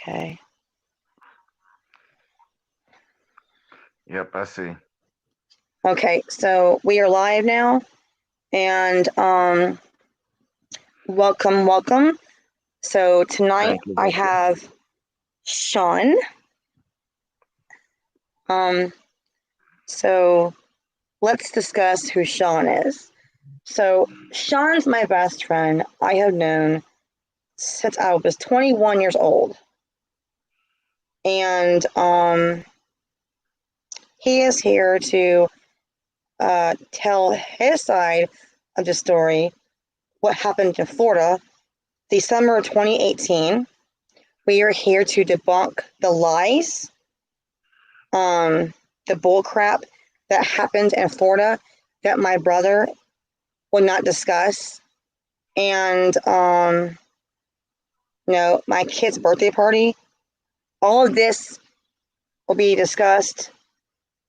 Okay. Yep, I see. Okay, so we are live now, and welcome. So tonight I have Shawn. So let's discuss who Shawn is. So Shawn's my best friend. I have known since I was 21 years old, and he is here to tell his side of the story. What happened in Florida, the summer of 2018. We are here to debunk the lies, the bull crap that happened in Florida that my brother will not discuss. And, my kid's birthday party, all of this will be discussed.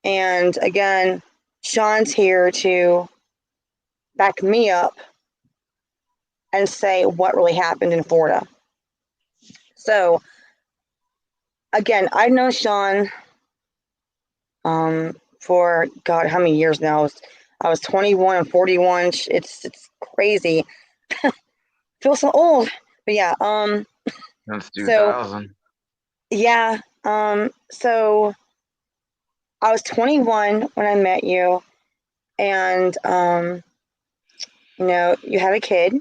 And again, Shawn's here to back me up and say what really happened in Florida. So, again, I've known Shawn for God, how many years now? I was 21 and 41. It's crazy. Feel so old, but yeah. Since 2000. So, yeah. So I was 21 when I met you, and you had a kid,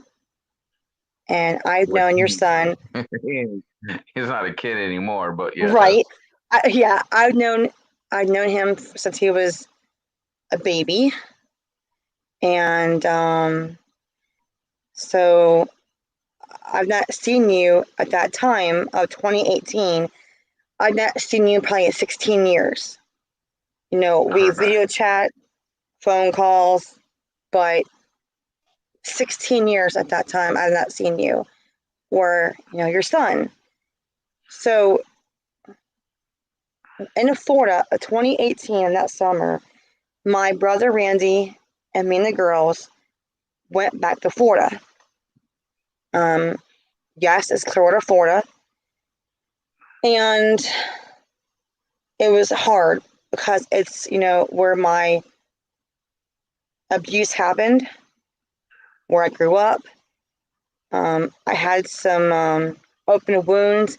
and I've known your son. He's not a kid anymore, but yeah. Right. I've known him since he was a baby, and so I've not seen you at that time of 2018. I've not seen you probably in 16 years. We video chat, phone calls, but 16 years at that time I've not seen you or, your son. So in Florida, 2018, that summer, my brother Randy and me and the girls went back to Florida. Yes, it's Clearwater, Florida. And it was hard because it's, where my abuse happened, where I grew up. I had some open wounds,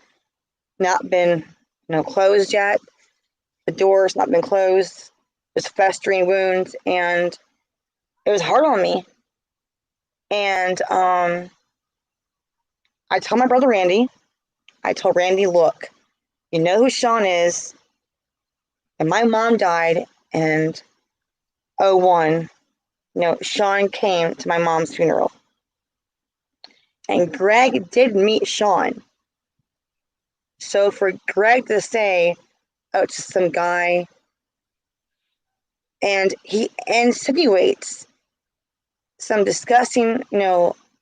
not been, closed yet. The door's not been closed. There's festering wounds, and it was hard on me. And I told my brother Randy, look, you know who Shawn is. And my mom died in 2001. Shawn came to my mom's funeral. And Greg did meet Shawn. So for Greg to say, oh, it's just some guy, and he insinuates some disgusting,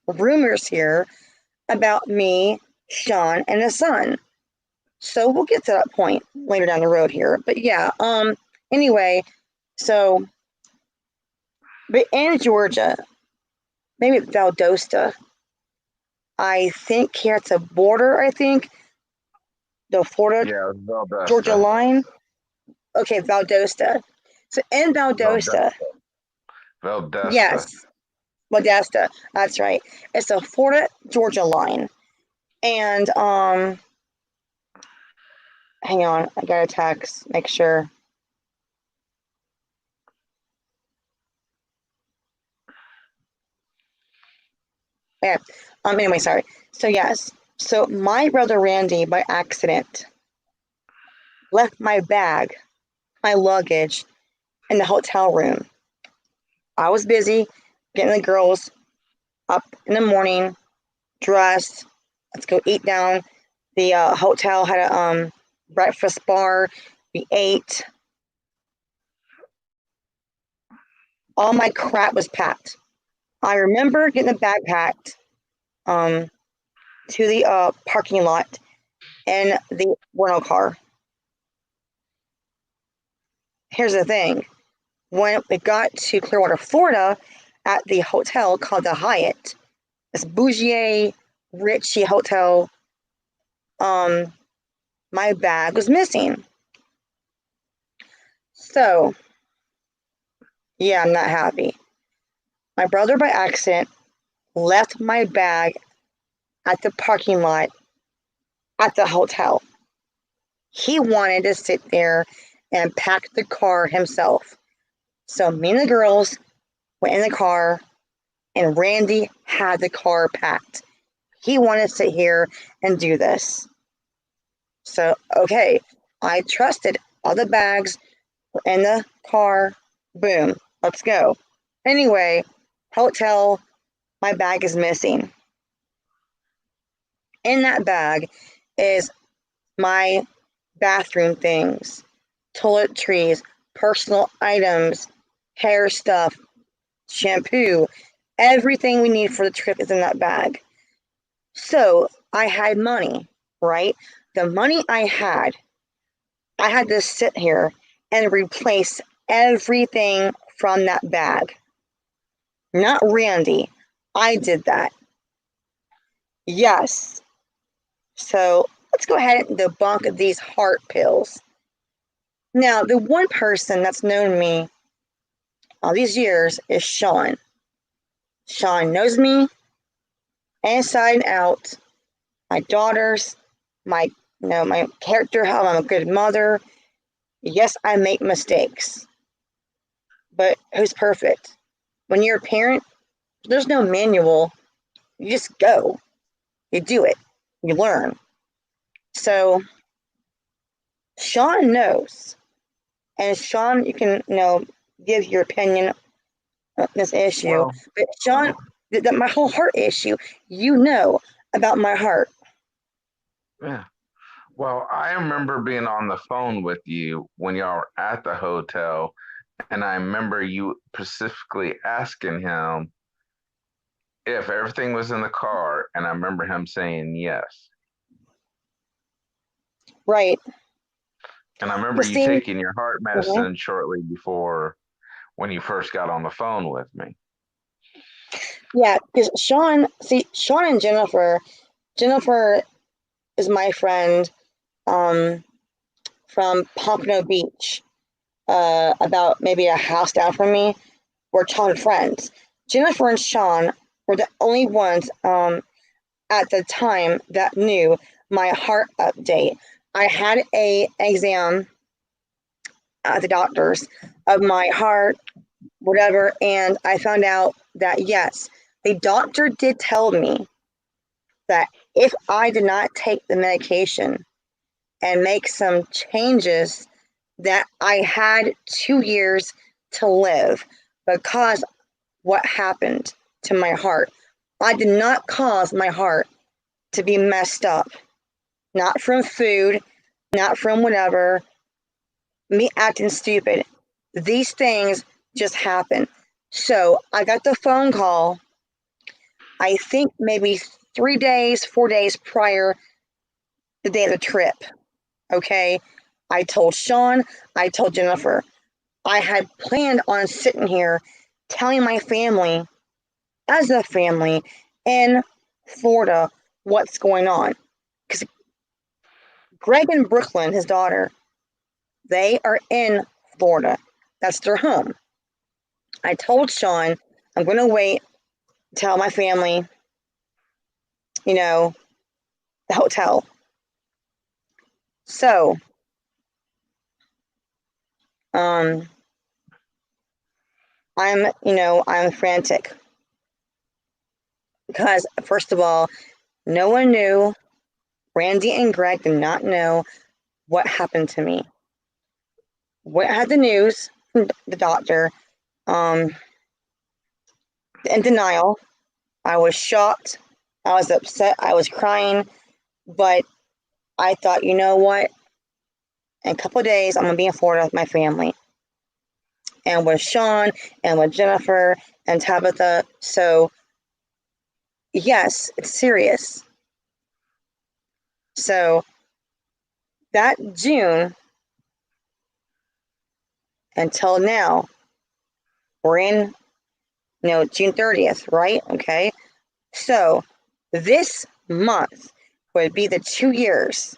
rumors here about me, Shawn, and his son. So we'll get to that point later down the road here. But yeah, anyway, but in Georgia, maybe Valdosta, I think here it's a border, the Florida, Georgia line. Okay, Valdosta. So in Valdosta. Yes, Valdosta. That's right. It's a Florida, Georgia line. And hang on, I got a text. Make sure. Yeah. Anyway, sorry. So yes. So my brother Randy, by accident, left my bag, my luggage, in the hotel room. I was busy getting the girls up in the morning, dressed. Let's go eat down. The hotel had a breakfast bar. We ate. All my crap was packed. I remember getting the bag packed to the parking lot in the rental car. Here's the thing. When we got to Clearwater, Florida, at the hotel called the Hyatt, this bougie, richy hotel, my bag was missing. So, yeah, I'm not happy. My brother, by accident, left my bag at the parking lot at the hotel. He wanted to sit there and pack the car himself. So me and the girls went in the car, and Randy had the car packed. He wanted to sit here and do this. So, okay, I trusted all the bags were in the car. Boom, let's go. Anyway, hotel, my bag is missing. In that bag is my bathroom things, toiletries, personal items, hair stuff, shampoo, everything we need for the trip is in that bag. So I had money, right? The money I had to sit here and replace everything from that bag. Not Randy. I did that. Yes. So let's go ahead and debunk these heart pills. Now, the one person that's known me all these years is Shawn. Shawn knows me inside and out. My daughters, my my character, how I'm a good mother. Yes, I make mistakes, but who's perfect? When you're a parent, there's no manual. You just go. You do it. You learn. So Shawn knows, and Shawn, you can give your opinion on this issue. Well, But Shawn, that my whole heart issue, about my heart. yeah. Well, I remember being on the phone with you when y'all were at the hotel, and I remember you specifically asking him if everything was in the car, and I remember him saying yes. Right. And I remember But you see, taking your heart mhm. medicine shortly before when you first got on the phone with me. Yeah, because Shawn and Jennifer is my friend from Pompano Beach, about maybe a house down from me. We're childhood friends. Jennifer and Shawn were the only ones at the time that knew my heart update. I had a exam at the doctor's of my heart, whatever, and I found out that yes, the doctor did tell me that if I did not take the medication and make some changes, that I had 2 years to live because what happened to my heart. I did not cause my heart to be messed up, not from food, not from whatever, me acting stupid. These things just happen. So I got the phone call, I think maybe 3 days, 4 days prior the day of the trip. Okay. I told Shawn, I told Jennifer, I had planned on sitting here telling my family, as a family in Florida, what's going on. Because Greg and Brooklyn, his daughter, they are in Florida. That's their home. I told Shawn, I'm going to wait, tell my family, you know, the hotel. So, um, I'm frantic because, first of all, no one knew. Randy and Greg did not know what happened to me. What had the news from the doctor, um, in denial. I was shocked. I was upset. I was crying. But I thought, you know what? In a couple of days, I'm going to be in Florida with my family and with Shawn and with Jennifer and Tabitha. So, yes, it's serious. So, that June until now, we're in, June 30th, right? Okay. So, this month would be the 2 years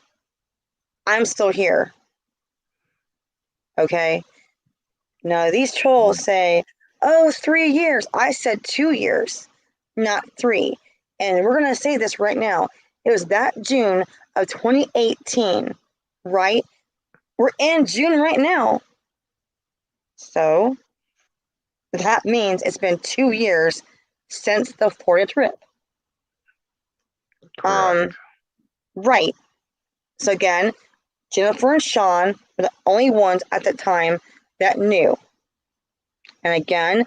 I'm still here. Okay? Now, these trolls say, oh, 3 years. I said 2 years, not 3. And we're going to say this right now. It was that June of 2018, right? We're in June right now. So that means it's been 2 years since the Florida trip. Correct. Right. So again, Jennifer and Shawn were the only ones at the time that knew. And again,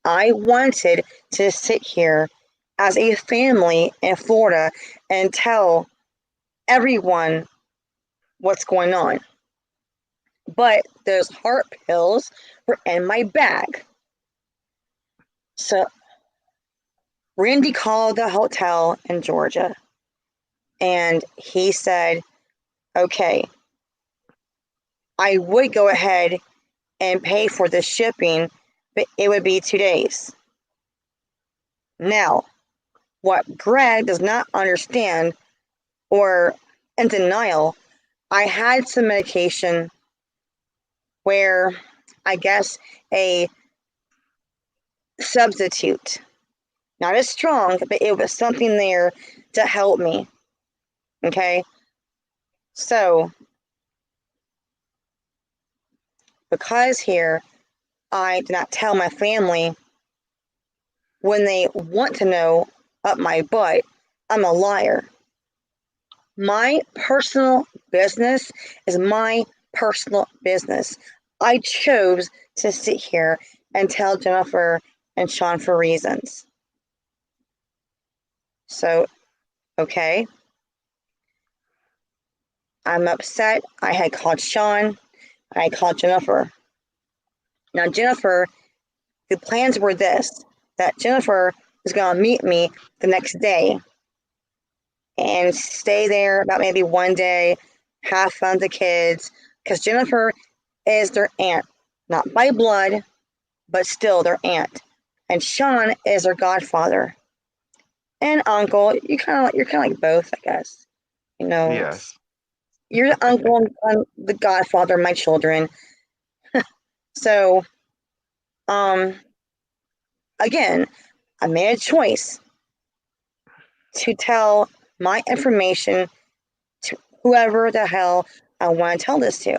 I wanted to sit here as a family in Florida and tell everyone what's going on. But those heart pills were in my bag. So Randy called the hotel in Georgia and he said, okay, I would go ahead and pay for the shipping, but it would be 2 days. Now, what Greg does not understand or in denial, I had some medication where I guess a substitute, not as strong, but it was something there to help me. Okay. So, because here I did not tell my family when they want to know up my butt, I'm a liar. My personal business is my personal business. I chose to sit here and tell Jennifer and Shawn for reasons. So, okay. I'm upset. I had called Shawn. I called Jennifer. Now, Jennifer, the plans were this, that Jennifer was going to meet me the next day and stay there about maybe 1 day, have fun with the kids, because Jennifer is their aunt, not by blood, but still their aunt. And Shawn is their godfather and uncle. You're kind of like both, I guess. You know, Yes. you're the uncle and the godfather of my children. So, again, I made a choice to tell my information to whoever the hell I want to tell this to.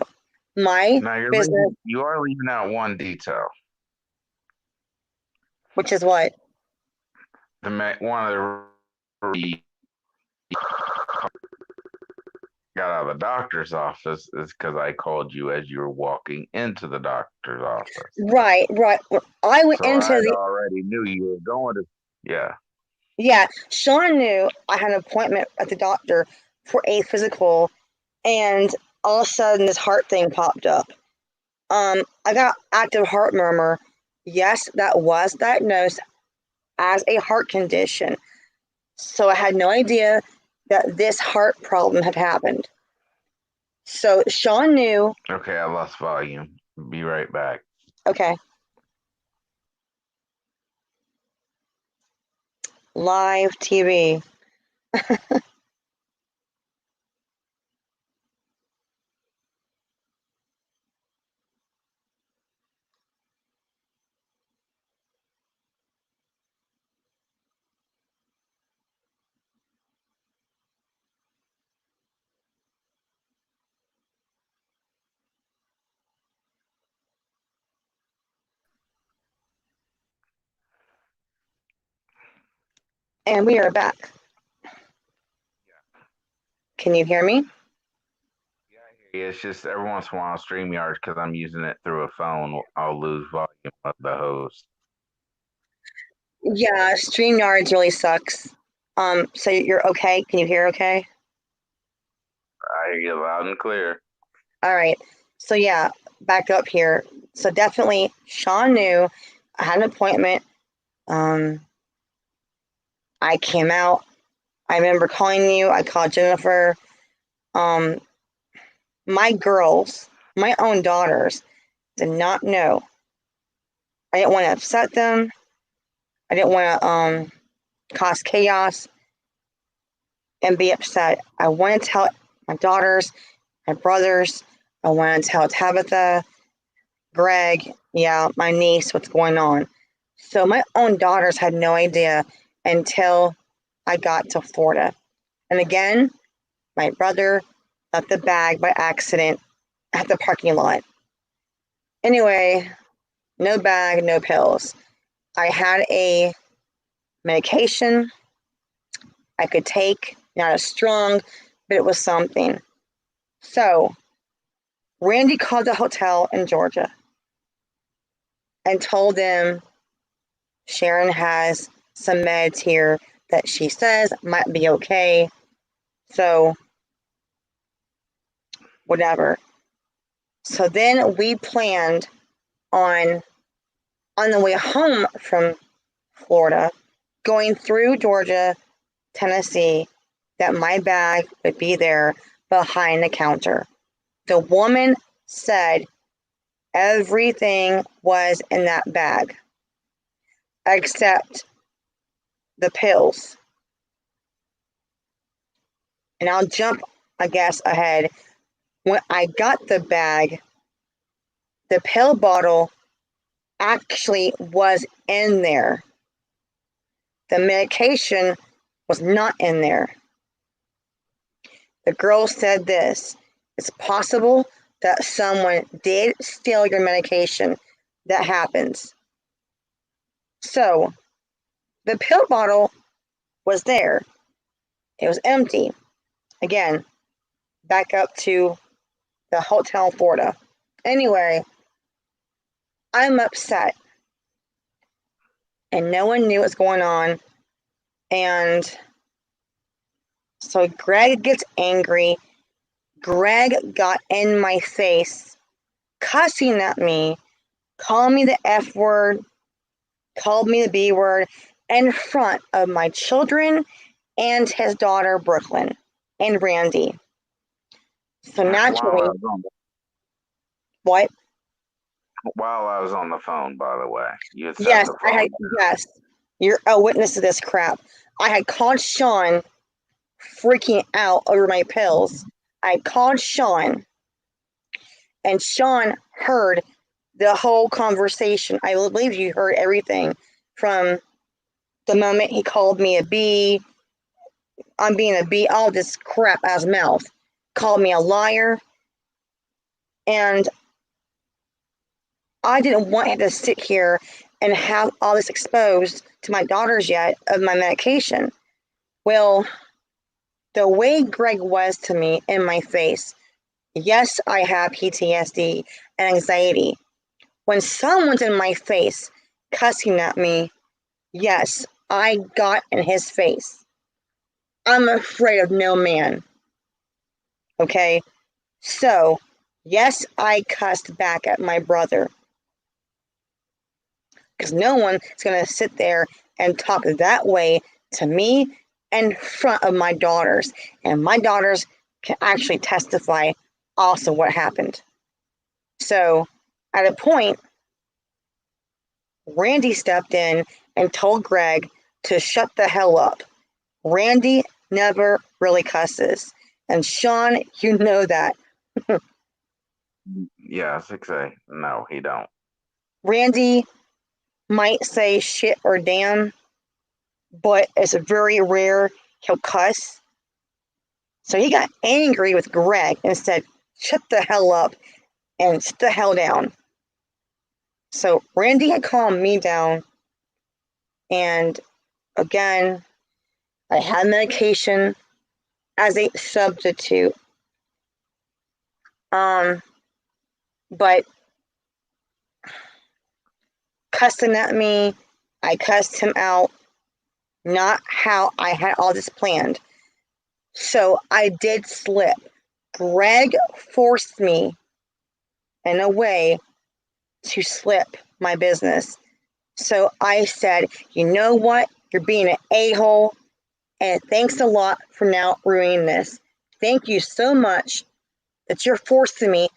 My Now business, you are leaving out one detail. which is what? One of the got out of the doctor's office is because I called you as you were walking into the doctor's office. Right. I went So into I the. already knew you were going to. Yeah. Yeah, Shawn knew I had an appointment at the doctor for a physical, and all of a sudden this heart thing popped up. I got active heart murmur. Yes, that was diagnosed as a heart condition. So I had no idea that this heart problem had happened. So Shawn knew. Okay, I lost volume. Be right back. Okay. Live TV. And we are back. Can you hear me? Yeah, it's just every once in a while StreamYard, because I'm using it through a phone, I'll lose volume of the host. Yeah, StreamYards really sucks. So you're okay? Can you hear okay? I hear you loud and clear. All right. So yeah, back up here. So definitely Shawn knew I had an appointment. Um, I came out. I remember calling you. I called Jennifer. Um, my girls, my own daughters, did not know. I didn't want to upset them. I didn't want to cause chaos and be upset. I want to tell my daughters my brothers. I went to tell Tabitha, Greg, yeah, my niece, what's going on. So my own daughters had no idea until I got to Florida. And again, my brother left the bag by accident at the parking lot. Anyway, no bag, no pills. I had a medication I could take, not as strong, but it was something. So Randy called the hotel in Georgia and told them Sharon has some meds here that she says might be okay. So whatever. So then we planned on the way home from Florida, going through Georgia, Tennessee, that my bag would be there behind the counter. The woman said everything was in that bag except the pills. And I'll jump, I guess, ahead. When I got the bag, the pill bottle actually was in there. The medication was not in there. The girl said this: it's possible that someone did steal your medication. That happens. So the pill bottle was there. It was empty. Again, back up to the hotel in Florida. Anyway, I'm upset. And no one knew what's going on. And so Greg gets angry. Greg got in my face, cussing at me, called me the F word, called me the B word in front of my children and his daughter, Brooklyn, and Randy. So naturally, what? While I was on the phone, by the way, you had Yes, the phone. yes, you're a witness to this crap. I had called Shawn, freaking out over my pills. I called Shawn, and Shawn heard the whole conversation. I believe you heard everything from the moment he called me a B. I'm being a B, all this crap out of his mouth. Called me a liar. And I didn't want him to sit here and have all this exposed to my daughters yet of my medication. Well, the way Greg was to me in my face, yes, I have PTSD and anxiety. When someone's in my face cussing at me, yes, I got in his face. I'm afraid of no man. Okay? So, yes, I cussed back at my brother. Because no one is going to sit there and talk that way to me in front of my daughters. And my daughters can actually testify also what happened. So, at a point, Randy stepped in and told Greg to shut the hell up. Randy never really cusses. And Shawn, you know that. Yeah, 6A. No, he don't. Randy might say shit or damn, but it's very rare he'll cuss. So he got angry with Greg and said, shut the hell up and sit the hell down. So Randy had calmed me down. And again, I had medication as a substitute. But cussing at me, I cussed him out, not how I had all this planned. So I did slip. Greg forced me in a way to slip my business. So I said, you know what? You're being an a-hole, and thanks a lot for now ruining this. Thank you so much that you're forcing me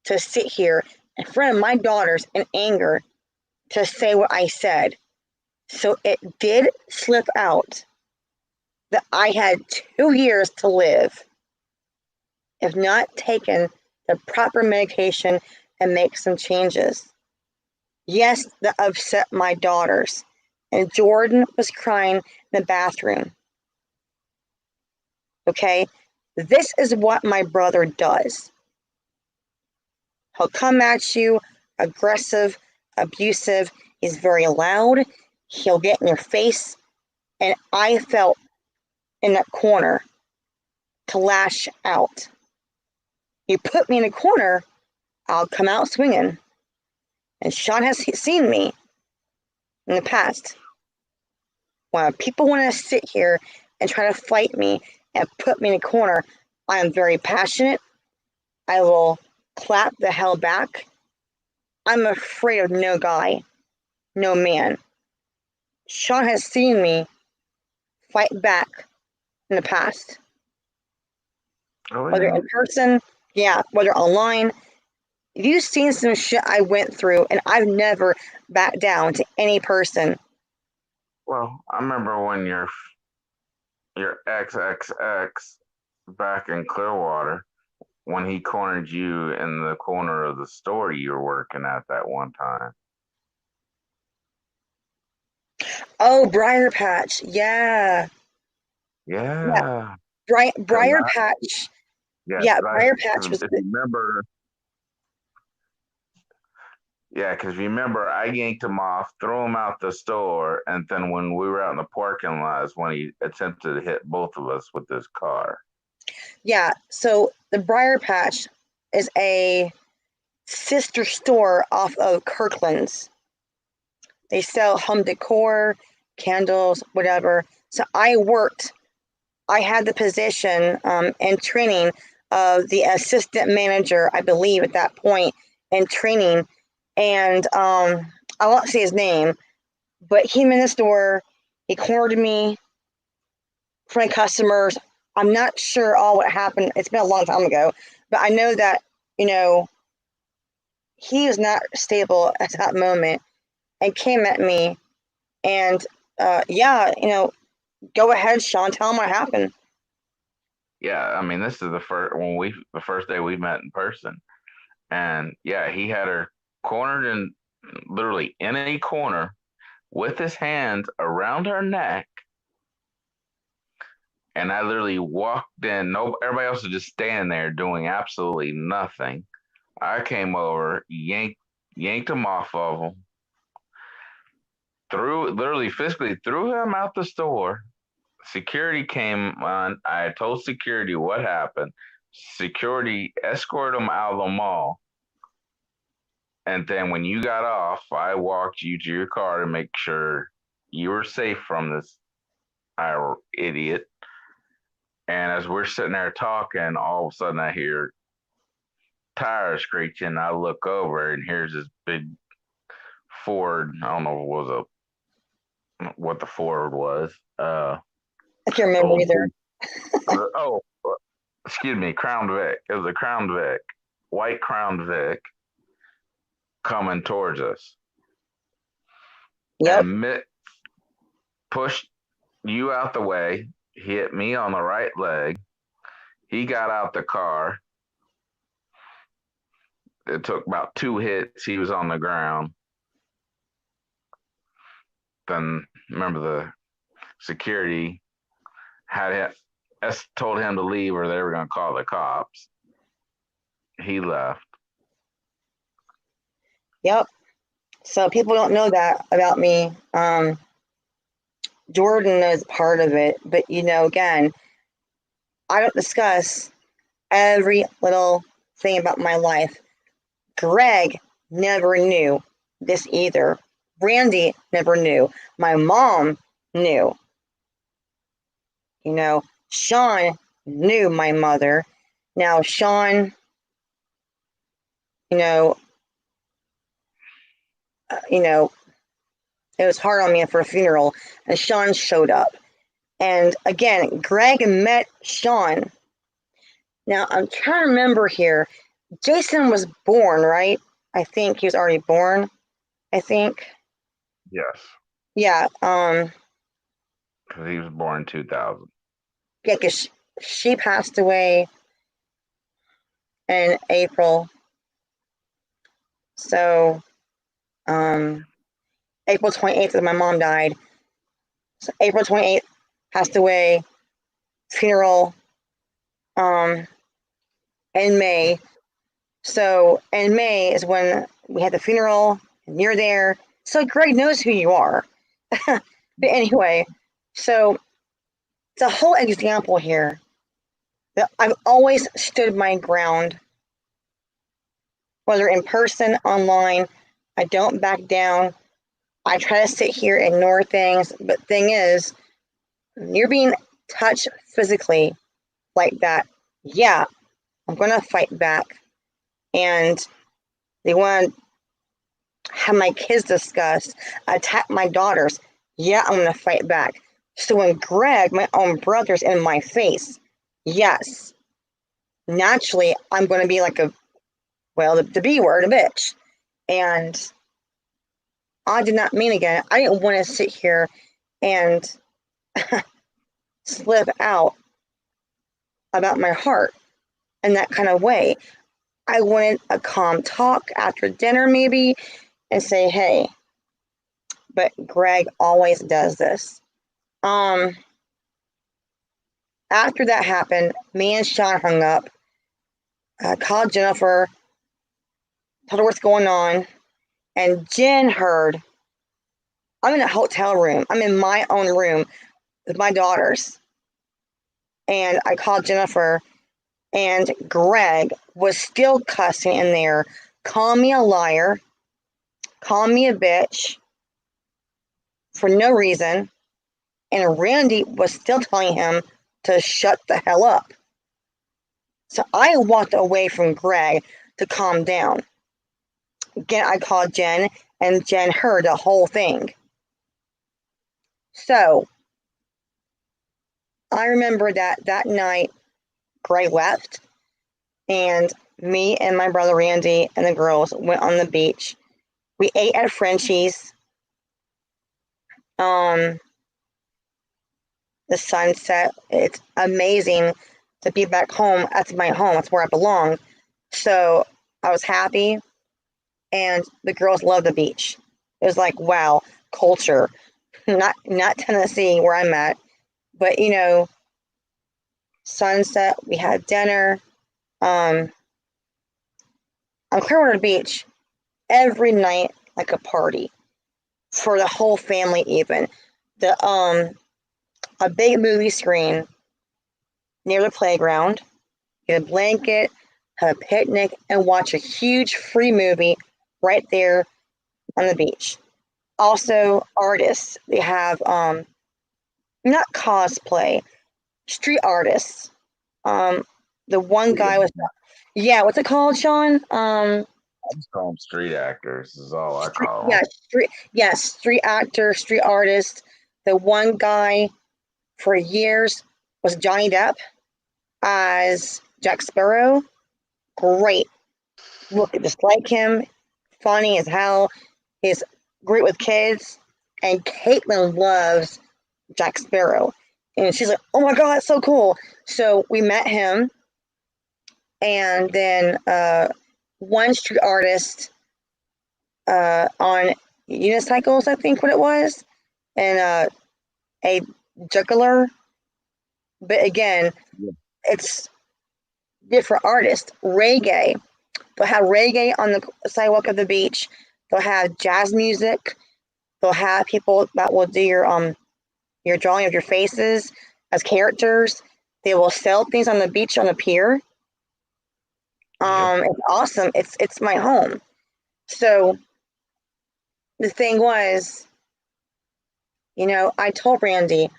to sit here in front of my daughters in anger to say what I said. So it did slip out that I had 2 years to live. have not taken the proper medication and make some changes. Yes, that upset my daughters. And Jordan was crying in the bathroom. Okay? This is what my brother does. He'll come at you, aggressive, abusive. He's very loud. He'll get in your face. And I felt in that corner to lash out. You put me in a corner, I'll come out swinging. And Shawn has seen me in the past. When people want to sit here and try to fight me and put me in a corner, I am very passionate. I will clap the hell back. I'm afraid of no guy, no man. Shawn has seen me fight back in the past. Oh, Whether yeah. in person, yeah, whether online. You've seen some shit I went through, and I've never backed down to any person. Well, I remember when your XXX back in Clearwater, when he cornered you in the corner of the store you were working at that one time. Oh, Briar Patch, yeah, yeah, Yeah. Briar Patch, Yeah, yeah, cause Briar Patch cause was. if you remember, yeah, because remember, I yanked him off, threw him out the store, and then when we were out in the parking lot, is when he attempted to hit both of us with his car. Yeah, so the Briar Patch is a sister store off of Kirkland's. They sell home decor, candles, whatever. So I had the position and training of the assistant manager, I believe, at that point, and training. And I won't say his name, but he came in the store, he cornered me in front of customers. I'm not sure all what happened. It's been a long time ago, but I know that, you know, he was not stable at that moment and came at me. And yeah, go ahead, Shawn, tell him what happened. Yeah, I mean, this is the first day we met in person, and yeah, he had her cornered in literally in a corner with his hands around her neck, and I literally walked in. No, everybody else was just standing there doing absolutely nothing. I came over, yanked him off of him, literally physically threw him out the store. Security came on. I told security what happened. Security escorted him out of the mall. And then when you got off, I walked you to your car to make sure you were safe from this idiot. And as we're sitting there talking, all of a sudden I hear tires screeching. I look over and here's this big Ford. I don't know if it was what the Ford was. I can't remember Old either. oh, excuse me, Crown Vic. It was a Crown Vic, white Crown Vic, coming towards us, Yep. and Mitt pushed you out the way, hit me on the right leg. He got out the car. It took about 2 hits. He was on the ground. Then remember the security had told him to leave or they were going to call the cops. He left. Yep. So people don't know that about me. Jordan knows part of it, but again, I don't discuss every little thing about my life. Greg never knew this either. Brandy never knew. My mom knew. Shawn knew my mother. Now Shawn, you know, it was hard on me for a funeral, and Shawn showed up. And again, Greg met Shawn. Now I'm trying to remember here. Jason was born, right? I think he was already born. I think. Yes. Yeah. Because he was born in 2000. Yeah, because she passed away. in April. So, April 28th is my mom died. So April 28th, passed away. Funeral, in May. So in May is when we had the funeral, and you're there. So Greg knows who you are. But anyway, so it's a whole example here that I've always stood my ground, whether in person, online. I don't back down. I try to sit here and ignore things, but thing is, when you're being touched physically like that, yeah, I'm gonna fight back. And they want to have my kids discussed, attack my daughters. Yeah, I'm gonna fight back. So when Greg, my own brother's in my face, yes, naturally I'm gonna be like the B word, a bitch. And I did not mean again. I didn't want to sit here and slip out about my heart in that kind of way. I wanted a calm talk after dinner, maybe, and say, hey, but Greg always does this. After that happened, me and Sean hung up. Called Jennifer, told her what's going on, and Jen heard. I'm in a hotel room. I'm in my own room with my daughters. And I called Jennifer, and Greg was still cussing in there, calling me a liar, calling me a bitch for no reason. And Randy was still telling him to shut the hell up. So I walked away from Greg to calm down. Again, I called Jen, and Jen heard the whole thing. So I remember that night, Greg left, and me and my brother Randy and the girls went on the beach. We ate at Frenchie's. The sunset, it's amazing to be back home. That's my home. That's where I belong. So I was happy, and the girls loved the beach. It was like, wow, culture. Not Tennessee where I'm at, but sunset. We had dinner. On Clearwater Beach every night like a party for the whole family. Even the a big movie screen near the playground. Get a blanket, have a picnic, and watch a huge free movie right there on the beach. Also, artists, they have not cosplay, street artists. The one guy was, yeah, what's it called, Sean? I just call them street actors. Is all I Street, call yeah, them. street actor, street artist. The one guy for years was Johnny Depp as Jack Sparrow. Great, look just like him, funny as hell. He's great with kids, and Caitlin loves Jack Sparrow, and she's like, "Oh my god, that's so cool!" So we met him, and then one street artist on unicycles, I think what it was, and a juggler. But again, Yeah. it's different artists. Reggae. They'll have reggae on the sidewalk of the beach. They'll have jazz music. They'll have people that will do your drawing of your faces as characters. They will sell things on the beach on the pier. Yep. It's awesome. It's my home. So the thing was, I told Randy,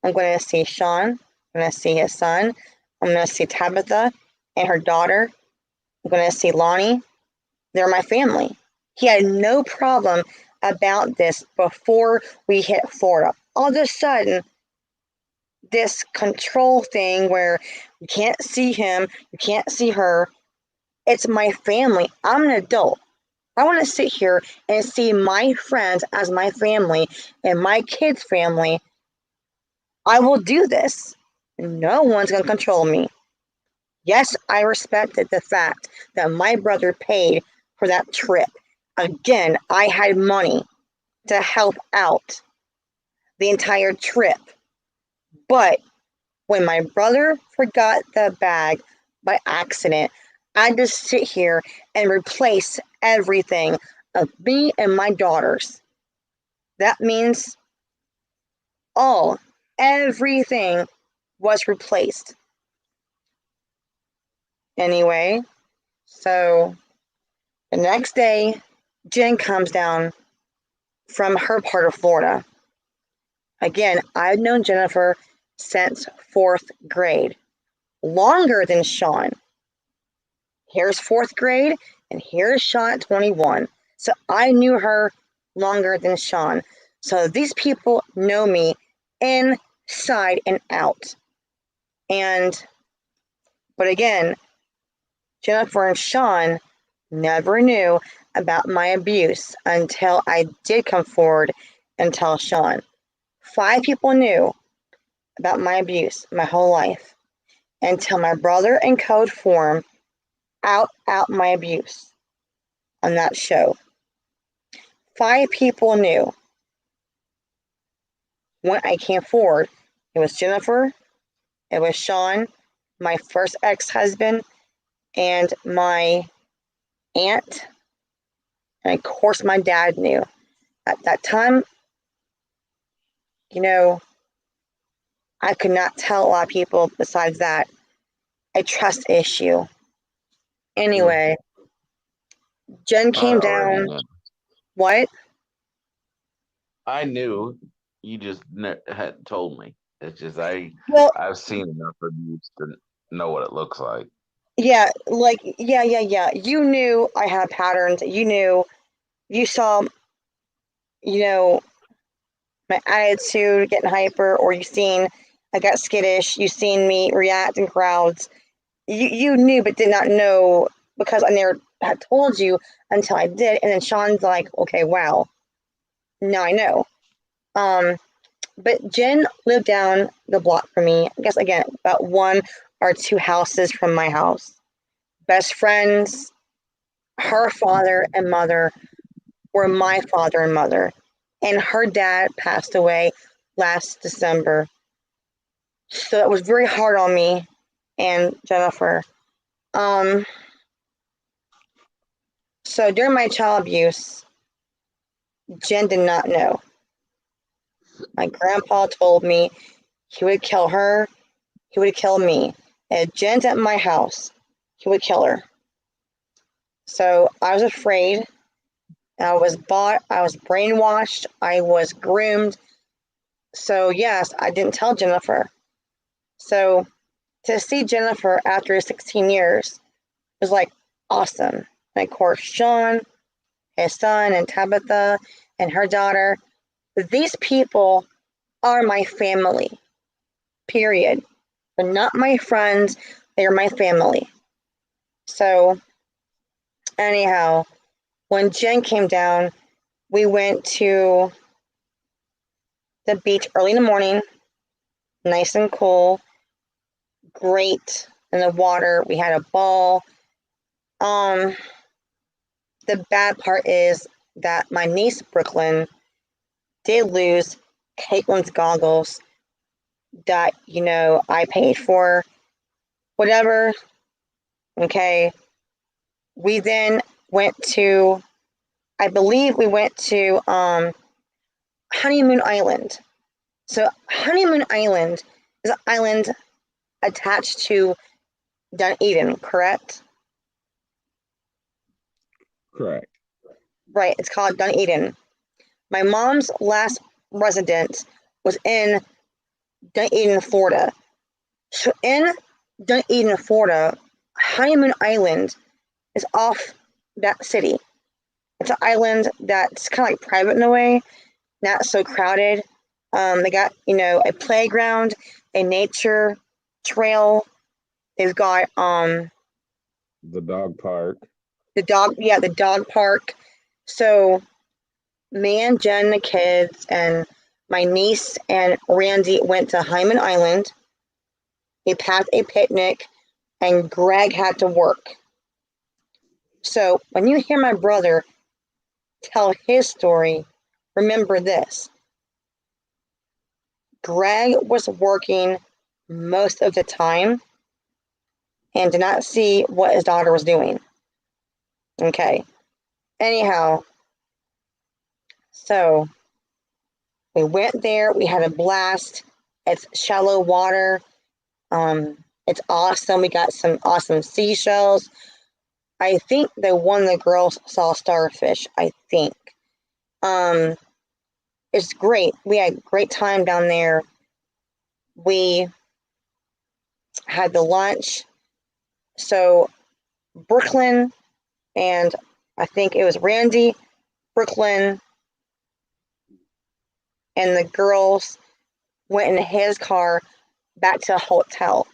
I'm going to see Sean. I'm going to see his son. I'm going to see Tabitha and her daughter. I'm going to see Lonnie. They're my family. He had no problem about this before we hit Florida. All of a sudden, this control thing where you can't see him, you can't see her. It's my family. I'm an adult. I want to sit here and see my friends as my family and my kids' family. I will do this. No one's going to control me. Yes, I respected the fact that my brother paid for that trip. Again, I had money to help out the entire trip. But when my brother forgot the bag by accident, I had to sit here and replace everything of me and my daughters. That means everything was replaced. Anyway, so the next day, Jen comes down from her part of Florida. Again, I've known Jennifer since fourth grade, longer than Shawn. Here's fourth grade, and here's Shawn at 21. So I knew her longer than Shawn. So these people know me inside and out. But again, Jennifer and Shawn never knew about my abuse until I did come forward and tell Shawn. 5 people knew about my abuse my whole life until my brother and Code Form out my abuse on that show. 5 people knew when I came forward. It was Jennifer, it was Shawn, my first ex-husband, and my aunt, and of course my dad knew. At that time, I could not tell a lot of people besides that. A trust issue. Anyway, Jen I came already down. knew. What? I knew. You just hadn't told me. It's just Well, I've seen enough abuse to know what it looks like. yeah, yeah. You knew I had patterns. You saw, you know, my attitude getting hyper, or you seen I got skittish. You seen me react in crowds. You knew, but did not know because I never had told you until I did. And then Shawn's like, okay, wow, now I know. Um, but Jen lived down the block from me. I guess again about 1 or 2 houses from my house. Best friends. Her father and mother were my father and mother, and her dad passed away last December. So it was very hard on me and Jennifer. Um, so during my child abuse, Jen did not know. My grandpa told me he would kill her, he would kill me. And if Jen's at my house, he would kill her. So I was afraid. I was bought, I was brainwashed, I was groomed. So yes, I didn't tell Jennifer. So to see Jennifer after 16 years was like awesome. And of course, Shawn, his son, and Tabitha and her daughter. These people are my family, period. They're not my friends, they are my family. So, anyhow, when Jen came down, we went to the beach early in the morning, nice and cool, great in the water. We had a ball. The bad part is that my niece Brooklyn did lose Caitlin's goggles that I paid for. Whatever. Okay. We then went to, I believe we went to Honeymoon Island. So Honeymoon Island is an island attached to Dunedin, correct? Correct. Right, it's called Dunedin. My mom's last residence was in Dunedin, Florida. So in Dunedin, Florida, Honeymoon Island is off that city. It's an island that's kind of like private in a way, not so crowded. They got, a playground, a nature trail. They've got The dog park. the dog park. So me and Jen, the kids, and my niece and Randy went to Hyman Island. We packed a picnic and Greg had to work. So when you hear my brother tell his story, remember this. Greg was working most of the time and did not see what his daughter was doing. Okay. Anyhow, so we went there. We had a blast. It's shallow water. It's awesome. We got some awesome seashells. I think that one of the girls saw starfish. I think. It's great. We had a great time down there. We had the lunch. So Brooklyn and I think it was Randy, Brooklyn, and the girls went in his car back to the hotel.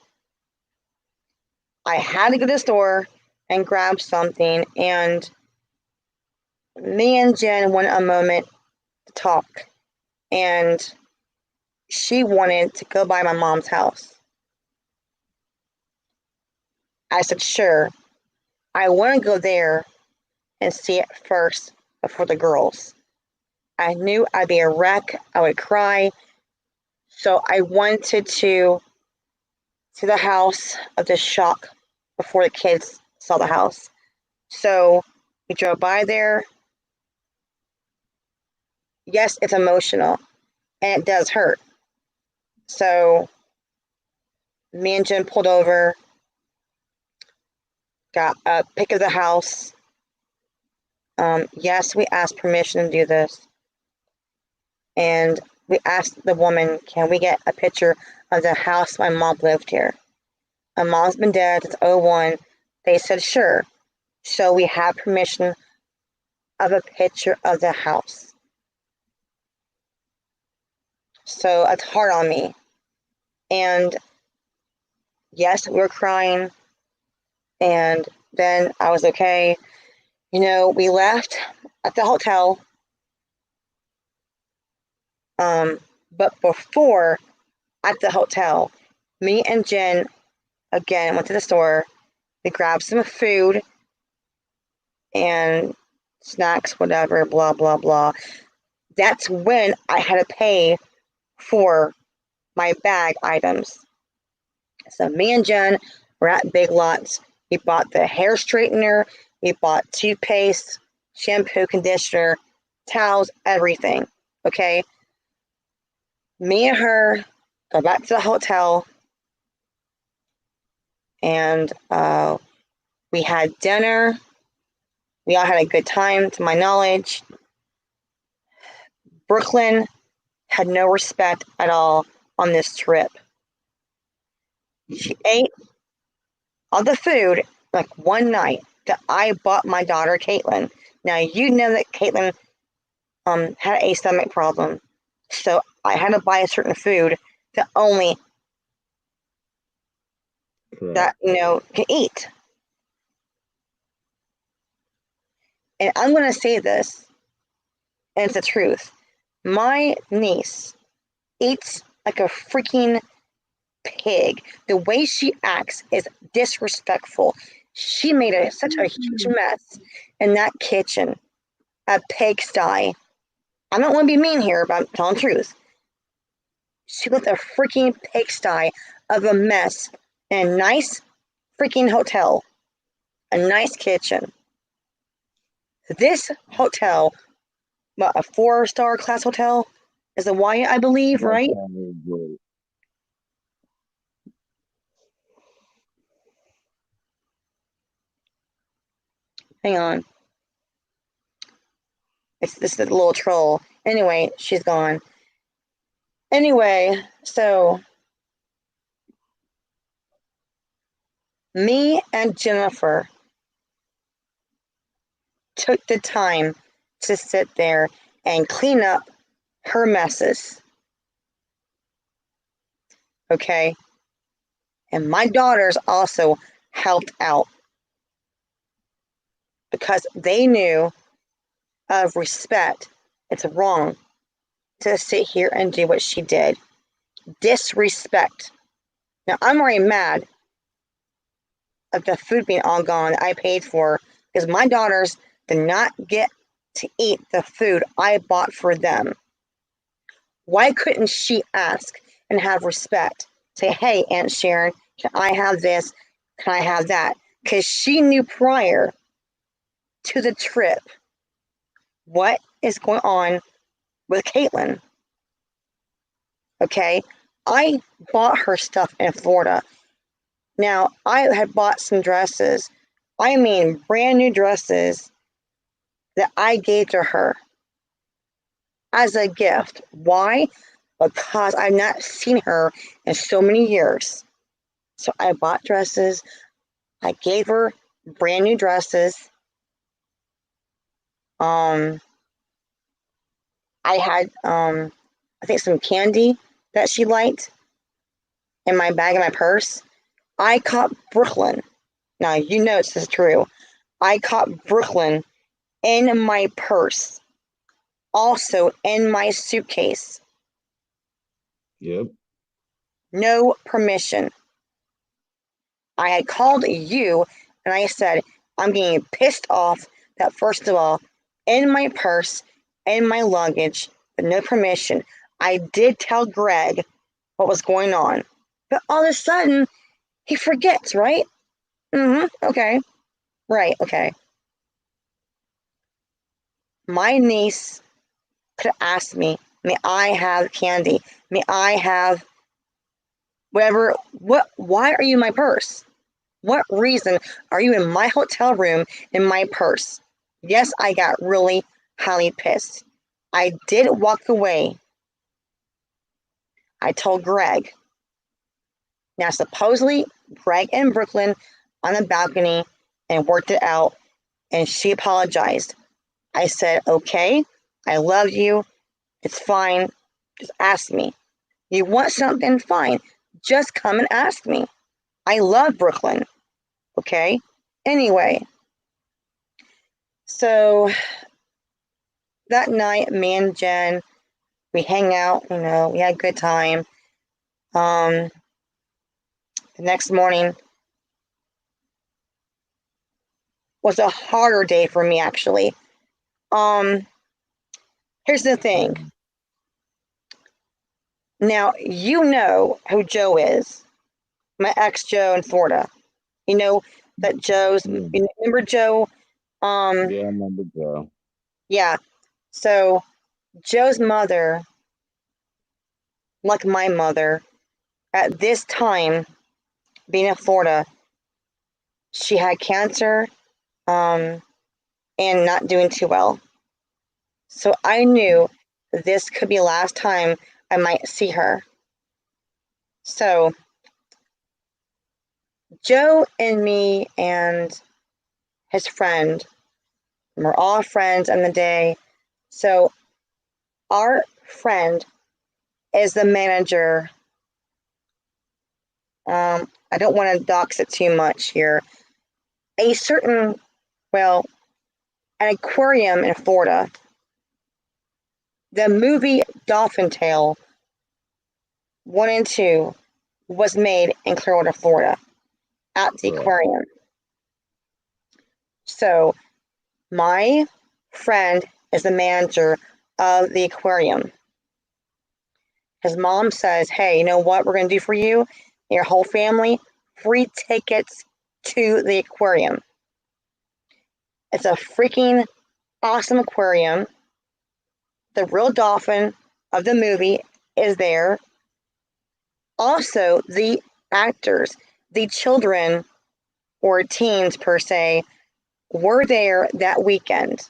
I had to go to the store and grab something, and me and Jen went a moment to talk, and she wanted to go by my mom's house. I said, sure. I want to go there and see it first before the girls. I knew I'd be a wreck. I would cry. So I wanted to see the house of the shock before the kids saw the house. So we drove by there. Yes, it's emotional and it does hurt. So me and Jen pulled over, got a pic of the house. Yes, we asked permission to do this. And we asked the woman, can we get a picture of the house my mom lived here? My mom's been dead since 2001. They said, sure. So we have permission of a picture of the house. So it's hard on me. And yes, we were crying. And then I was okay. You know, we left at the hotel. But before at the hotel, me and Jen again went to the store. We grabbed some food and snacks, whatever, blah, blah, blah. That's when I had to pay for my bag items. So me and Jen were at Big Lots. We bought the hair straightener. We bought toothpaste, shampoo, conditioner, towels, everything. Okay. Me and her go back to the hotel, and we had dinner. We all had a good time, to my knowledge. Brooklyn had no respect at all on this trip. She ate all the food like one night that I bought my daughter Caitlin. Now you know that Caitlin had a stomach problem, so I had to buy a certain food that only that can eat. And I'm gonna say this, and it's the truth. My niece eats like a freaking pig. The way she acts is disrespectful. She made such a huge mess in that kitchen, a pigsty. I don't want to be mean here, but I'm telling the truth. She left a freaking pigsty of a mess in a nice freaking hotel, a nice kitchen. This hotel, a 4-star class hotel, is the Wyatt, I believe, right? Hang on. This is a little troll. Anyway, she's gone. Anyway, so me and Jennifer took the time to sit there and clean up her messes. Okay? And my daughters also helped out because they knew of respect. It's wrong to sit here and do what she did. Disrespect. Now, I'm already mad of the food being all gone I paid for because my daughters did not get to eat the food I bought for them. Why couldn't she ask and have respect? Say, hey, Aunt Sharon, can I have this? Can I have that? Because she knew prior to the trip what is going on with Caitlin. Okay, I bought her stuff in Florida. Now, I had bought some dresses. I mean, brand new dresses that I gave to her as a gift. Why? Because I've not seen her in so many years. So I bought dresses. I gave her brand new dresses. I had I think some candy that she liked in my bag in my purse. I caught Brooklyn. Now you know this is true. I caught Brooklyn in my purse, also in my suitcase. Yep. No permission. I had called you and I said, I'm getting pissed off that, first of all, in my purse, in my luggage, but no permission. I did tell Greg what was going on, but all of a sudden, he forgets, right? Okay. Right, okay. My niece could have asked me, may I have candy? May I have whatever? Why are you in my purse? What reason are you in my hotel room in my purse? Yes, I got really highly pissed. I did walk away. I told Greg. Now, supposedly, Greg and Brooklyn on the balcony and worked it out, and she apologized. I said, okay, I love you. It's fine. Just ask me. You want something? Fine. Just come and ask me. I love Brooklyn. Okay? Anyway, so that night, me and Jen, we hang out, we had a good time. The next morning was a harder day for me, actually. Here's the thing. Now, you know who Joe is, my ex Joe in Florida. You know that you remember Joe? Yeah, I remember Joe. Yeah. So Joe's mother, like my mother, at this time, being in Florida, she had cancer, and not doing too well. So I knew this could be the last time I might see her. So Joe and me and his friend, we're all friends on the day. So our friend is the manager. I don't want to dox it too much here. A certain, well, an aquarium in Florida. The movie Dolphin Tale 1 and 2 was made in Clearwater, Florida, at the aquarium. So my friend is the manager of the aquarium. His mom says, hey, you know what we're going to do for you? Your whole family, free tickets to the aquarium. It's a freaking awesome aquarium. The real dolphin of the movie is there. Also, the actors, the children or teens per se, were there that weekend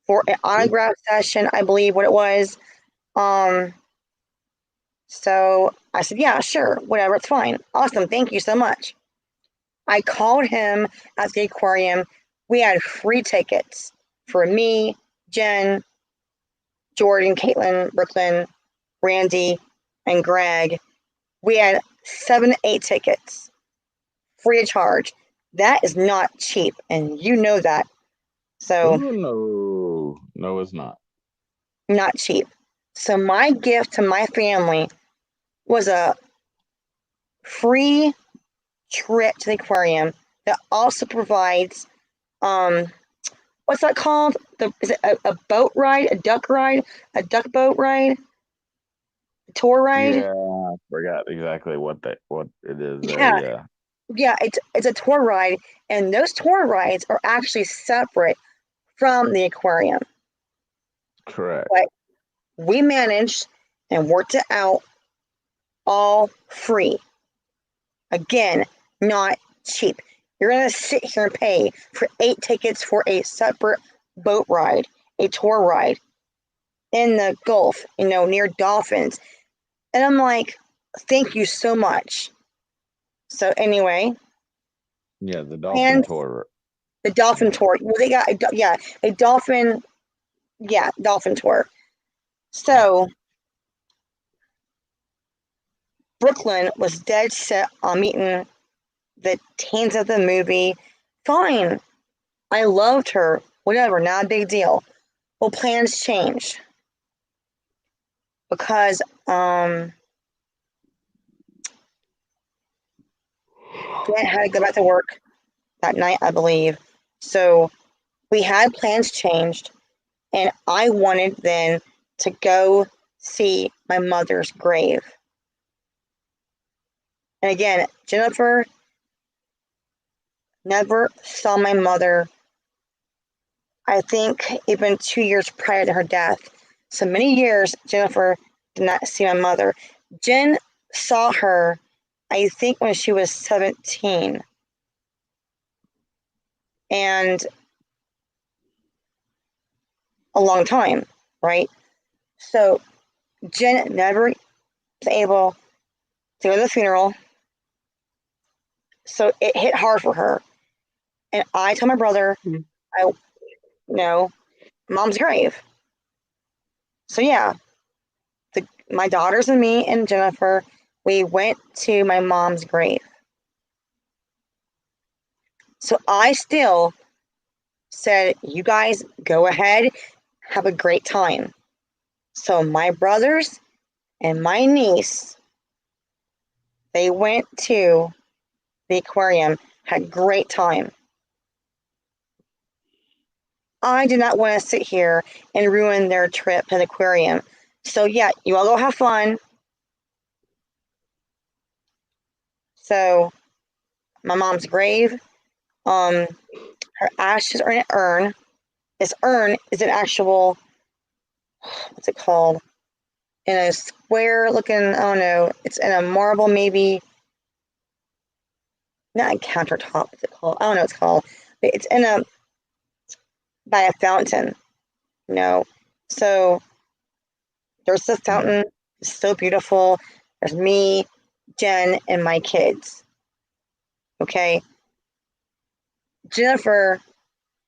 for an autograph session, I believe what it was. So I said, yeah, sure, whatever, it's fine. Awesome, thank you so much. I called him at the aquarium. We had free tickets for me, Jen, Jordan, Caitlin, Brooklyn, Randy, and Greg. We had 7, 8 tickets, free of charge. That is not cheap, and you know that. So No, it's not. Not cheap. So my gift to my family was a free trip to the aquarium that also provides what's that called? Is it a boat ride, a duck ride, a duck boat ride, a tour ride? Yeah, I forgot exactly what it is there. Yeah, Yeah, yeah, it's a tour ride, and those tour rides are actually separate from the aquarium. correct. But we managed and worked it out all free. Again, not cheap. You're gonna sit here and pay for 8 tickets for a separate boat ride, a tour ride in the Gulf, near dolphins. And I'm like, thank you so much. So anyway, Yeah, the dolphin and tour. the dolphin Yeah. tour. Well, they got a dolphin, dolphin tour. So Brooklyn was dead set on meeting the teens of the movie. Fine, I loved her. Whatever, not a big deal. Well, plans change because Grant had to go back to work that night, I believe. So we had plans changed, and I wanted then to go see my mother's grave. And again, Jennifer never saw my mother, I think, even 2 years prior to her death. So many years, Jennifer did not see my mother. Jen saw her, I think, when she was 17. And a long time, right? So Jen never was able to go to the funeral. So it hit hard for her. And I told my brother, I know mom's grave. So yeah, my daughters and me and Jennifer, we went to my mom's grave. So I still said, you guys go ahead, have a great time. So my brothers and my niece, they went to the aquarium, had a great time. I did not want to sit here and ruin their trip to the aquarium. So yeah, you all go have fun. So my mom's grave, her ashes are in an urn. This urn is an actual, what's it called? In a square looking, I don't know, it's in a marble, maybe, not a countertop, what's it called? I don't know what it's called. But it's by a fountain, you know. So there's the fountain, it's so beautiful. There's me, Jen, and my kids. Okay. Jennifer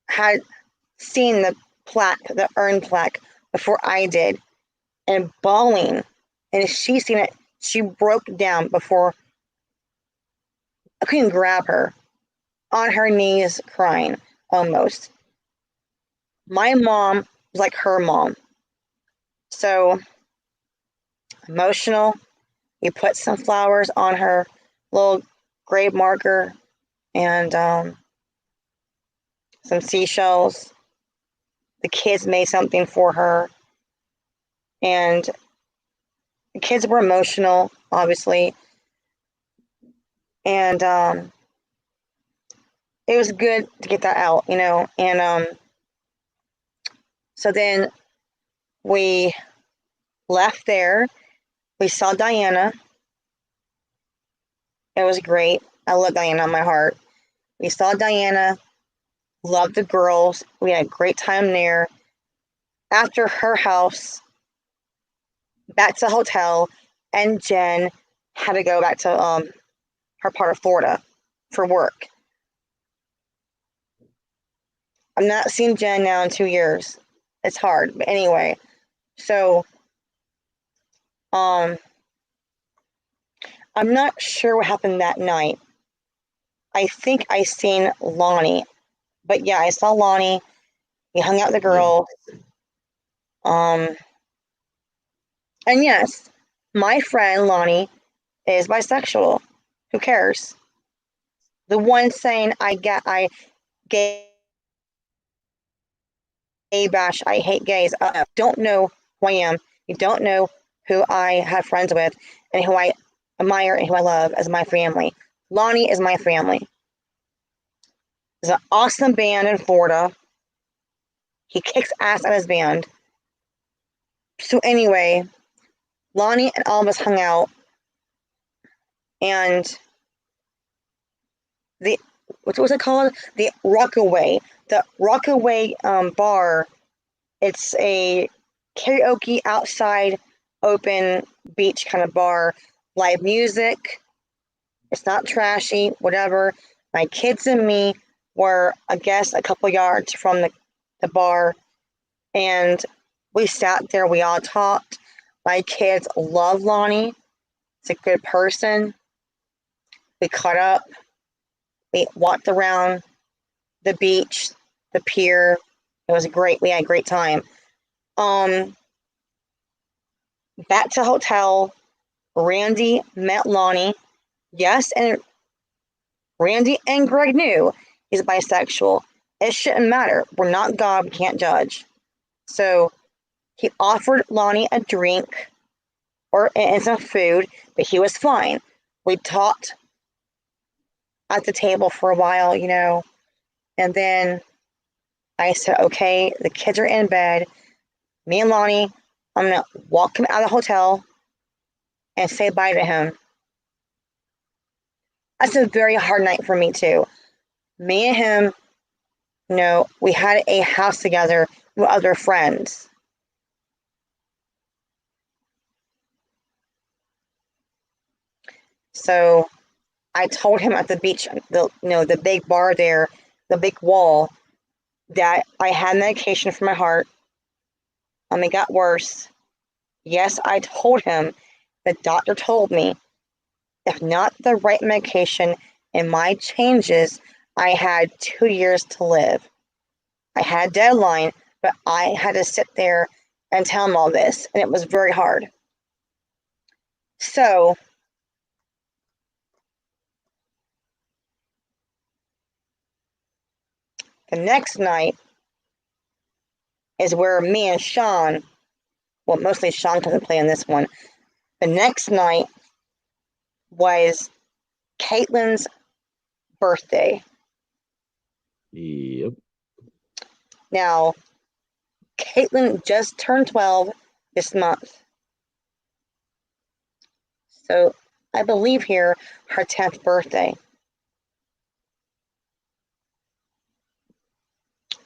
had seen the plaque, the urn plaque, before I did, and bawling. And she seen it, she broke down before I couldn't grab her, on her knees crying almost. My mom was like her mom. So emotional. We put some flowers on her little grave marker and some seashells. The kids made something for her. And the kids were emotional, obviously. And it was good to get that out, And so then we left there. We saw Diana. It was great. I love Diana in my heart. We saw Diana, loved the girls. We had a great time there. After her house, back to the hotel, and Jen had to go back to her part of Florida for work. I'm not seeing Jen now in 2 years. It's hard, but anyway. So, I'm not sure what happened that night. I think I seen Lonnie, but yeah, I saw Lonnie. We hung out with the girls. And yes, my friend Lonnie is bisexual. Who cares? The one saying I gay bash, I hate gays. Don't know who I am. You don't know who I have friends with and who I admire and who I love as my family. Lonnie is my family. There's an awesome band in Florida. He kicks ass at his band. So anyway, Lonnie and all of us hung out, and the what was it called? The Rockaway. The Rockaway bar. It's a karaoke outside, open beach kind of bar. Live music. It's not trashy. Whatever. My kids and me were, I guess, a couple yards from the bar, and we sat there. We all talked. My kids love Lonnie. He's a good person. We caught up. We walked around the beach, the pier. It was great. We had a great time. Back to hotel. Randy met Lonnie. Yes, and Randy and Greg knew he's bisexual. It shouldn't matter. We're not God. We can't judge. So he offered Lonnie a drink and some food, but he was fine. We talked at the table for a while, and then I said, okay, the kids are in bed. Me and Lonnie, I'm going to walk him out of the hotel and say bye to him. That's a very hard night for me, too. Me and him, we had a house together with other friends. So I told him at the beach, the big bar there, the big wall, that I had medication for my heart. It got worse. Yes, I told him. The doctor told me, if not the right medication and my changes, I had 2 years to live. I had a deadline, but I had to sit there and tell him all this, and it was very hard. So the next night is where me and Shawn, well, mostly Shawn comes to play in this one. The next night was Caitlin's birthday. Yep. Now, Caitlin just turned 12 this month. So I believe here her 10th birthday.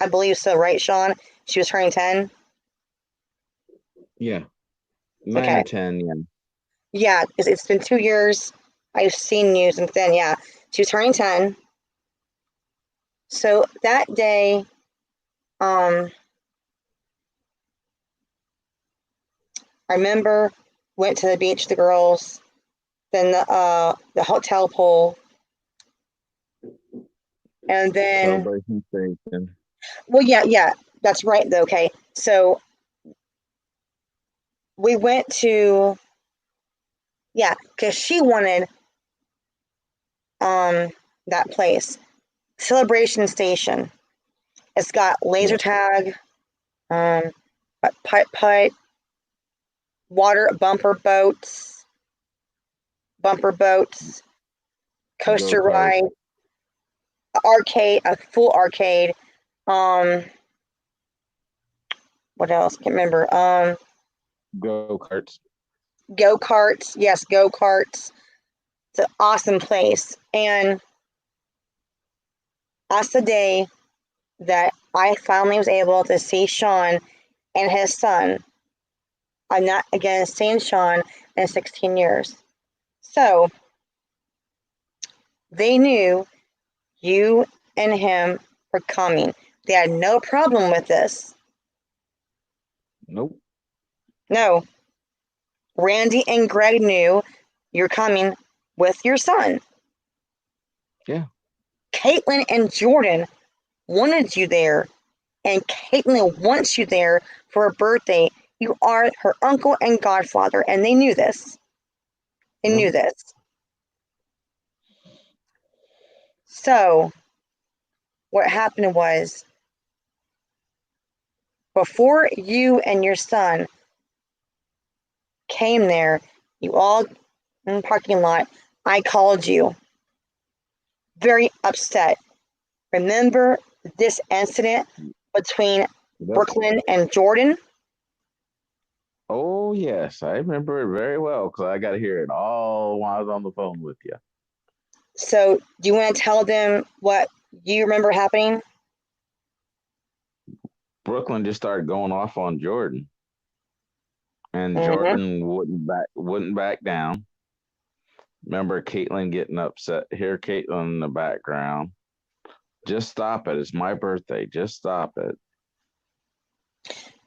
I believe so, right, Shawn? She was turning 10? Yeah. 9 Okay. or 10, yeah. Yeah, it's been 2 years. I've seen news since then, yeah. She was turning 10. So that day, I remember went to the beach, the girls, then the hotel pool, and then Celebration station. well, yeah, that's right though. Okay, so we went to because she wanted that place, Celebration Station. It's got laser tag, putt, water bumper boats, coaster Go-kart. ride, arcade, a full arcade. What else? Can't remember. Go-karts. Go-karts. Yes, go-karts. It's an awesome place. And that's the day that I finally was able to see Shawn and his son. I'm not again seeing Shawn in 16 years. So they knew you and him were coming. They had no problem with this. Nope. No. Randy and Greg knew you're coming with your son. Yeah. Caitlin and Jordan wanted you there, and Caitlin wants you there for her birthday. You are her uncle and godfather, and they knew this. They knew this. So what happened was, before you and your son came there, you all in the parking lot, I called you, very upset. Remember this incident between Yep. Brooklyn and Jordan? Oh yes, I remember it very well because I got to hear it all while I was on the phone with you. So do you want to tell them what you remember happening? Brooklyn just started going off on Jordan, and Mm-hmm. Jordan wouldn't back down. Remember Caitlin getting upset. Hear Caitlin in the background. Just stop it. It's my birthday. Just stop it.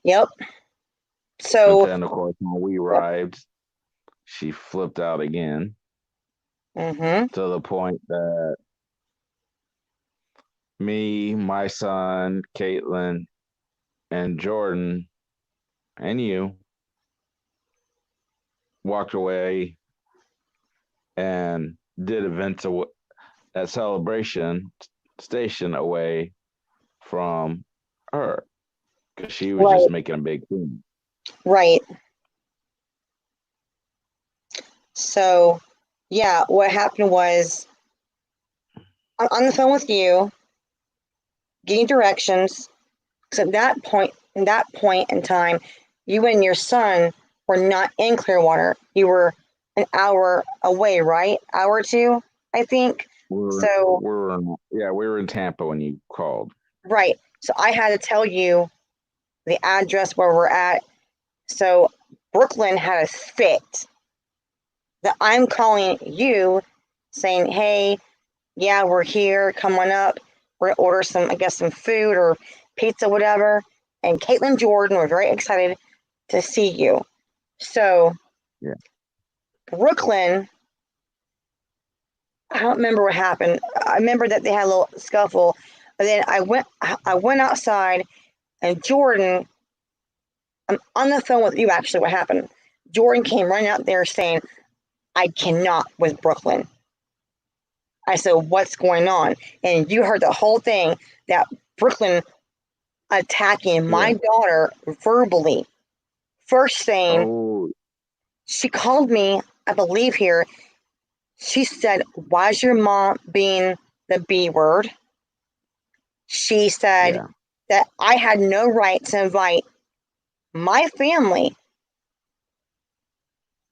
Yep. And So, then, of course, when we yep. arrived, she flipped out again Mm-hmm. to the point that me, my son, Caitlin, and Jordan, and you walked away and did events at Celebration Station away from her because she was Right, just making a big thing. right. So, yeah, what happened was, I'm on the phone with you, getting directions. Because at that point in time, you and your son were not in Clearwater. You were an hour away, right? Hour or two, I think. So, We were in Tampa when you called. right. So I had to tell you the address where we're at. So Brooklyn had a fit that I'm calling you, saying, "Hey, yeah, we're here. Come on up. We're gonna order some, I guess, some food or pizza, whatever." And Caitlin and Jordan were very excited to see you. So Yeah. Brooklyn, I don't remember what happened. I remember that they had a little scuffle. And then I went outside, and Jordan, I'm on the phone with you actually. What happened? Jordan came running out there saying, "I cannot with Brooklyn." I said, "What's going on?" And you heard the whole thing, that Brooklyn attacking my Yeah. daughter verbally. First saying, Oh, she called me, I believe here, she said, "Why is your mom being the B word?" She said yeah. that I had no right to invite my family.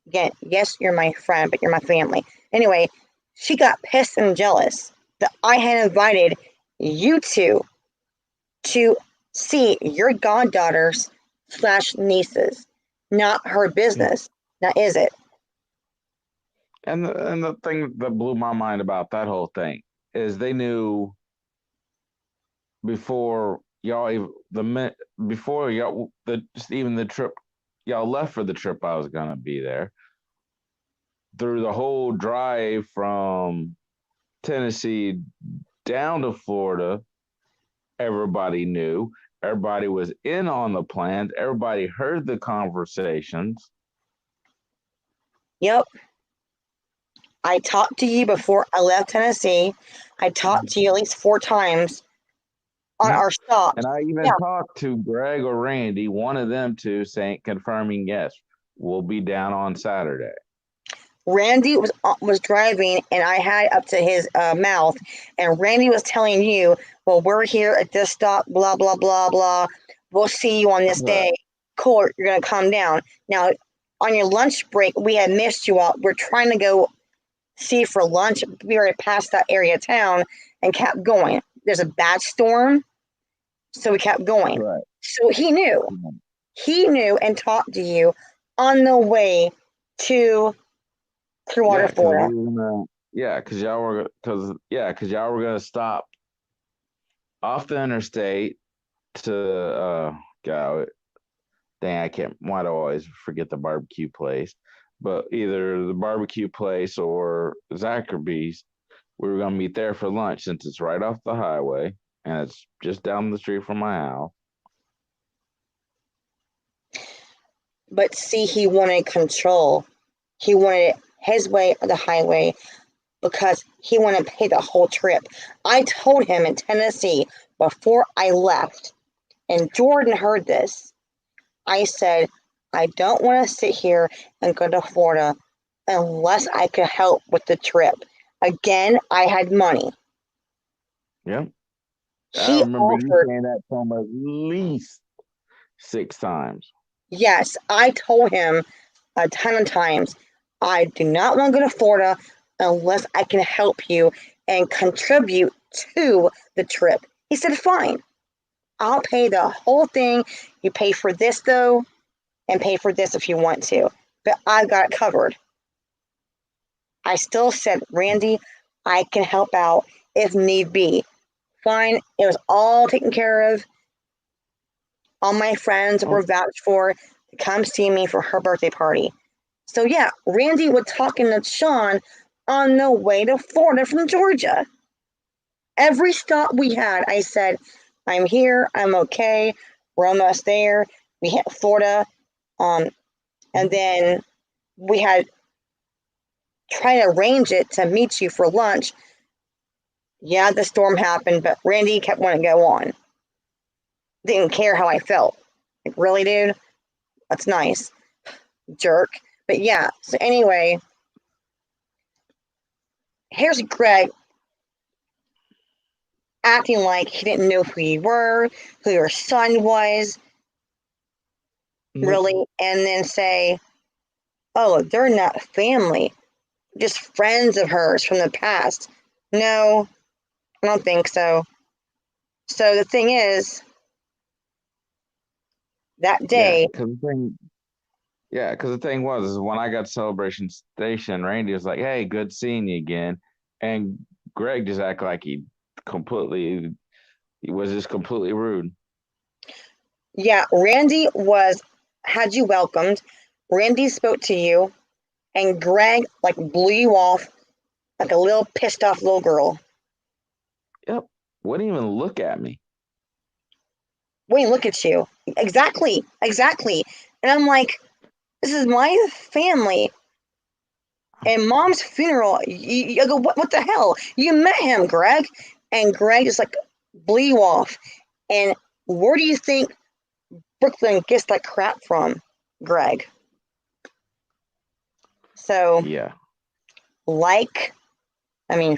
Again, yes, you're my friend, but you're my family. Anyway, she got pissed and jealous that I had invited you two to see your goddaughters slash nieces. Not her Yeah. business. Now, is it? And the thing that blew my mind about that whole thing is they knew before before y'all even the trip y'all left for the trip I was gonna be there. Through the whole drive from Tennessee down to Florida, everybody knew. Everybody was in on the plans. Everybody heard the conversations. Yep. I talked to you before I left Tennessee. I talked to you at least 4 times on Yeah. our stops. And I even Yeah, talked to Greg or Randy, one of them two, saying confirming yes, we'll be down on Saturday. Randy was driving, and I had up to his mouth, and Randy was telling you, "Well, we're here at this stop. Blah blah blah blah. We'll see you on this Right. day. Cool, you're gonna come down." Now, on your lunch break, we had missed you all. We're trying to go see for lunch. We already passed that area of town and kept going. There's a bad storm, so we kept going. Right. So he knew. He knew and talked to you on the way to Clearwater, Yeah, because Florida. we were gonna. Because y'all were gonna stop off the interstate to God, dang, I can't. Why do I always forget the barbecue place? But either the barbecue place or Zachary's, we were gonna meet there for lunch since it's right off the highway and it's just down the street from my house. But see, he wanted control. He wanted his way or the highway. because he wanted to pay the whole trip. I told him in Tennessee before I left, and Jordan heard this. I said, I don't want to sit here and go to Florida unless I could help with the trip. Again, I had money. Yep. I He remember you offered, saying that to him at least 6 times. yes, I told him a ton of times, I do not want to go to Florida unless I can help you and contribute to the trip. He said, fine, I'll pay the whole thing. You pay for this, though, and pay for this if you want to. But I got it covered. I still said, Randy, I can help out if need be. Fine, it was all taken care of. All my friends were vouched for to come see me for her birthday party. So yeah, Randy was talking to Shawn on the way to Florida from Georgia. Every stop we had, I said, I'm here, I'm okay, we're almost there. We hit Florida, and then we had tried to arrange it to meet you for lunch. Yeah, the storm happened, but Randy kept wanting to go on. Didn't care how I felt. Like, really, dude? That's nice. Jerk. But yeah, so anyway, here's Greg acting like he didn't know who you were, who your son was, really, and then say, oh, they're not family, just friends of hers from the past. No, I don't think so. So the thing is, that day, Because the thing was, is when I got to Celebration Station, Randy was like, "Hey, good seeing you again," and Greg just acted like he was just completely rude. yeah, had you welcomed. Randy spoke to you, and Greg like blew you off like a little pissed off little girl. Yep, wouldn't even look at me. Wait, look at you. Exactly. And I'm like, this is my family. And Mom's funeral, you go, what the hell? You met him, Greg. And Greg just like blew you off. And where do you think Brooklyn gets that crap from, Greg? So, Yeah.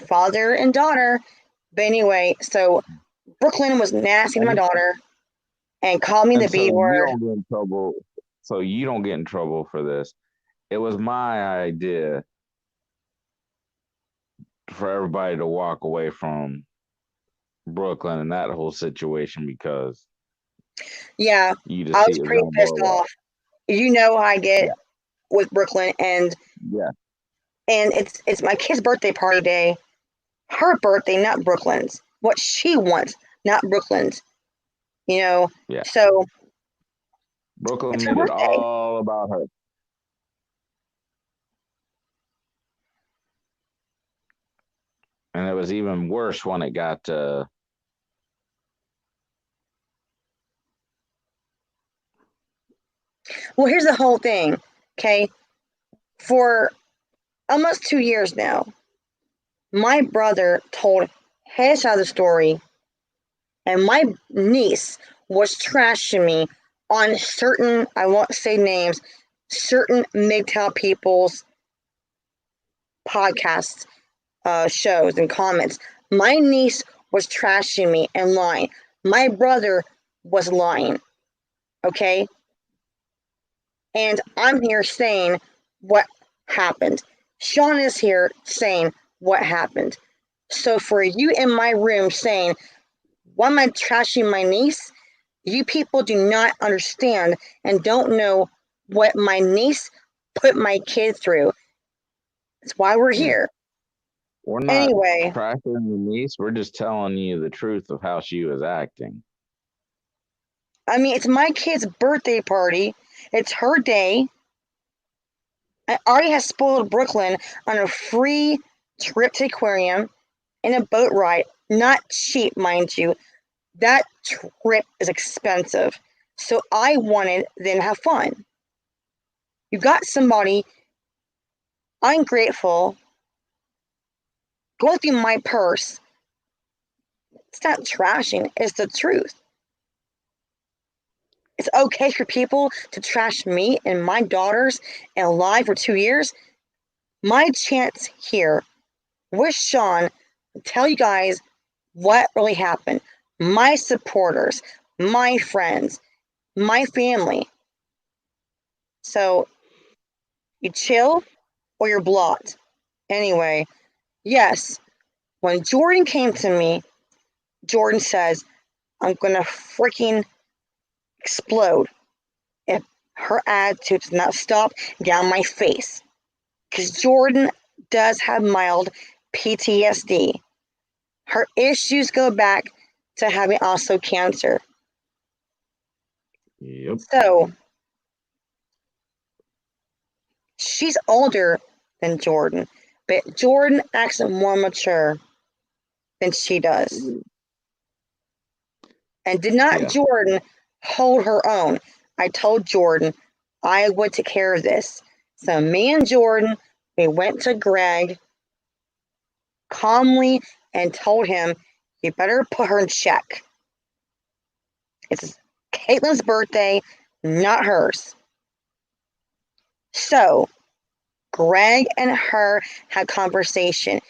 Father and daughter. But anyway, so Brooklyn was nasty to my daughter and called me the B word. You don't get in trouble. So you don't get in trouble for this. It was my idea for everybody to walk away from Brooklyn and that whole situation because yeah, you I just see was it pretty gonna pissed blow up. off. You know how I get with Brooklyn, and Yeah. and it's my kid's birthday party day. Her birthday, not Brooklyn's. What she wants, not Brooklyn's. Yeah. So Brooklyn it's her made it birthday. all about her. And it was even worse when it got Well, here's the whole thing, okay? For almost 2 years now, my brother told his side of the story, and my niece was trashing me on certain, I won't say names, certain MGTOW people's podcasts, shows, and comments. My niece was trashing me and lying. My brother was lying, okay? And I'm here saying what happened. Shawn is here saying what happened. So for you in my room saying, why am I trashing my niece? You people do not understand and don't know what my niece put my kid through. That's why we're here. We're not Anyway, trashing your niece. We're just telling you the truth of how she was acting. it's my kid's birthday party. It's her day. I already have spoiled Brooklyn on a free trip to aquarium and a boat ride. Not cheap, mind you. That trip is expensive. So I wanted them to have fun. You got somebody ungrateful going through my purse. It's not trashing, it's the truth. It's okay for people to trash me and my daughters and lie for 2 years. My chance here with Shawn to tell you guys what really happened. My supporters, my friends, my family. So you chill or you're blocked. Anyway, yes, when Jordan came to me, Jordan says, I'm going to freaking explode if her attitude does not stop down my face. Because Jordan does have mild PTSD. Her issues go back to having also cancer. Yep. So she's older than Jordan, but Jordan acts more mature than she does. And did not Jordan hold her own? I told Jordan I would take care of this. So me and Jordan, we went to Greg calmly and told him, you better put her in check. It's Caitlin's birthday, not hers. So Greg and her had conversation.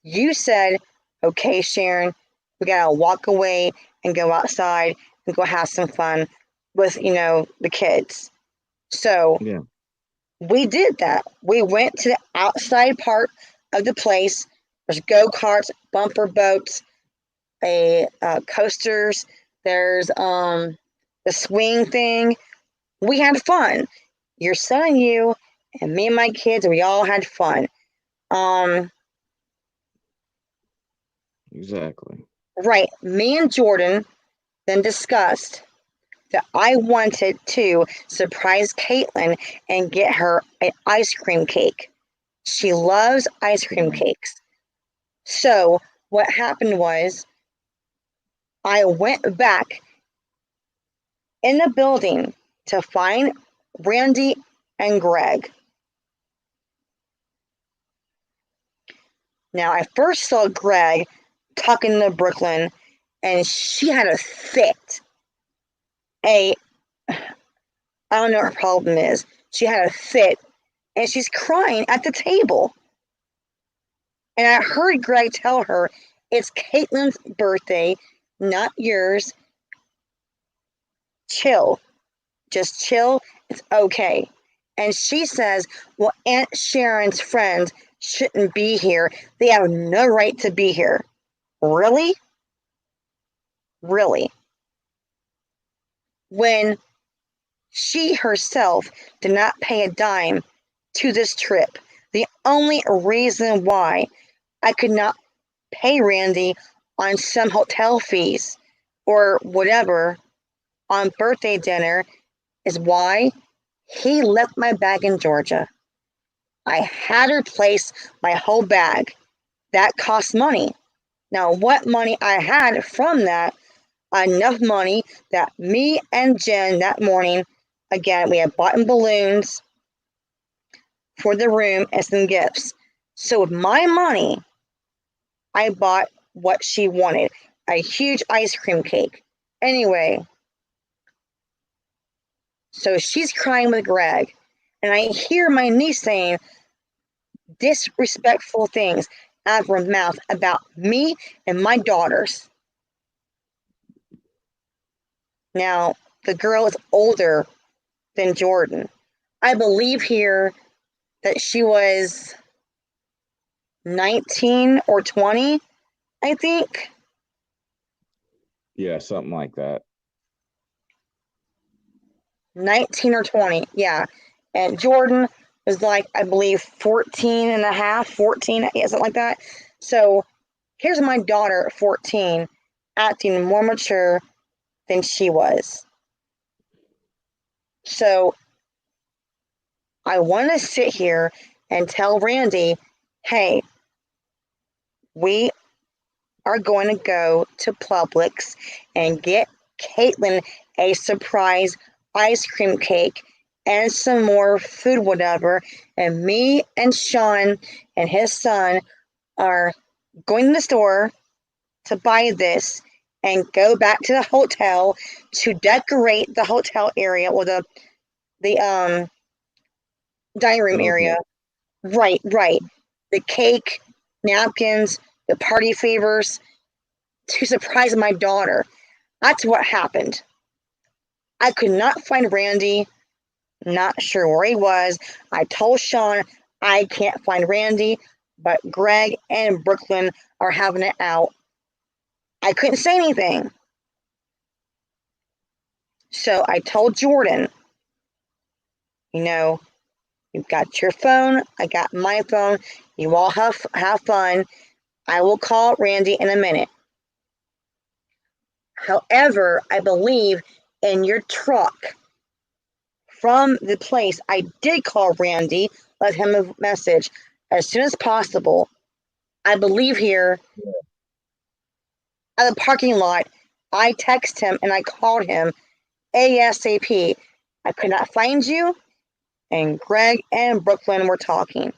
You said, okay, Sharon, we gotta walk away and go outside and go have some fun with, the kids. So we did that. We went to the outside part of the place. There's go-karts, bumper boats, coasters. There's the swing thing. We had fun. Your son and you and me and my kids, we all had fun. Exactly. Right. Me and Jordan then discussed that I wanted to surprise Caitlin and get her an ice cream cake. She loves ice cream cakes. So what happened was I went back in the building to find Randy and Greg. Now, I first saw Greg talking to Brooklyn, and she had a fit. I don't know what her problem is. She had a fit, and she's crying at the table. And I heard Greg tell her, it's Caitlin's birthday, not yours. Chill. Just chill. It's okay. And she says, well, Aunt Sharon's friends shouldn't be here. They have no right to be here. Really? Really? When she herself did not pay a dime to this trip. The only reason why I could not pay Randy on some hotel fees or whatever on birthday dinner is why he left my bag in Georgia. I had to replace my whole bag. That cost money. Now, what money I had from that, enough money that me and Jen that morning, again, we had bought balloons for the room and some gifts. So with my money, I bought what she wanted, a huge ice cream cake. Anyway, so she's crying with Greg, and I hear my niece saying disrespectful things out of her mouth about me and my daughters. Now, the girl is older than Jordan. I believe here that she was 19 or 20, I think. Yeah, something like that. 19 or 20, yeah. And Jordan was like, I believe 14 and a half, 14, yeah, something like that. So here's my daughter, 14, acting more mature than she was. So I want to sit here and tell Randy, hey, we are going to go to Publix and get Caitlin a surprise ice cream cake and some more food, whatever. And me and Shawn and his son are going to the store to buy this and go back to the hotel to decorate the hotel area or the dining room area. Right. The cake, napkins, the party favors to surprise my daughter. That's what happened. I could not find Randy. Not sure where he was. I told Shawn I can't find Randy, but Greg and Brooklyn are having it out. I couldn't say anything. So I told Jordan, you've got your phone, I got my phone, you all have fun. I will call Randy in a minute. However, I believe in your truck from the place, I did call Randy, let him a message as soon as possible. I believe here at the parking lot, I texted him and I called him ASAP. I could not find you, and Greg and Brooklyn were talking.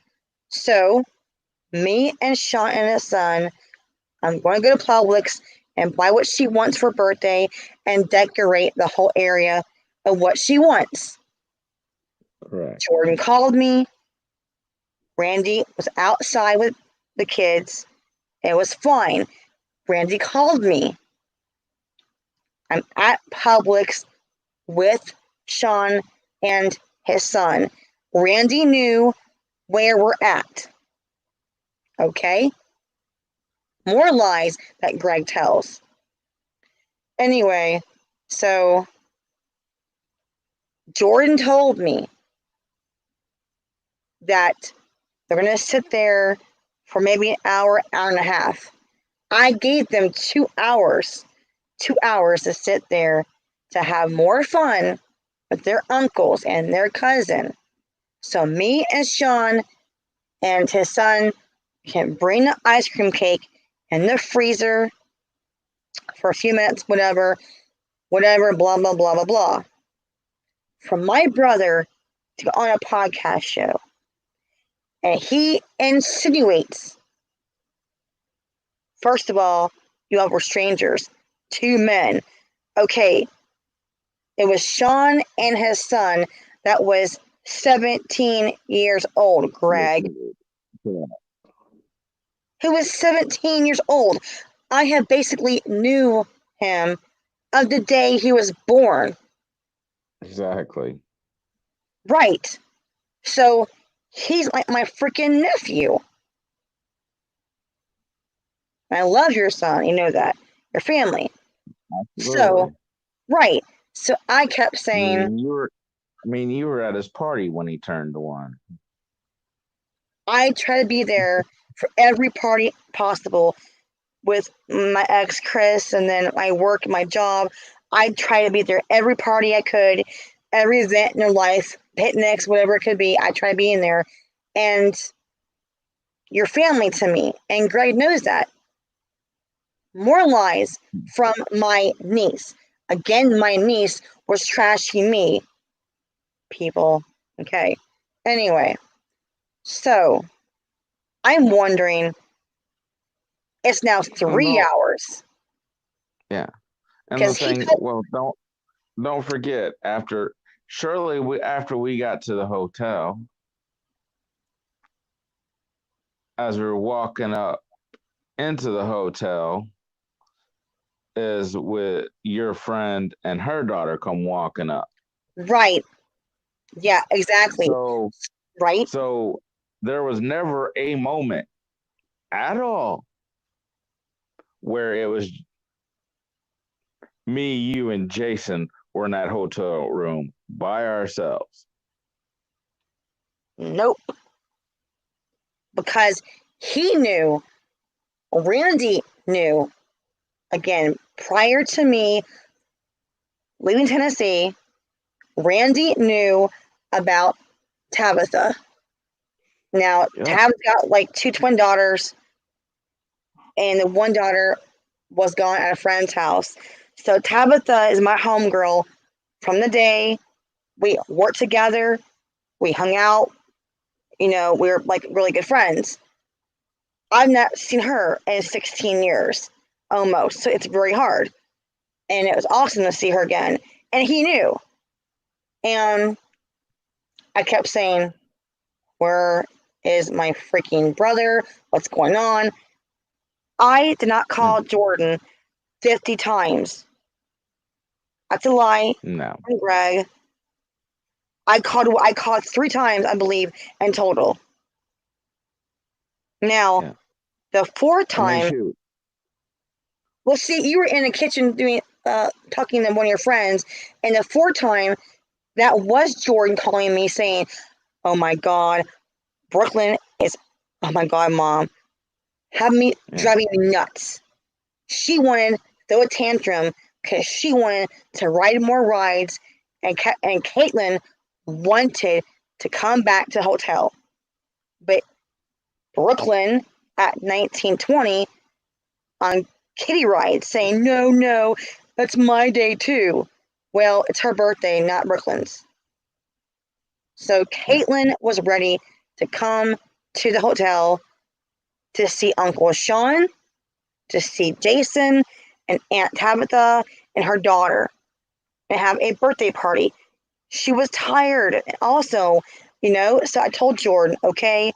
So, me and Shawn and his son, I'm going to go to Publix and buy what she wants for birthday and decorate the whole area of what she wants. Correct. Jordan called me. Randy was outside with the kids. It was fine. Randy called me. I'm at Publix with Shawn and his son. Randy knew where we're at. Okay? More lies that Greg tells. Anyway, so Jordan told me that they're going to sit there for maybe an hour, hour and a half. I gave them 2 hours to sit there to have more fun with their uncles and their cousin. So me and Shawn and his son can bring the ice cream cake in the freezer for a few minutes, whatever, blah, blah, blah, blah, blah. For my brother to go on a podcast show, and he insinuates, first of all, you all were strangers, 2 men. Okay, it was Shawn and his son that was 17 years old, Greg. Who was 17 years old. I have basically knew him of the day he was born. Exactly. Right. So he's like my freaking nephew. I love your son, you know that. Your family. Absolutely. So, right. So I kept saying, you were at his party when he turned 1. I try to be there for every party possible with my ex Chris, and then my work, my job. I try to be there every party I could, every event in their life, picnics, whatever it could be. I try to be in there, and you're family to me, and Greg knows that. More lies from my niece. Again, my niece was trashing me. People, okay. Anyway, so I'm wondering. It's now 3 hours. Yeah, and the Because thing, well, don't forget after we got to the hotel, as we were walking up into the hotel, is with your friend and her daughter come walking up. Right. Yeah, exactly. So right. So there was never a moment at all where it was me, you, and Jason were in that hotel room by ourselves. Nope. Because he knew, Randy knew, again, prior to me leaving Tennessee, Randy knew about Tabitha. Now, Yep. Tab's got like 2 twin daughters, and the one daughter was gone at a friend's house. So Tabitha is my homegirl from the day we worked together, we hung out, we were like really good friends. I've not seen her in 16 years almost. So it's very hard. And it was awesome to see her again. And he knew. And I kept saying, where is my freaking brother? What's going on? I did not call Jordan 50 times. That's a lie. No. And Greg. I called 3 times, I believe, in total. Now, the 4th time. shoot. Well, see, you were in the kitchen doing talking to one of your friends, and the 4th time, that was Jordan calling me saying, "Oh my God, Brooklyn is, oh my God, Mom, having me driving me nuts." She wanted to throw a tantrum because she wanted to ride more rides, and Caitlin wanted to come back to the hotel. But Brooklyn at 1920 on kitty rides saying, no, that's my day too. Well, it's her birthday, not Brooklyn's. So Caitlin was ready to come to the hotel to see Uncle Sean, to see Jason and Aunt Tabitha and her daughter, and have a birthday party. She was tired. Also, so I told Jordan, okay,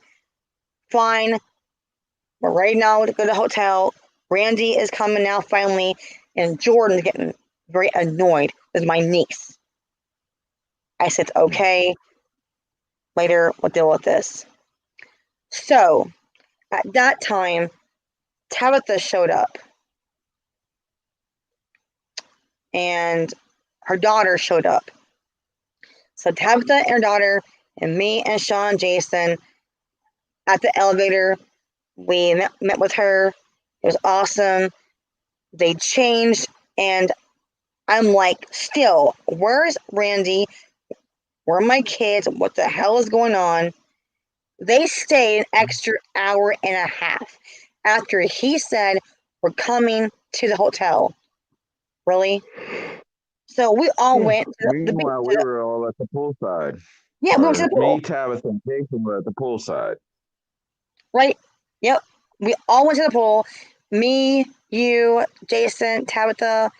fine, we're ready now to go to the hotel. Randy is coming now finally, and Jordan's getting very annoyed with my niece. I said, okay, later we'll deal with this. So, at that time, Tabitha showed up. And her daughter showed up. So Tabitha and her daughter, and me and Sean Jason at the elevator. We met with her. It was awesome. They changed, and I'm like, still, where's Randy? Where are my kids? What the hell is going on? They stayed an extra hour and a half after he said, we're coming to the hotel. Really? So we all went to the Meanwhile, we were all at the poolside. Yeah, we went to the pool. Me, Tabitha, and Jason were at the poolside. Right? Yep. We all went to the pool. Me, you, Jason, Tabitha,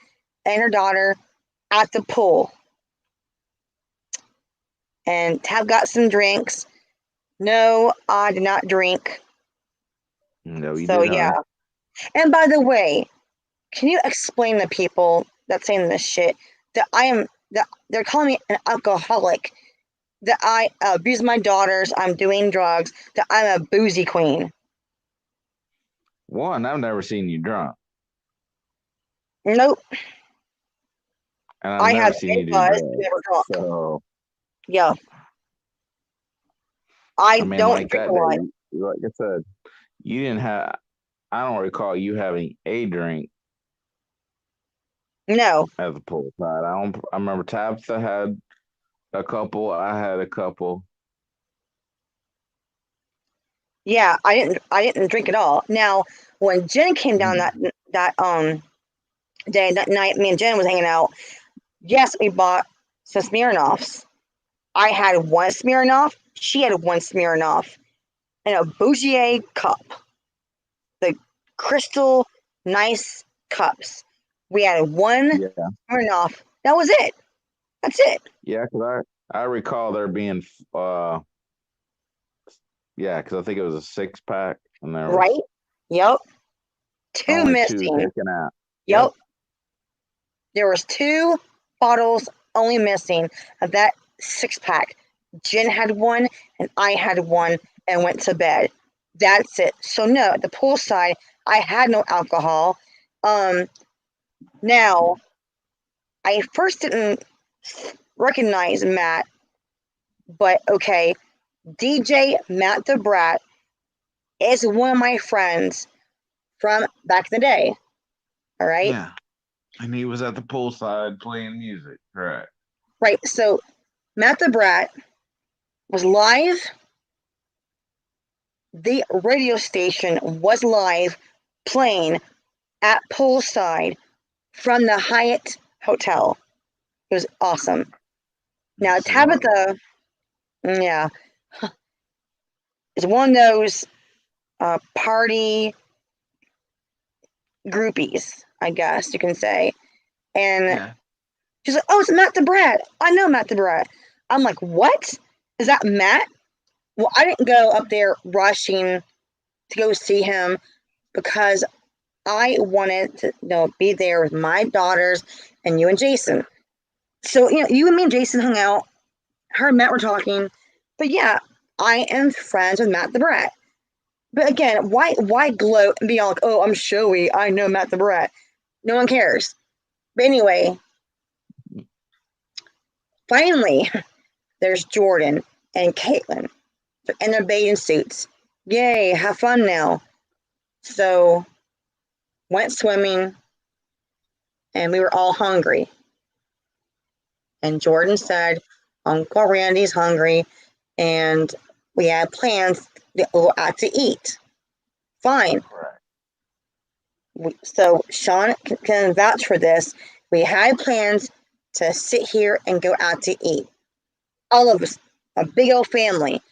and her daughter at the pool. And Tab got some drinks. No, I did not drink. No, you So did not. yeah. And by the way, can you explain to people that saying this shit that they're calling me an alcoholic, that I abuse my daughters, I'm doing drugs, that I'm a boozy queen? One, I've never seen you drunk. Nope. And I've never seen you do drugs. Never drunk. So yeah. I mean, don't like drink that a lot. day, like I said, you didn't have. I don't recall you having a drink. No. At the poolside, I remember Tabitha had a couple. I had a couple. Yeah, I didn't drink at all. Now, when Jen came down that day, that night, me and Jen was hanging out. Yes, we bought some Smirnoffs. I had one Smirnoff. She had one Smirnoff, and a Bougier cup. The crystal nice cups. We had one Smirnoff. That was it. That's it. Yeah, because I recall there being because I think it was a 6-pack, and there was right. Yep. Two missing. 2 taken out. Yep. There was 2 bottles only missing of that 6-pack. Jen had one, and I had one, and went to bed. That's it. So no, at the poolside, I had no alcohol. Now, I first didn't recognize Matt, but okay, DJ Matt the Brat is one of my friends from back in the day. All right. Yeah, and he was at the poolside playing music. Correct. Right. So Matt the Brat was live. The radio station was live playing at poolside from the Hyatt Hotel. It was awesome. Now, Tabitha, yeah, is one of those party groupies, I guess you can say. And Yeah. she's like, "Oh, it's Matt the Brat. I know Matt the Brat." I'm like, "What? Is that Matt?" Well, I didn't go up there rushing to go see him because I wanted to be there with my daughters and you and Jason. So, you and me and Jason hung out. Her and Matt were talking. But yeah, I am friends with Matt the Brat. But again, why gloat and be all like, "Oh, I'm showy. I know Matt the Brat." No one cares. But anyway, finally, there's Jordan and Caitlin in their bathing suits. Yay, have fun now. So, went swimming, and we were all hungry. And Jordan said, "Uncle Randy's hungry, and we had plans to go out to eat." Fine. So Shawn can vouch for this. We had plans to sit here and go out to eat. All of us, a big old family.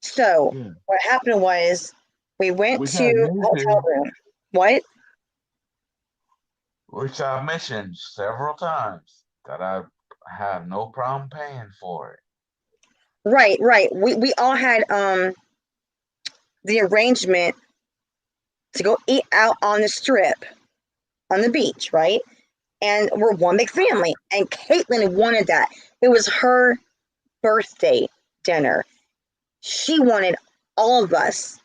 So what happened was we went to a hotel room. What? Which I've mentioned several times that I have no problem paying for it. Right. We all had the arrangement to go eat out on the strip on the beach, right? And we're one big family. And Caitlin wanted that. It was her birthday dinner. She wanted all of us,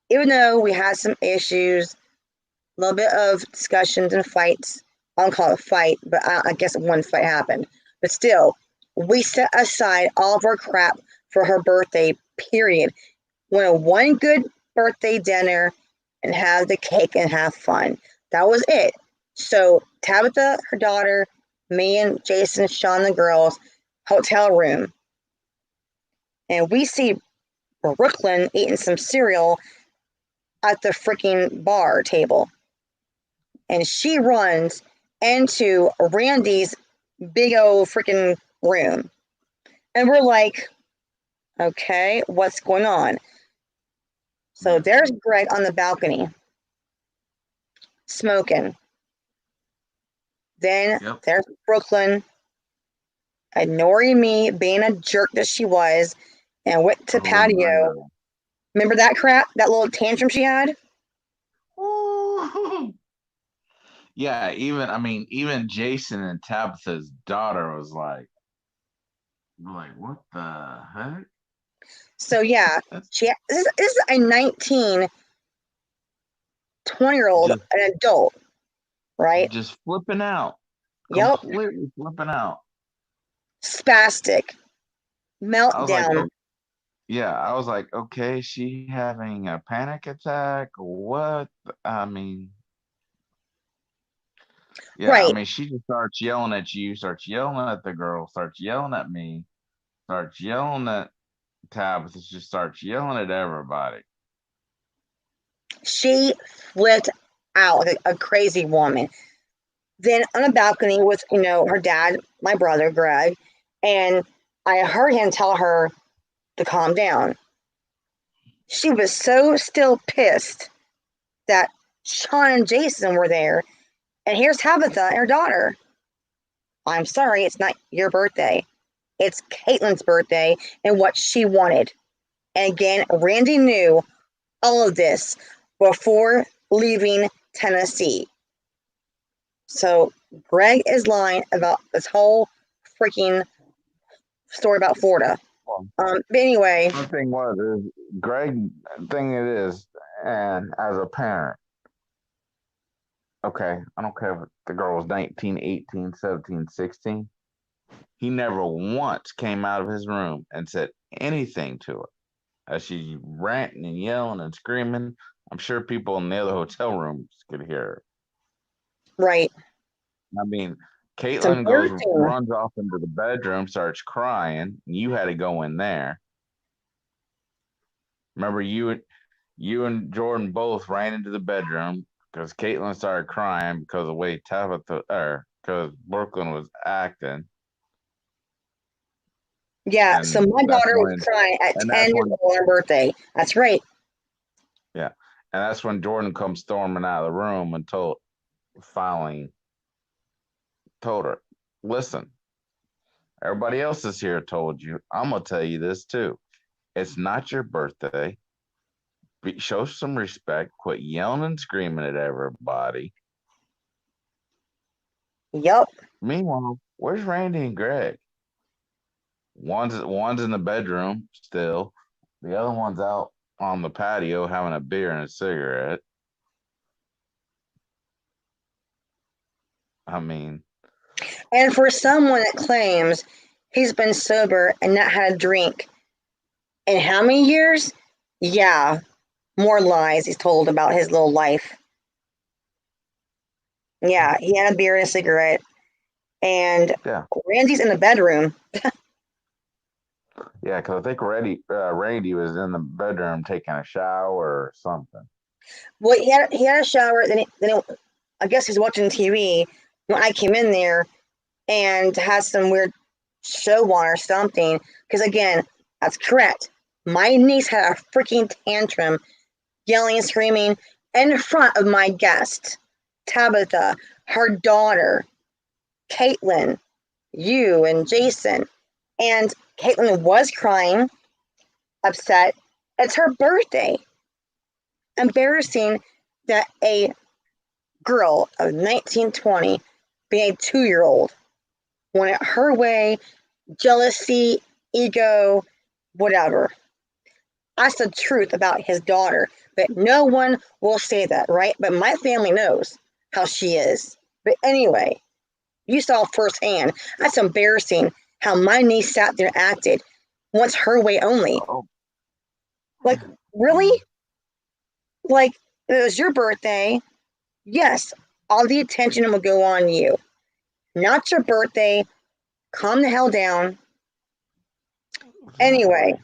even though we had some issues, a little bit of discussions and fights. I don't call it a fight, but I guess one fight happened. But still, we set aside all of our crap for her birthday, period. Wanted one good birthday dinner and have the cake and have fun. That was it. So Tabitha, her daughter, me and Jason, Shawn, the girls, hotel room. And we see Brooklyn eating some cereal at the freaking bar table. And she runs into Randy's big old freaking room. And we're like, okay, what's going on? So there's Greg on the balcony smoking. Then there's Brooklyn ignoring me, being a jerk that she was, and went to patio. Remember that crap? That little tantrum she had? Yeah, even Jason and Tabitha's daughter was like, what the heck? So yeah, this is a 19, 20-year-old, an adult, right? Just flipping out. Yep. Completely flipping out. Spastic. Meltdown. I was like, okay, is she having a panic attack? What? Right. She just starts yelling at you, starts yelling at the girl, starts yelling at me, starts yelling at Tabitha, just starts yelling at everybody. She flipped out like a crazy woman. Then on the balcony with, her dad, my brother, Greg, and I heard him tell her to calm down. She was so still pissed that Shawn and Jason were there. And here's Tabitha and her daughter. I'm sorry, it's not your birthday. It's Caitlin's birthday and what she wanted. And again, Randy knew all of this before leaving Tennessee. So Greg is lying about this whole freaking story about Florida. But anyway. The thing is, Greg, thing it is, and as a parent, okay, I don't care if the girl was 19, 18, 17, 16. He never once came out of his room and said anything to her. As she's ranting and yelling and screaming, I'm sure people in the other hotel rooms could hear her. Right. Caitlin runs off into the bedroom, starts crying. You had to go in there. Remember, you and Jordan both ran into the bedroom because Caitlin started crying because of the way because Brooklyn was acting. Yeah, so my daughter was crying at 10 years old on her birthday. That's right. Yeah. And that's when Jordan comes storming out of the room and finally told her, listen, everybody else is here told you. I'm going to tell you this too. It's not your birthday. Show some respect. Quit yelling and screaming at everybody. Yep. Meanwhile, where's Randy and Greg? One's in the bedroom still. The other one's out on the patio having a beer and a cigarette. I mean, And for someone that claims he's been sober and not had a drink in how many years? Yeah, more lies he's told about his little life. Yeah, he had a beer and a cigarette, and yeah, Randy's in the bedroom. yeah, because I think Randy was in the bedroom taking a shower or something. Well, he had a shower. I guess he's watching TV when I came in there and has some weird show on or something. Because again, that's correct. My niece had a freaking tantrum, yelling and screaming in front of my guest, Tabitha, her daughter, Caitlin, you, and Jason. And Caitlin was crying, upset. It's her birthday. Embarrassing that a girl of 1920, being a 2-year-old, wanted her way, jealousy, ego, whatever. That's the truth about his daughter, but no one will say that, right? But my family knows how she is. But anyway, you saw firsthand. That's embarrassing how my niece sat there and acted. Wants her way only. Oh, Like, really? Like, it was your birthday. Yes, all the attention will go on you. Not your birthday. Calm the hell down. Anyway,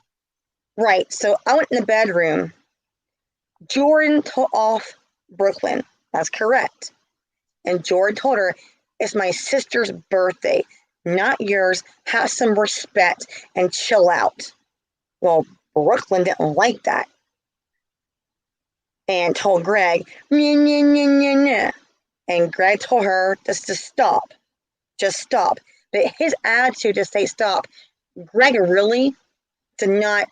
right. So I went in the bedroom. Jordan told off Brooklyn. That's correct. And Jordan told her, it's my sister's birthday, not yours. Have some respect and chill out. Well, Brooklyn didn't like that and told Greg, nyeh, nyeh, nyeh, nyeh, nyeh. And Greg told her just to stop. Just stop. But his attitude to say stop, Greg really did not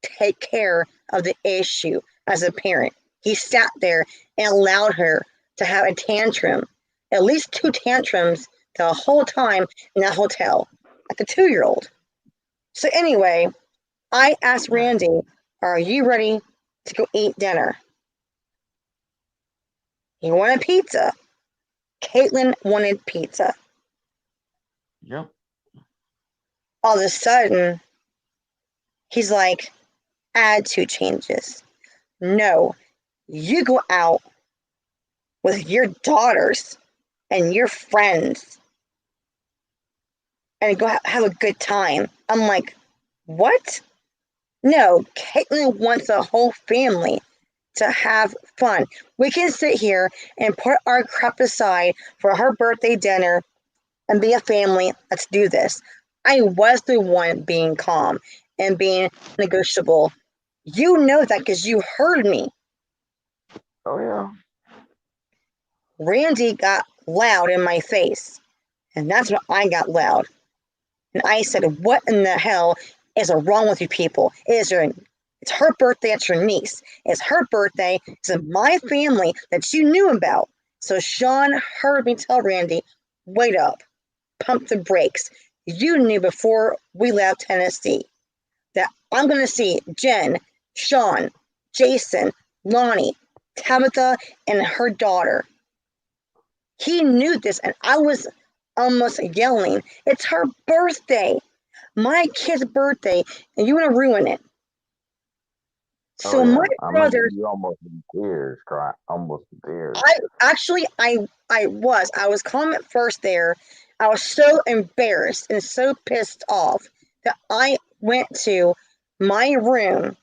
take care of the issue as a parent. He sat there and allowed her to have a tantrum, at least 2 tantrums the whole time in that hotel at the 2-year-old. So anyway, I asked yeah, Randy, are you ready to go eat dinner? He wanted pizza. Caitlin wanted pizza. yep. All of a sudden, he's like, attitude changes. No, you go out with your daughters and your friends and go have a good time. I'm like, what? No, Caitlin wants the whole family to have fun. We can sit here and put our crap aside for her birthday dinner and be a family. Let's do this. I was the one being calm and being negotiable. You know that because you heard me. Oh, yeah. Randy got loud in my face, and that's when I got loud. And I said, what in the hell is wrong with you people? It's her birthday, it's your niece. It's her birthday, it's my family that you knew about. So Shawn heard me tell Randy, wait up, pump the brakes. You knew before we left Tennessee that I'm going to see Jen, Shawn, Jason, Lonnie, Tabitha, and her daughter. He knew this, and I was almost yelling, it's her birthday, my kid's birthday, and you want to ruin it. Oh, So my yeah. I remember brothers, you almost in tears, crying, almost in tears. I was calm at first there. I was so embarrassed and so pissed off that I went to my room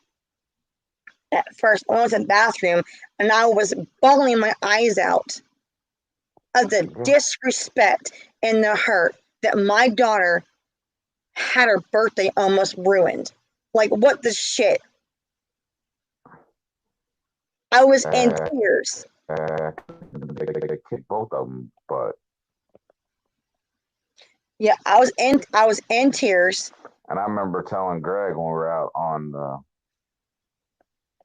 at first. I was in the bathroom and I was bawling my eyes out of the Yeah. disrespect and the hurt that my daughter had her birthday almost ruined. Like, what the shit? I was in Uh, tears. they kicked both of them, but Yeah, I was in tears. and I remember telling Greg when we were out on the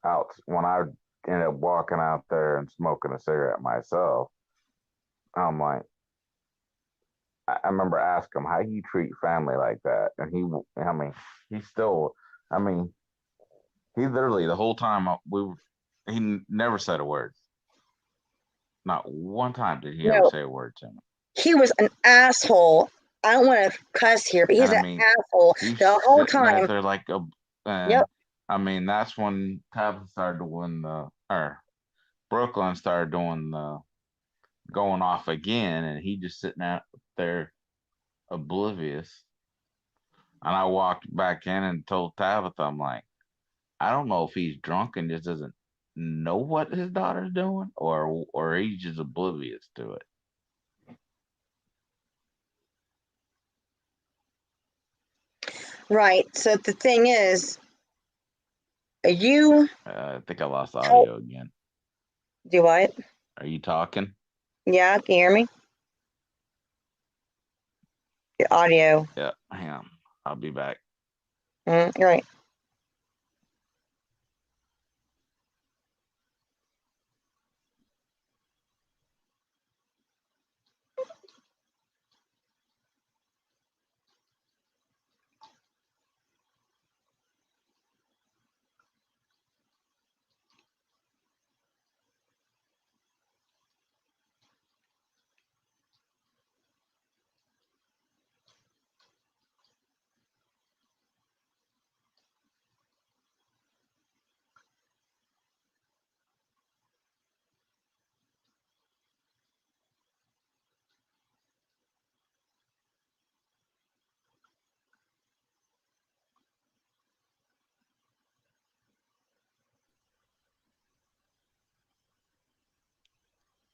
out when I ended up walking out there and smoking a cigarette myself. I'm like, I remember asking him how you treat family like that, and I mean, he still, I mean, he literally the whole time he never said a word. Not one time did he ever No, say a word to me. he was an asshole. I don't want to cuss here, but he's And I an mean, asshole he's the whole sitting right time. there like a, Yep. and I mean, that's when Tabitha started doing or Brooklyn started doing going off again, and he just sitting out there oblivious. And I walked back in and told Tabitha, I'm like, I don't know if he's drunk and just doesn't know what his daughter's doing, or he's just oblivious to it. Right. So the thing is, you I think I lost help audio again. do what? Are you talking? Yeah, can you hear me? The audio. Yeah, hang on. I'll be back. You're right.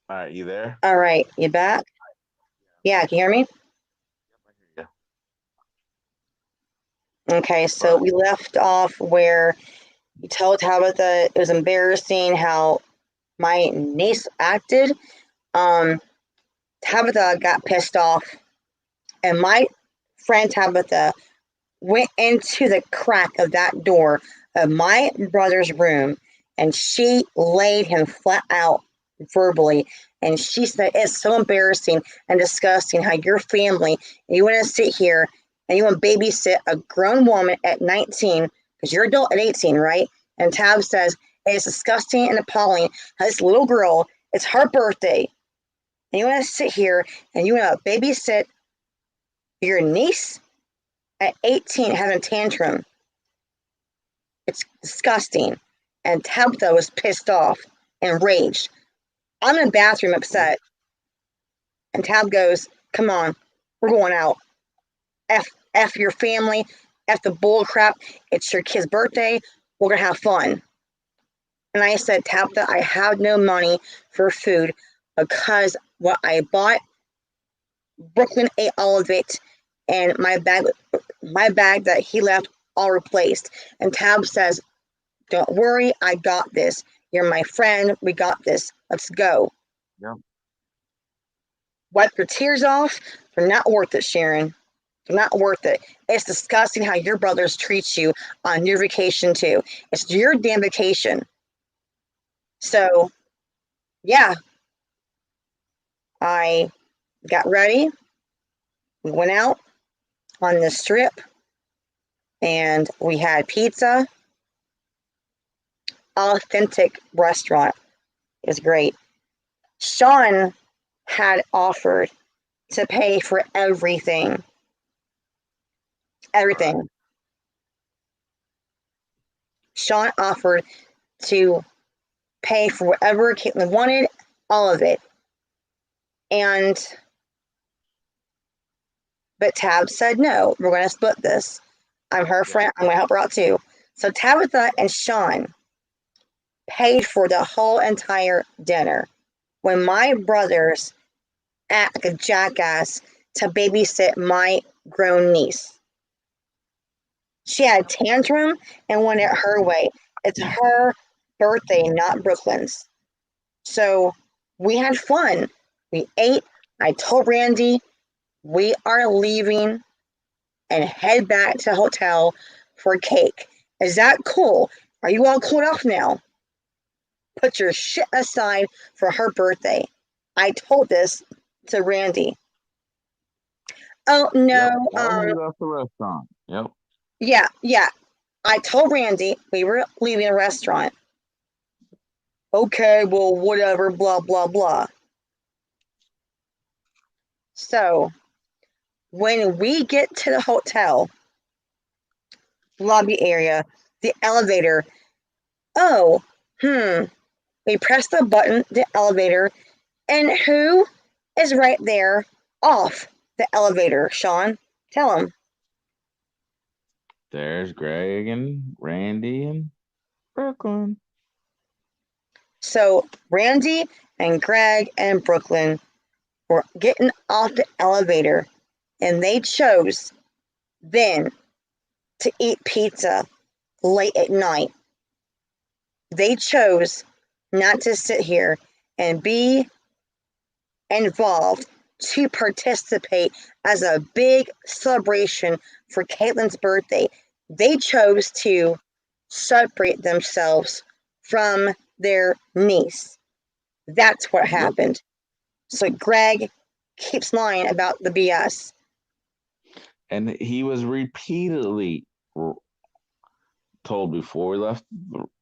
All right, you there? All right, you back? Yeah, can you hear me? Yeah. Okay, so But we left off where you told Tabitha it was embarrassing how my niece acted. Um, Tabitha got pissed off, and my friend Tabitha went into the crack of that door of my brother's room, and she laid him flat out verbally. And she said, it's so embarrassing and disgusting how your family, you want to sit here and you want to babysit a grown woman at 19, because you're adult at 18, right? And Tab says, it's disgusting and appalling how this little girl, it's her birthday, and you want to sit here and you want to babysit your niece at 18 having a tantrum. It's disgusting. And Tabitha was pissed off and raged. I'm in the bathroom upset. And Tab goes, come on, we're going out. F your family, F the bull crap. It's your kid's birthday. We're going to have fun. And I said, Tabitha, I have no money for food because what I bought, Brooklyn ate all of it. And my bag that he left all replaced. And Tab says, don't worry, I got this. You're my friend. We got this. Let's go. yeah, Wipe your tears off. They're not worth it, Sharon. They're not worth it. It's disgusting how your brothers treat you on your vacation, too. It's your damn vacation. So, yeah, I got ready, went out on the strip, and we had pizza. Authentic restaurant. It was great. Shawn had offered to pay for everything. Everything. right. Shawn offered to pay for whatever Caitlin wanted, all of it. But Tab said, no, we're going to split this. I'm her friend. I'm going to help her out too. So Tabitha and Shawn paid for the whole entire dinner. When my brothers act like a jackass to babysit my grown niece. She had a tantrum and wanted it her way. It's her birthday, not Brooklyn's. So we had fun. We ate. I told Randy we are leaving and head back to the hotel for cake. Is that cool? Are you all cooled off now? Put your shit aside for her birthday. I told this to Randy. Oh no, Yep. That when you left the restaurant. Yep. yeah. I told Randy we were leaving a restaurant. Okay, well, whatever, blah, blah, blah. So, when we get to the hotel lobby area, the elevator, oh, we press the button, the elevator, and who is right there off the elevator, Shawn? Tell him. There's Greg and Randy and Brooklyn. So, Randy and Greg and Brooklyn were getting off the elevator, and they chose then to eat pizza late at night. They chose not to sit here and be involved to participate as a big celebration for Caitlin's birthday. They chose to separate themselves from their niece. That's what happened. So Greg keeps lying about the BS. And he was repeatedly told before we left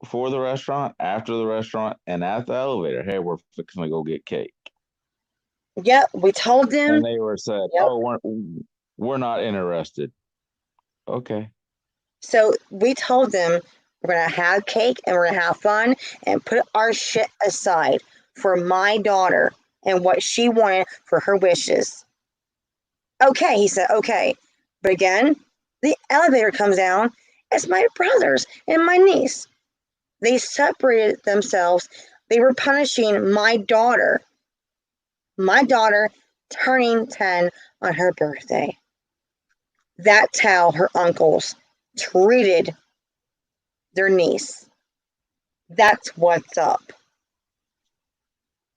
for the restaurant, after the restaurant, and at the elevator, hey, we're fixing to go get cake. Yep, we told them. And they were said, Yep. oh, we're not interested. Okay. So we told them we're going to have cake and we're going to have fun and put our shit aside for my daughter and what she wanted for her wishes. Okay, he said, okay. But again, the elevator comes down. It's my brothers and my niece. They separated themselves. They were punishing my daughter. My daughter turning 10 on her birthday. That's how her uncles treated their niece. That's what's up.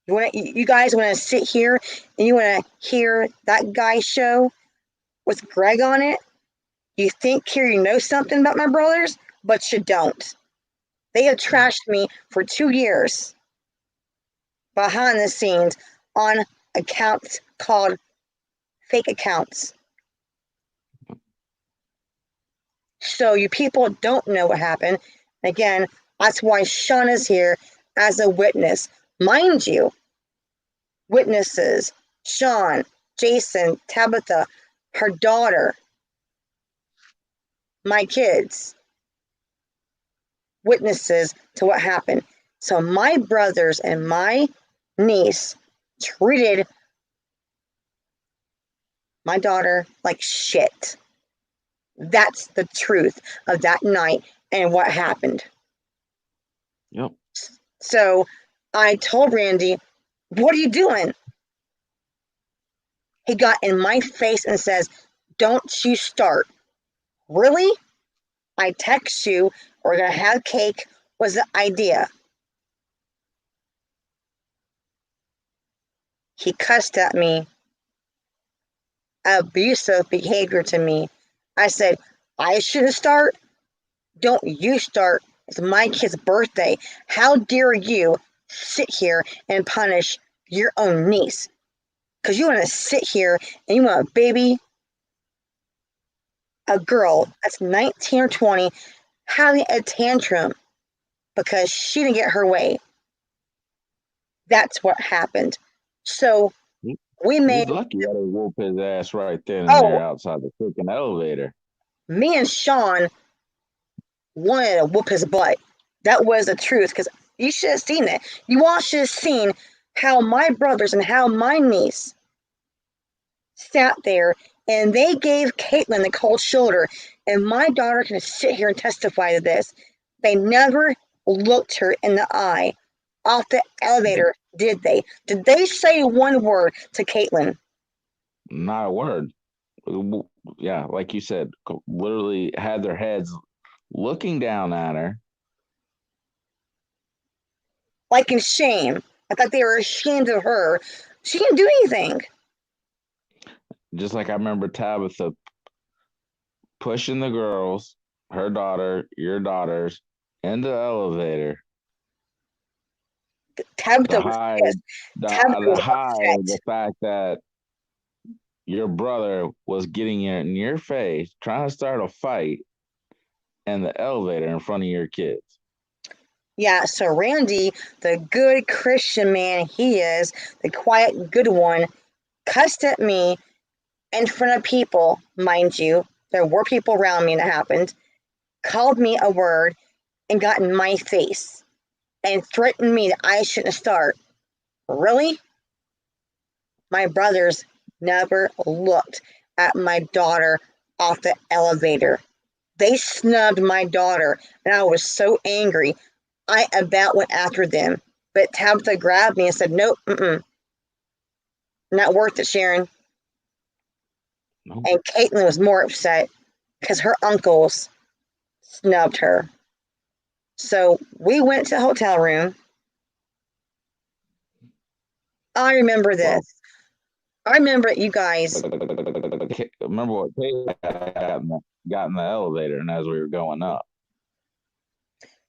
You guys want to sit here and you want to hear that guy's show with Greg on it? You think here you know something about my brothers, but you don't. They have trashed me for 2 years behind the scenes on accounts called fake accounts. So you people don't know what happened. Again, that's why Shawn is here as a witness. Mind you, witnesses, Shawn, Jason, Tabitha, her daughter, my kids, witnesses to what happened. So my brothers and my niece treated my daughter like shit. That's the truth of that night and what happened. Yep. So I told Randy, what are you doing? He got in my face and says, don't you start. Really? I text you, we're going to have cake, was the idea. He cussed at me, abusive behavior to me. I said, I shouldn't start. Don't you start. It's my kid's birthday. How dare you sit here and punish your own niece? Because you want to sit here and you want a baby, a girl that's 19 or 20, having a tantrum because she didn't get her way. That's what happened. So we made. He's lucky that he whoop his ass right then and there outside the freaking elevator. Me and Shawn wanted to whoop his butt. That was the truth, because you should have seen it. You all should have seen how my brothers and how my niece sat there and they gave Caitlin the cold shoulder. And my daughter can sit here and testify to this. They never looked her in the eye off the elevator, did they? Did they say one word to Caitlin? Not a word. Yeah, like you said, literally had their heads looking down at her. like in shame. I thought they were ashamed of her. She didn't do anything. Just like I remember Tabitha pushing the girls, her daughter, your daughters, in the elevator Tabitha to was hide pissed. Tabitha to was hide the upset. fact that your brother was getting in your face, trying to start a fight in the elevator in front of your kids. Yeah, so Randy, the good Christian man he is, the quiet, good one, cussed at me in front of people, mind you. There were people around me and it happened. Called me a word and got in my face and threatened me that I shouldn't start. Really? My brothers never looked at my daughter off the elevator. They snubbed my daughter, and I was so angry. I about went after them, but Tabitha grabbed me and said, "Nope, not worth it, Sharon." No. And Caitlin was more upset because her uncles snubbed her. So we went to the hotel room. I remember this. I remember you guys. Remember what Kate got in the elevator, and as we were going up,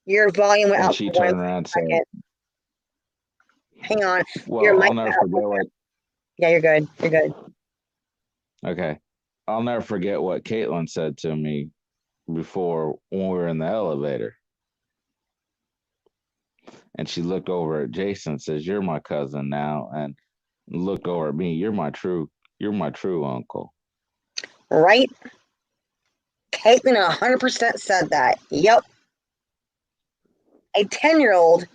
Your volume went and out she for 1 turned around and said, second. Hang on. Your "Well, mic I'll never went out. forget what." Yeah, you're good. You're good. Okay, I'll never forget what Caitlin said to me before when we were in the elevator, and she looked over at Jason, and says, "You're my cousin now," and looked over at me. You're my true uncle." Right? Caitlin 100% said that. Yep. A 10-year-old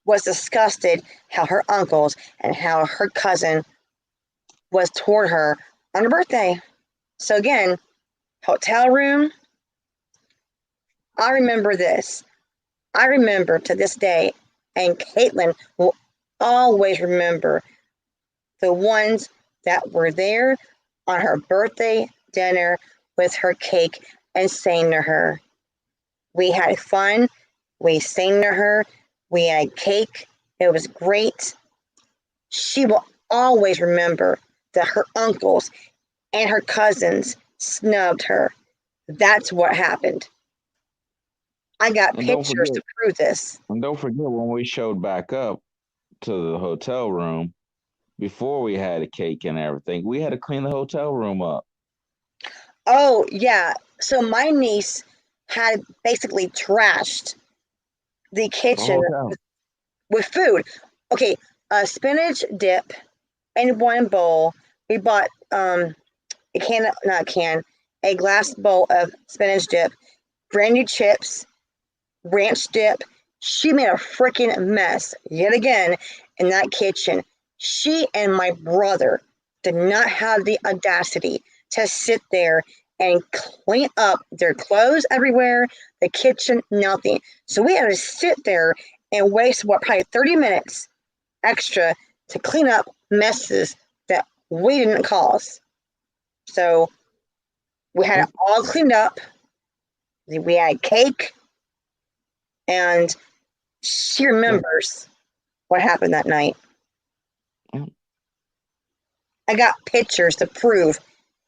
was disgusted how her uncles and how her cousin was toward her on her birthday. So again, hotel room. I remember this. I remember to this day, and Caitlin will always remember the ones that were there on her birthday dinner with her cake and sang to her. We had fun. We sang to her. We had cake. It was great. She will always remember that her uncles and her cousins snubbed her. That's what happened. I got And don't pictures forget, to prove this. when we showed back up to the hotel room before we had a cake and everything, we had to clean the hotel room up. Oh, yeah. So my niece had basically trashed the The kitchen hotel. with food. Okay, a spinach dip in one bowl. We bought a can, not a can, a glass bowl of spinach dip, brand new chips, ranch dip. She made a freaking mess yet again in that kitchen. She and my brother did not have the audacity to sit there and clean up their clothes everywhere, the kitchen, nothing. So we had to sit there and waste probably 30 minutes extra to clean up messes that we didn't cause. So we had it all cleaned up. We had cake, and she remembers what happened that night. I got pictures to prove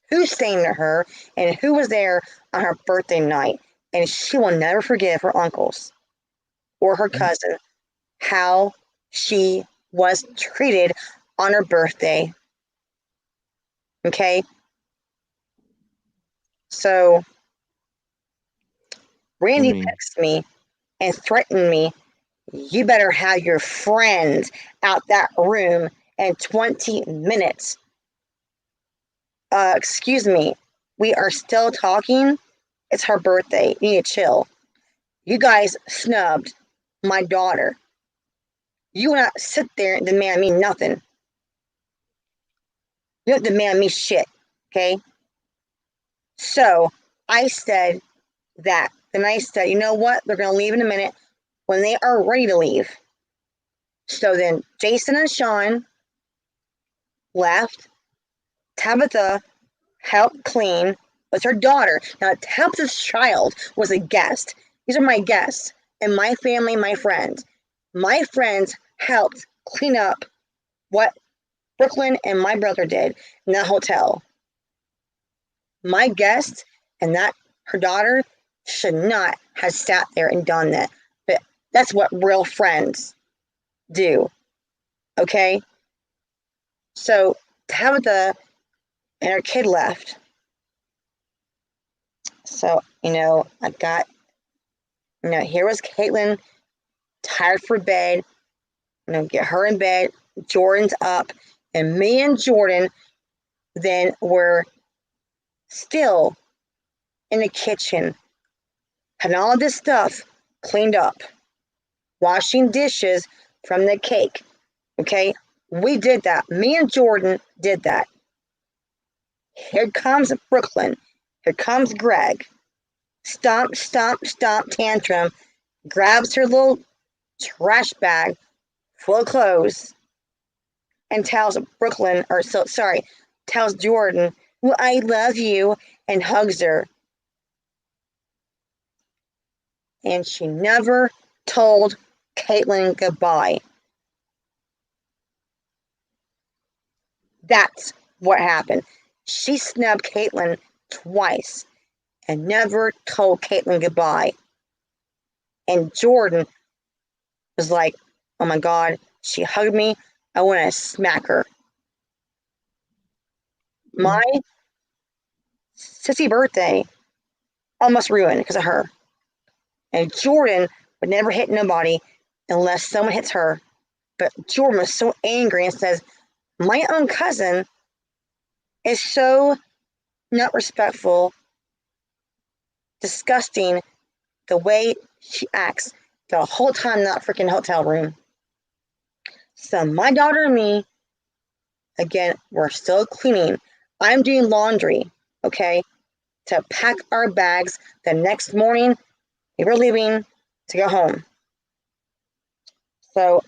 who sang to her and who was there on her birthday night. And she will never forgive her uncles or her cousin how she was treated on her birthday. Okay? So Randy texted me and threatened me, "You better have your friends out that room in 20 minutes. Excuse me, we are still talking. It's her birthday. You need to chill. You guys snubbed my daughter. You will not sit there and demand me nothing. You don't demand me shit, okay?" So I said that. Then I said, "You know what? They're going to leave in a minute when they are ready to leave." So then Jason and Shawn left. Tabitha helped clean with her daughter. Now, Tabitha's child was a guest. These are my guests and my family, my friends. My friends helped clean up what Brooklyn and my brother did in that hotel. My guest and that her daughter should not have sat there and done that. But that's what real friends do. Okay? So Tabitha and her kid left. So, I got, here was Caitlin, tired for bed. Get her in bed. Jordan's up. And me and Jordan then were still in the kitchen, had all this stuff cleaned up, washing dishes from the cake. Okay? We did that. Me and Jordan did that. Here comes Brooklyn. Here comes Greg. Stomp, stomp, stomp, tantrum. Grabs her little trash bag full of clothes and tells tells Jordan, well, I love you, and hugs her. And she never told Caitlin goodbye. That's what happened. She snubbed Caitlin twice and never told Caitlin goodbye. And Jordan was like, oh my God, she hugged me. I want to smack her. My sissy birthday almost ruined because of her. And Jordan would never hit nobody unless someone hits her. But Jordan was so angry and says, my own cousin is so not respectful, disgusting the way she acts the whole time in that freaking hotel room. So my daughter and me, again, we're still cleaning. I'm doing laundry, okay, to pack our bags. The next morning, we were leaving to go home. So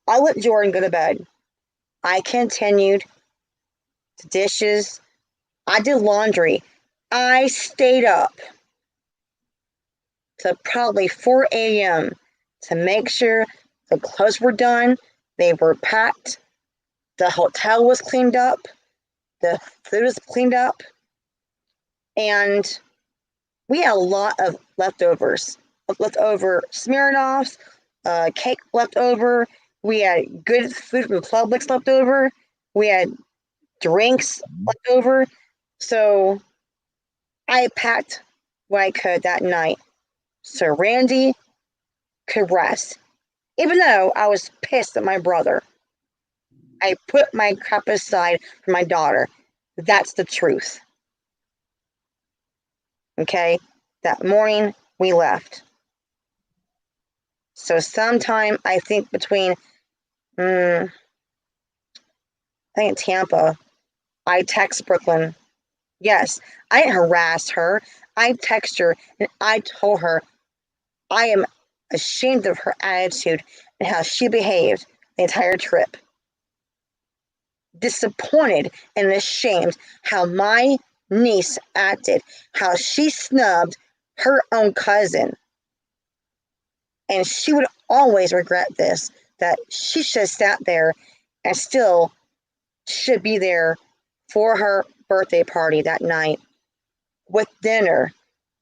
I let Jordan go to bed. I continued the dishes. I did laundry. I stayed up to probably 4 a.m. to make sure the clothes were done, they were packed, the hotel was cleaned up, the food was cleaned up, and we had a lot of leftovers. Leftover Smirnoffs, cake left over. We had good food from Publix left over. We had drinks left over. So I packed what I could that night so Randy could rest. Even though I was pissed at my brother, I put my crap aside for my daughter. That's the truth. Okay? That morning, we left. So sometime, I think between, I think Tampa, I text Brooklyn. Yes, I didn't harass her. I text her and I told her I am ashamed of her attitude and how she behaved the entire trip. Disappointed and ashamed how my niece acted, how she snubbed her own cousin. And she would always regret this, that she should have sat there and still should be there for her birthday party that night with dinner,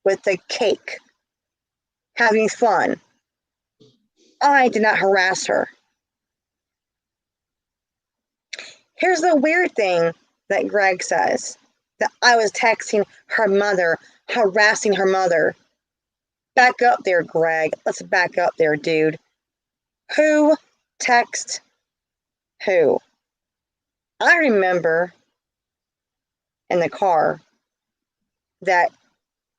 with the cake, having fun. I did not harass her. Here's the weird thing that Greg says, that I was texting her mother, harassing her mother. Back up there, Greg. Let's back up there, dude. Who text who? I remember in the car that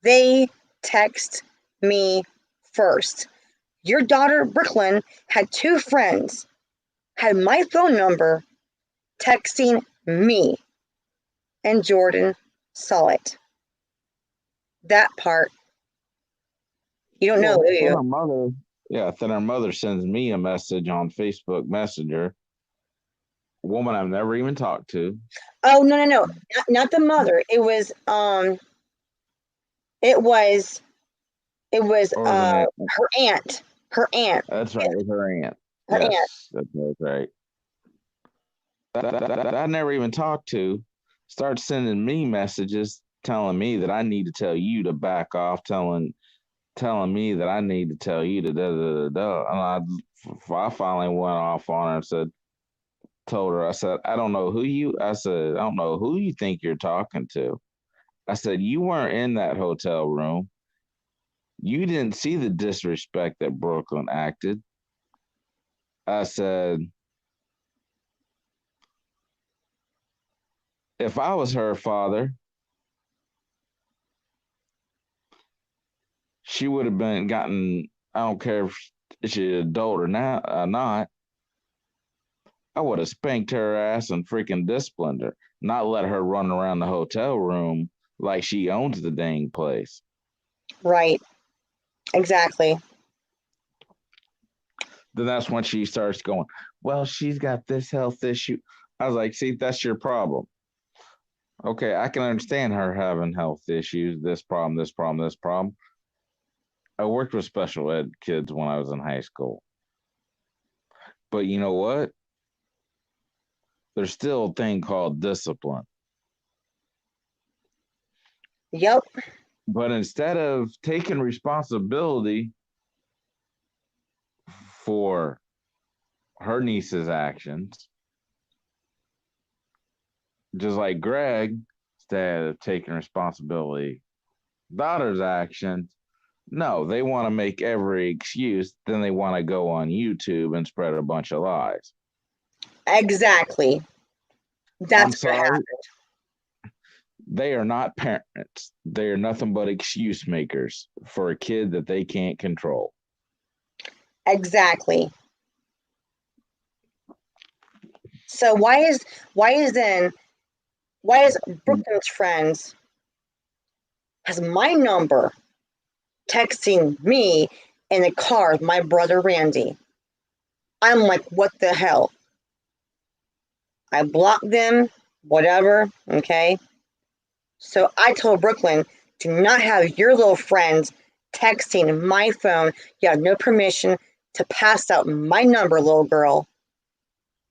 they text me first. Your daughter, Brooklyn, had two friends, had my phone number, texting me, and Jordan saw it. That part, you don't know, do you? Then our mother sends me a message on Facebook Messenger. A woman I've never even talked to. Oh, no. Not the mother. It was her aunt. Her aunt. That's right, with her aunt. Her aunt. Yes, that's right. That I never even talked to start sending me messages telling me that I need to tell you to back off, telling me that I need to tell you to da da da da. And I finally went off on her and told her, I said, I said, I don't know who you think you're talking to. I said, you weren't in that hotel room. You didn't see the disrespect that Brooklyn acted. I said, if I was her father, she would have been gotten, I don't care if she's adult or not, I would have spanked her ass and freaking disciplined her, not let her run around the hotel room like she owns the dang place. Right. Exactly. Then that's when she starts going, well, she's got this health issue. I was like, see, that's your problem. Okay, I can understand her having health issues, this problem, this problem, this problem. I worked with special ed kids when I was in high school. But you know what? There's still a thing called discipline. Yep. But instead of taking responsibility for her niece's actions, just like Greg, instead of taking responsibility, daughter's actions, no, they want to make every excuse. Then they want to go on YouTube and spread a bunch of lies. Exactly. I'm That's what sorry. happened. They are not parents. They are nothing but excuse makers for a kid that they can't control. Exactly. So why is Brooklyn's friends has my number texting me in the car with my brother Randy? I'm like, what the hell? I blocked them, whatever, okay? So I told Brooklyn, do not have your little friends texting my phone. You have no permission to pass out my number, little girl.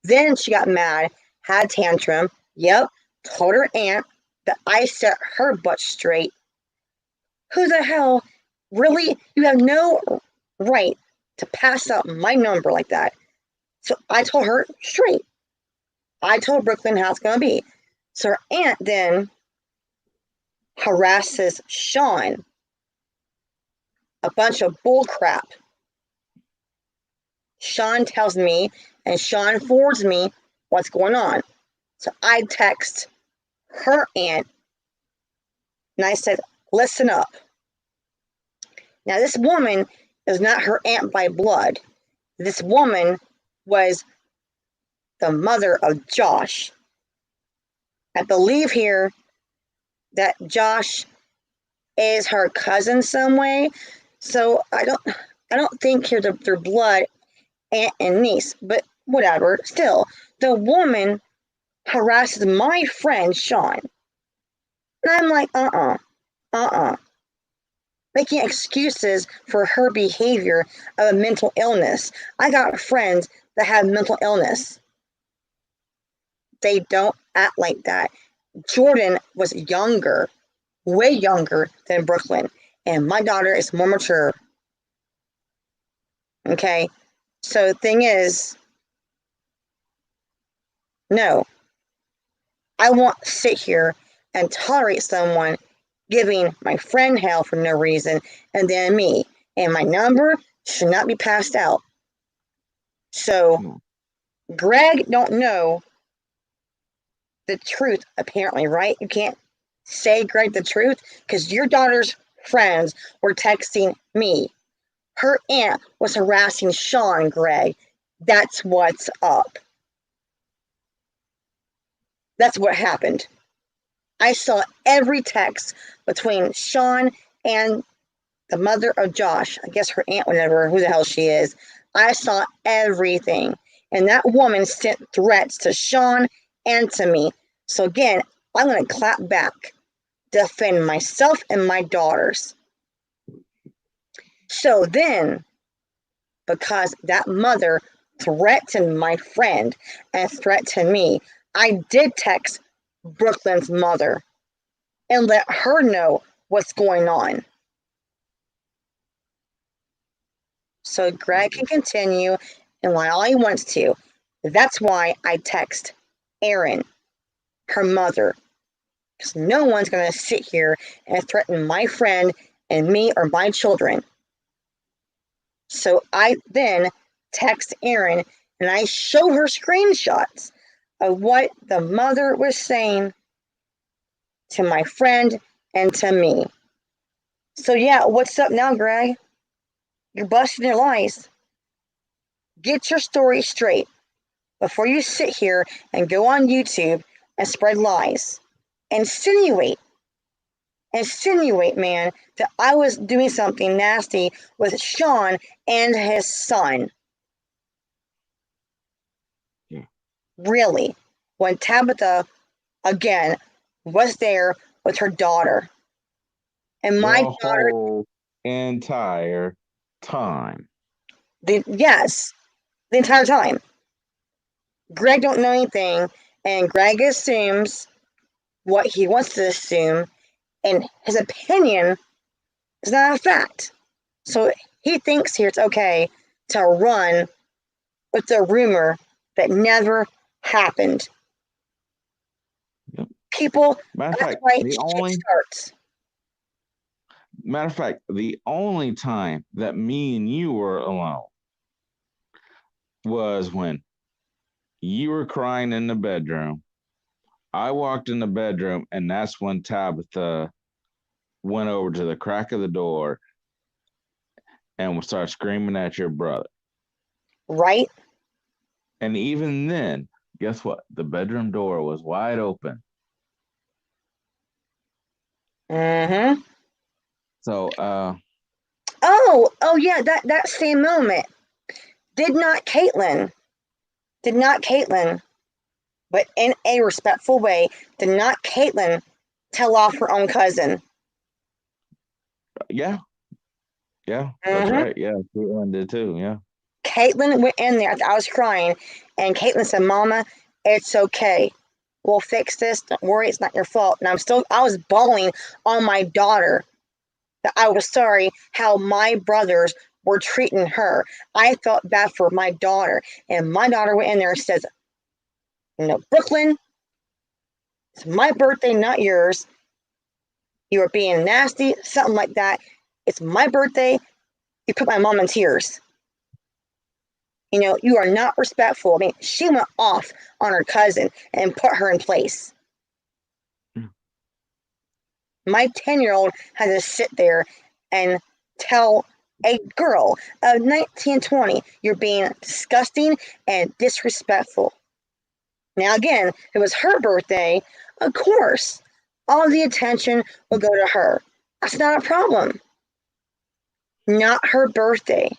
Then she got mad, had a tantrum. Yep, told her aunt that I set her butt straight. Who the hell? Really? You have no right to pass out my number like that. So I told her straight. I told Brooklyn how it's going to be. So her aunt then harasses Shawn. A bunch of bull crap. Shawn tells me, and Shawn forwards me what's going on. So I text her aunt, and I said, listen up. Now, this woman is not her aunt by blood. This woman was the mother of Josh. I believe here that Josh is her cousin some way. So I don't think here they're blood aunt and niece, but whatever. Still, the woman harasses my friend Shawn. And I'm like, making excuses for her behavior of a mental illness. I got friends that have mental illness. They don't act like that. Jordan was younger, way younger than Brooklyn, and my daughter is more mature. Okay? So the thing is, no, I won't sit here and tolerate someone giving my friend hell for no reason, and then me. And my number should not be passed out. So Greg don't know the truth, apparently, right? You can't say Greg the truth because your daughter's friends were texting me. Her aunt was harassing Shawn, Greg. That's what's up. That's what happened. I saw every text between Shawn and the mother of Josh. I guess her aunt, whatever, who the hell she is. I saw everything. And that woman sent threats to Shawn and to me. So again, I'm going to clap back, defend myself and my daughters. So then, because that mother threatened my friend and threatened me, I did text Brooklyn's mother and let her know what's going on. So Greg can continue and lie all he wants to. That's why I text Erin, her mother, because no one's going to sit here and threaten my friend and me or my children. So I then text Erin and I show her screenshots of what the mother was saying to my friend and to me. So yeah, what's up now, Greg? You're busting your lies. Get your story straight before you sit here and go on YouTube and spread lies. Insinuate, man, that I was doing something nasty with Shawn and his son. Yeah. Really, when Tabitha, again, was there with her daughter. And my the daughter, whole entire time. yes, the entire time. Greg don't know anything, and Greg assumes what he wants to assume, and his opinion is not a fact. So he thinks here it's okay to run with the rumor that never happened. Yep. People, Matter of that's fact, why shit starts. Matter of fact, the only time that me and you were alone was when you were crying in the bedroom. I walked in the bedroom, and that's when Tabitha went over to the crack of the door and started screaming at your brother. Right? And even then, guess what? The bedroom door was wide open. Mm-hmm. So, oh yeah, that same moment. Did not Caitlin, but in a respectful way, did not Caitlin tell off her own cousin? yeah, that's right. Yeah, Caitlin did too. Yeah. Caitlin went in there after I was crying, and Caitlin said, "Mama, it's okay. We'll fix this. Don't worry, it's not your fault." And I was bawling on my daughter that I was sorry how my brothers were treating her. I felt bad for my daughter, and my daughter went in there and says, Brooklyn, it's my birthday, not yours. You are being nasty, something like that. It's my birthday. You put my mom in tears. You are not respectful. I mean, she went off on her cousin and put her in place. My 10-year-old had to sit there and tell a girl of 19, 20, you're being disgusting and disrespectful. Now, again, if it was her birthday, of course, all the attention will go to her. That's not a problem. Not her birthday.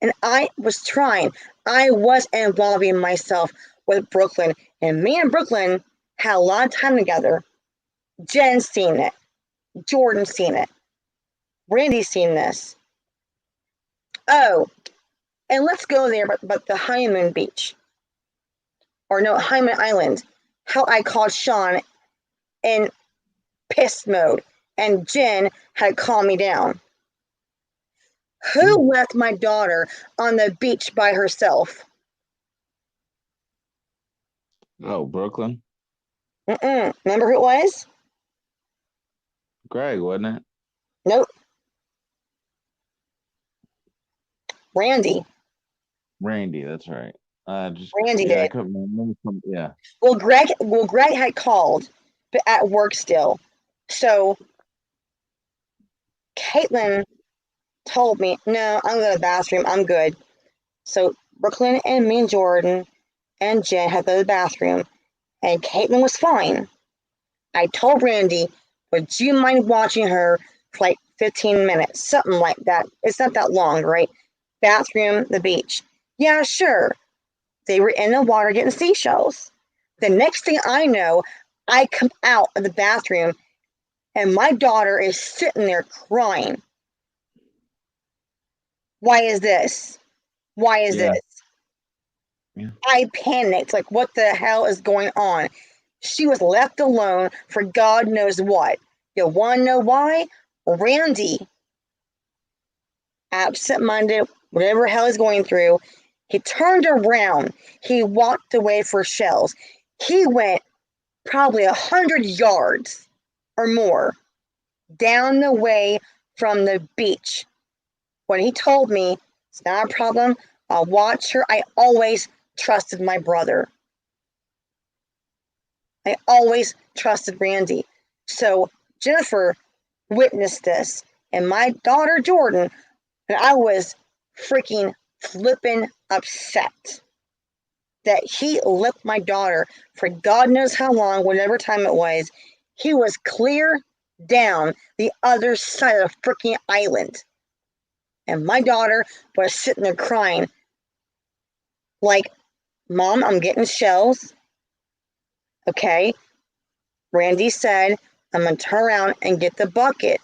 And I was trying. I was involving myself with Brooklyn. And me and Brooklyn had a lot of time together. Jen's seen it. Jordan's seen it. Randy's seen this. Oh, and let's go there, but the honeymoon beach. Or no, Honeymoon Island. How I called Shawn in piss mode. And Jen had calmed me down. Who left my daughter on the beach by herself? Oh, Brooklyn. Remember who it was? Greg, wasn't it? Nope. Randy. Randy, that's right. Randy did. I couldn't remember yeah. Well, Greg had called, but at work still. So Caitlin told me, no, I'm going to the bathroom. I'm good. So Brooklyn and me and Jordan and Jen had to go to the bathroom, and Caitlin was fine. I told Randy, would you mind watching her for like 15 minutes? Something like that. It's not that long, right? Bathroom, the beach. Yeah, sure. They were in the water getting seashells. The next thing I know, I come out of the bathroom and my daughter is sitting there crying. Why is this? Why is this? Yeah. I panicked, like, what the hell is going on? She was left alone for God knows what. You want to know why? Randy, absent-minded, whatever hell he's going through, he turned around. He walked away for shells. He went probably 100 yards or more down the way from the beach. When he told me, it's not a problem, I'll watch her, I always trusted my brother. I always trusted Randy. So Jennifer witnessed this, and my daughter Jordan, and I was freaking flipping upset that he left my daughter for God knows how long, whatever time it was. He was clear down the other side of the freaking island. And my daughter was sitting there crying, like, Mom, I'm getting shells. Okay. Randy said, I'm going to turn around and get the bucket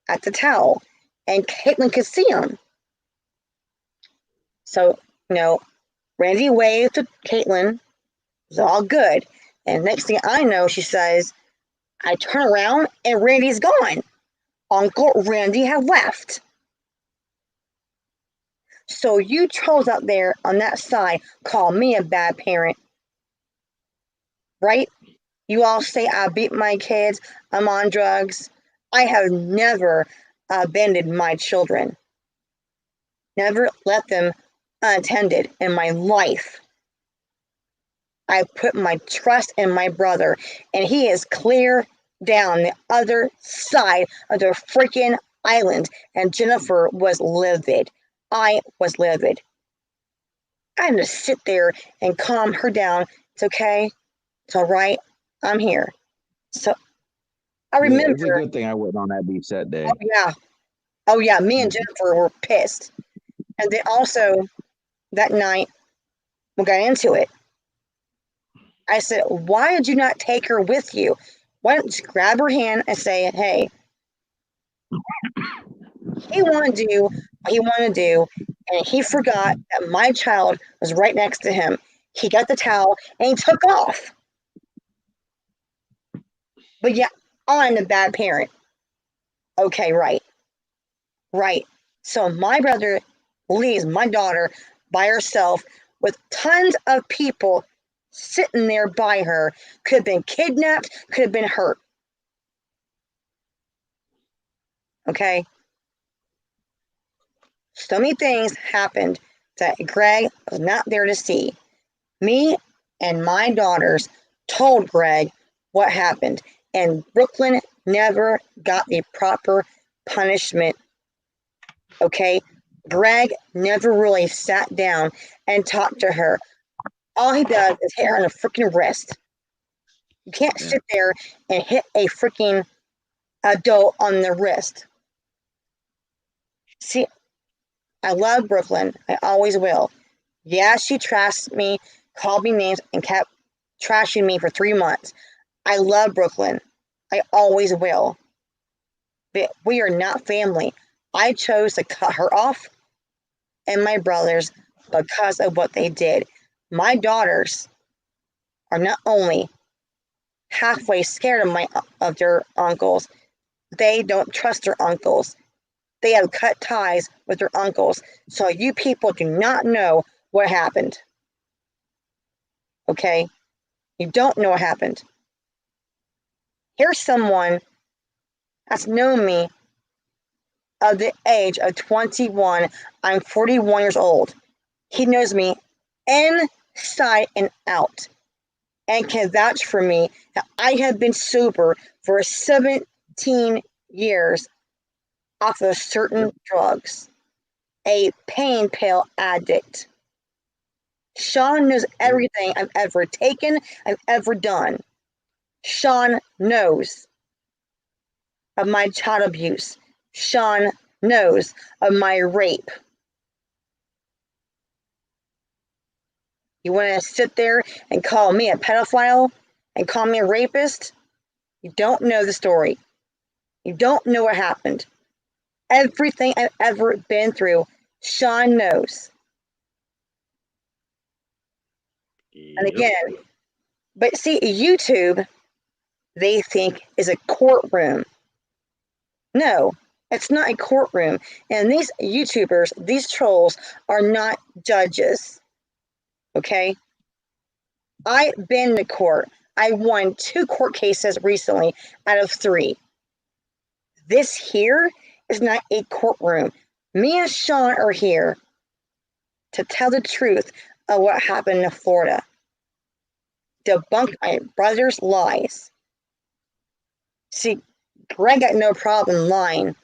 at the towel. And Caitlin could see him. So, Randy waved to Caitlin. It was all good. And next thing I know, she says, I turn around and Randy's gone. Uncle Randy had left. So you trolls out there on that side call me a bad parent. Right? You all say I beat my kids, I'm on drugs. I have never abandoned my children. Never left them unattended in my life. I put my trust in my brother, and he is clear down the other side of the freaking island. And Jennifer was livid. I was livid. I had to sit there and calm her down. It's okay. It's all right. I'm here. So I Yeah, it's a remember. good thing I wasn't on that beach that day. Oh yeah. Me and Jennifer were pissed. And then also that night we got into it. I said, why did you not take her with you? Why don't you grab her hand and say, hey, he wanted to do what he wanted to do, and he forgot that my child was right next to him. He got the towel and he took off. But yeah, I'm a bad parent. Okay, right. Right. So my brother leaves my daughter by herself with tons of people sitting there by her. Could have been kidnapped, could have been hurt. Okay. So many things happened that Greg was not there to see. Me and my daughters told Greg what happened, and Brooklyn never got the proper punishment. Okay? Greg never really sat down and talked to her. All he does is hit her on the freaking wrist. You can't sit there and hit a freaking adult on the wrist. See, I love Brooklyn. I always will. Yeah, she trashed me, called me names, and kept trashing me for 3 months. I love Brooklyn. I always will. But we are not family. I chose to cut her off and my brothers because of what they did. My daughters are not only halfway scared of their uncles, they don't trust their uncles. They have cut ties with their uncles. So you people do not know what happened. Okay? You don't know what happened. Here's someone that's known me of the age of 21. I'm 41 years old. He knows me inside and out and can vouch for me that I have been sober for 17 years off of certain drugs. A pain pill addict. Sean knows everything I've ever taken, I've ever done. Sean knows of my child abuse. Sean knows of my rape. You want to sit there and call me a pedophile and call me a rapist? You don't know the story. You don't know what happened. Everything I've ever been through, Sean knows. And Yep. again, but see, YouTube, they think is a courtroom. No, it's not a courtroom. And these YouTubers, these trolls, are not judges. Okay? I've been to court. I won 2 court cases recently out of 3. This here is not a courtroom. Me and Shawn are here to tell the truth of what happened in Florida. Debunk my brother's lies. See, Greg got no problem lying.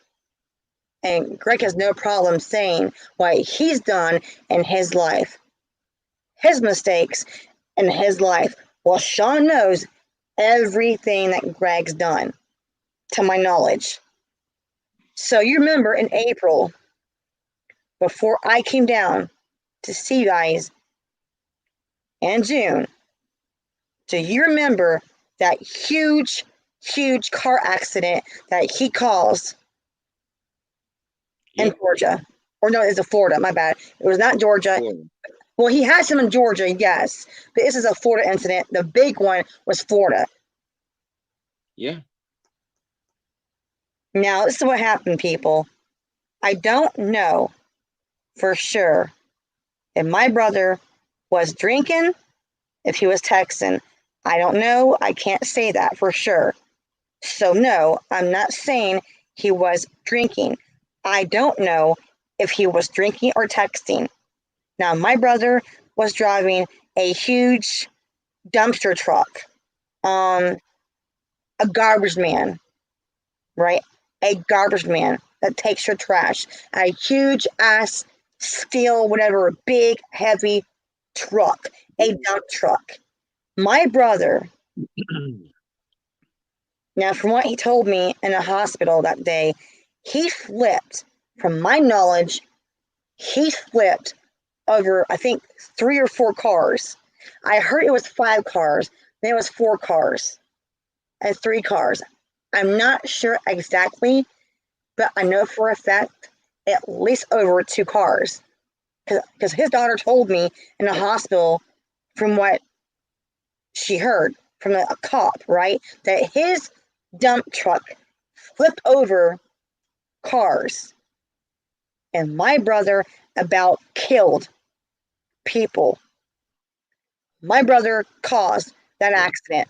And Greg has no problem saying what he's done in his life. His mistakes in his life. Well, Shawn knows everything that Greg's done, to my knowledge. So you remember in April, before I came down to see you guys in June, do you remember that huge car accident that he caused in Georgia? Or no, it's a Florida, my bad. It was not Georgia. Florida. Well, he had some in Georgia, yes. But this is a Florida incident. The big one was Florida. Yeah. Now, this is what happened, people. I don't know for sure if my brother was drinking, if he was texting. I don't know. I can't say that for sure. So, no, I'm not saying he was drinking. I don't know if he was drinking or texting. Now, my brother was driving a huge dumpster truck, a garbage man, right? A garbage man that takes your trash, a huge ass steel, whatever, big, heavy truck, a dump truck. My brother, now from what he told me in the hospital that day, he flipped, from my knowledge, he flipped over, I think, 3 or 4 cars. I heard it was 5 cars, then it was 4 cars and 3 cars. I'm not sure exactly, but I know for a fact at least over 2 cars. Because his daughter told me in the hospital, from what she heard from a cop, right, that his dump truck flipped over cars. And my brother about killed people. My brother caused that accident.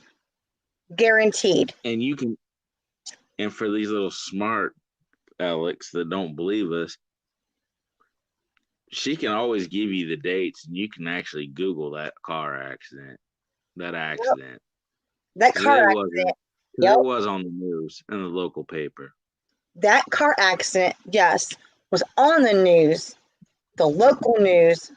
Guaranteed. And you can, and for these little smart Alex that don't believe us, she can always give you the dates, and you can actually Google that car accident. That accident. Yep. That car accident. Yep. It was on the news in the local paper. That car accident, yes, was on the news, the local news.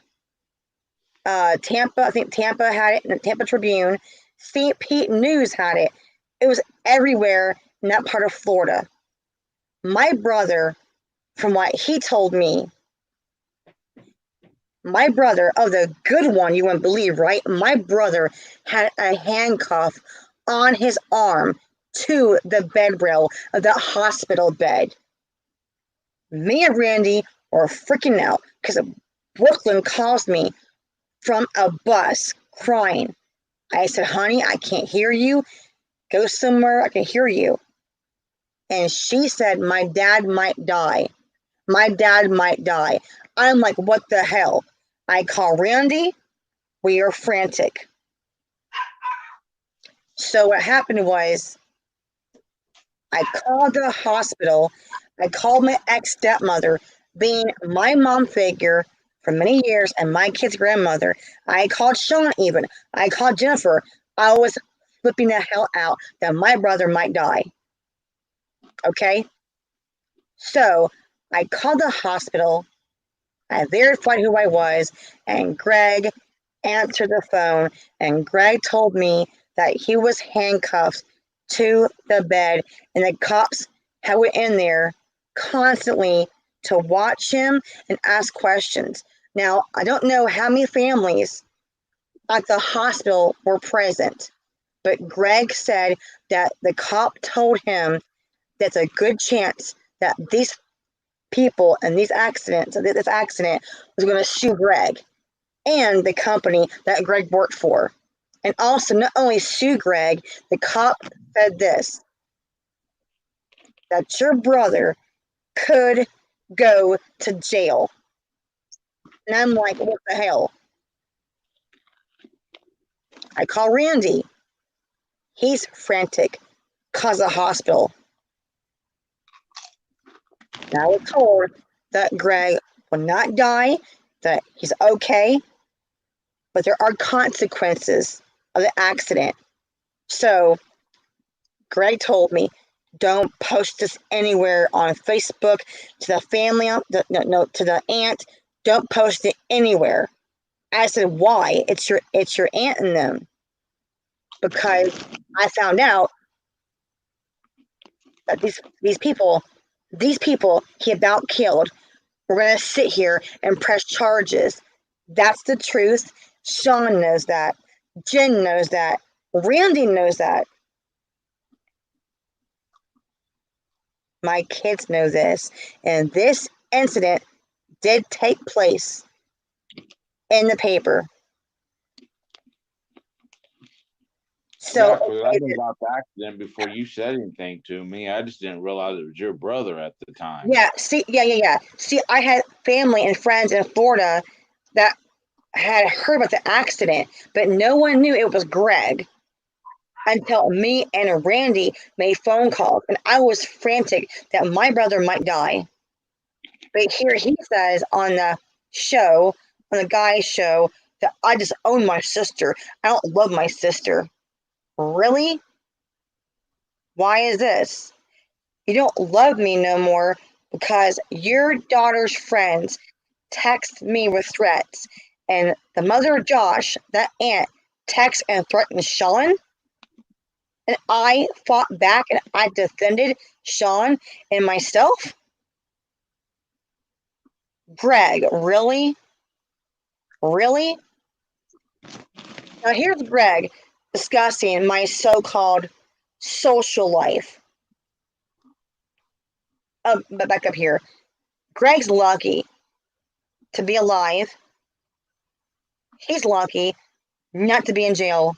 Tampa, I think Tampa had it, the Tampa Tribune. St. Pete News had it. It was everywhere in that part of Florida. My brother, from what he told me, my brother, oh, the good one, you wouldn't believe, right? My brother had a handcuff on his arm to the bed rail of that hospital bed. Me and Randy were freaking out because Brooklyn calls me from a bus crying. I said, honey, I can't hear you. Go somewhere I can hear you. And she said, my dad might die. My dad might die. I'm like, what the hell? I call Randy. We are frantic. So what happened was I called the hospital. I called my ex-stepmother, being my mom figure for many years and my kid's grandmother. I called Shawn even. I called Jennifer. I was flipping the hell out that my brother might die. Okay? So I called the hospital. I verified who I was, and Greg answered the phone, and Greg told me that he was handcuffed to the bed, and the cops had went in there constantly to watch him and ask questions. Now, I don't know how many families at the hospital were present, but Greg said that the cop told him that's a good chance that these people and these accidents, this accident was going to shoot Greg. and the company that Greg worked for. And also, not only sue Greg, the cop said this, that your brother could go to jail. And I'm like, what the hell? I call Randy. He's frantic, cause of hospital. And I was told that Greg will not die, that he's okay, but there are consequences of the accident. So Greg told me, don't post this anywhere on Facebook, to the family, to the aunt. Don't post it anywhere. I said, why? It's your aunt and them. Because I found out that these people he about killed, we're going to sit here and press charges. That's the truth. Shawn knows that. Jen knows that. Randy knows that. My kids know this. And this incident did take place in the paper. So yeah, I knew about the accident before you said anything to me. I just didn't realize it was your brother at the time. yeah, see, See, I had family and friends in Florida that had heard about the accident, but no one knew it was Greg until me and Randy made phone calls, and I was frantic that my brother might die. But here he says on the show, on the guy's show, that I just own my sister. I don't love my sister. Really? Why is this? You don't love me no more because your daughter's friends text me with threats, and the mother of Josh, that aunt, texts and threatened Shawn, and I fought back and I defended Shawn and myself? Greg, really? Really? Now here's Greg discussing my so-called social life. But back up here. Greg's lucky to be alive. He's lucky not to be in jail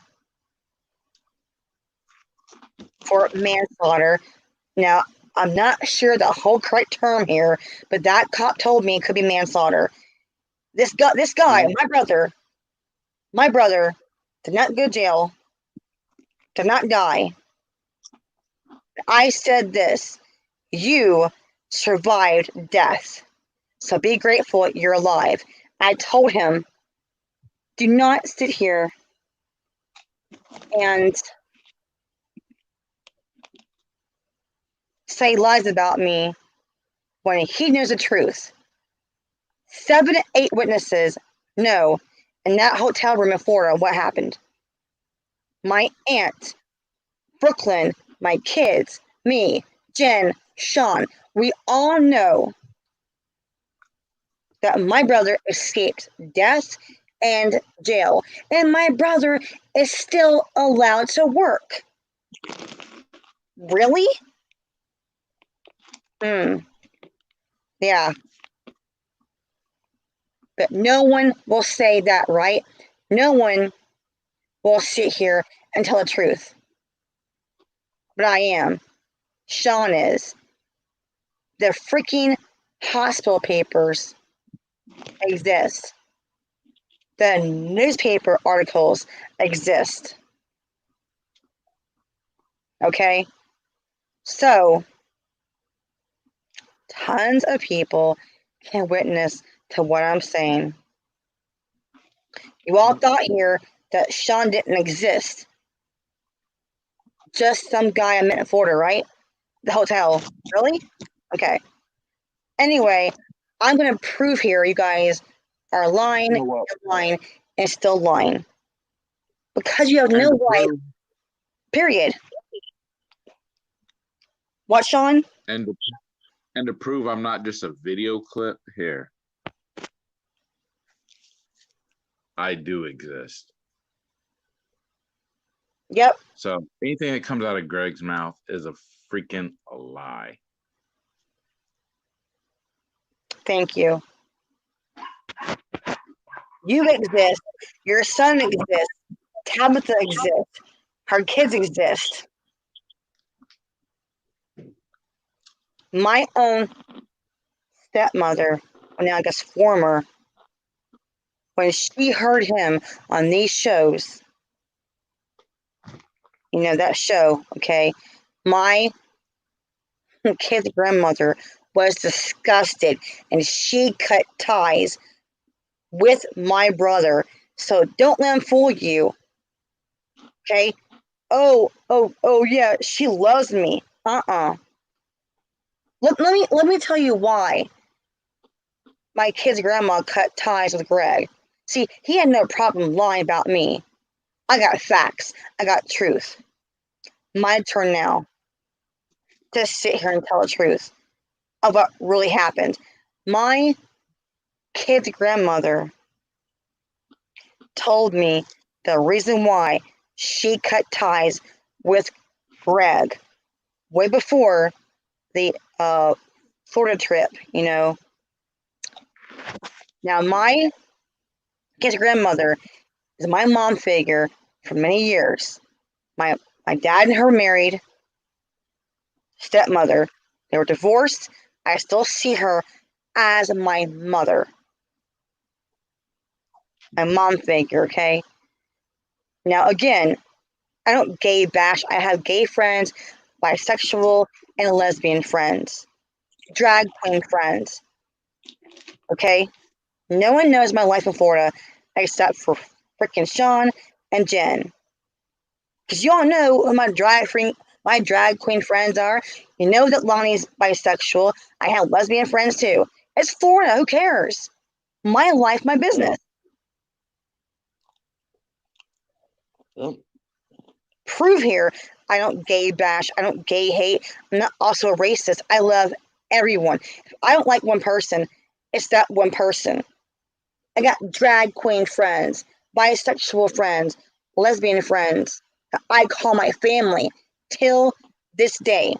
for manslaughter. Now, I'm not sure the whole correct term here, but that cop told me it could be manslaughter. This guy, my brother did not go to jail, did not die. I said this, you survived death, so be grateful you're alive. I told him, do not sit here and say lies about me when he knows the truth. 7 to 8 witnesses know in that hotel room in Florida what happened. My aunt, Brooklyn, my kids, me, Jen, Shawn, we all know that my brother escaped death and jail, and my brother is still allowed to work. Really? Yeah. But no one will say that, right? No one will sit here and tell the truth. But I am. Shawn is. The freaking hospital papers exist. The newspaper articles exist. Okay? So, tons of people can witness to what I'm saying. You all thought here that Shawn didn't exist. Just some guy I met in Florida, right? The hotel. Really? Okay. Anyway, I'm going to prove here you guys are lying, you're lying, and still lying. Because you have no right. Period. What, Shawn? And to prove I'm not just a video clip here, I do exist. Yep. So anything that comes out of Greg's mouth is a freaking lie. Thank you. You exist. Your son exists. Tabitha exists. Her kids exist. My own stepmother, now I guess former, when she heard him on these shows, that show, okay, my kid's grandmother was disgusted and she cut ties with my brother. So don't let him fool you, okay? Oh, yeah, she loves me. Let me tell you why my kid's grandma cut ties with Greg. See, he had no problem lying about me. I got facts. I got truth. My turn now to sit here and tell the truth of what really happened. My kid's grandmother told me the reason why she cut ties with Greg way before the Florida trip, Now, my kid's grandmother is my mom figure for many years. My dad and her married, stepmother. They were divorced. I still see her as my mother. My mom figure, okay? Now, again, I don't gay bash. I have gay friends, bisexual, and lesbian friends, drag queen friends, okay? No one knows my life in Florida except for freaking Sean and Jen. Because y'all know who my drag queen friends are. You know that Lonnie's bisexual. I have lesbian friends too. It's Florida. Who cares? My life, my business. Prove here I don't gay bash. I don't gay hate. I'm not also a racist. I love everyone. If I don't like one person, it's that one person. I got drag queen friends, bisexual friends, lesbian friends that I call my family till this day.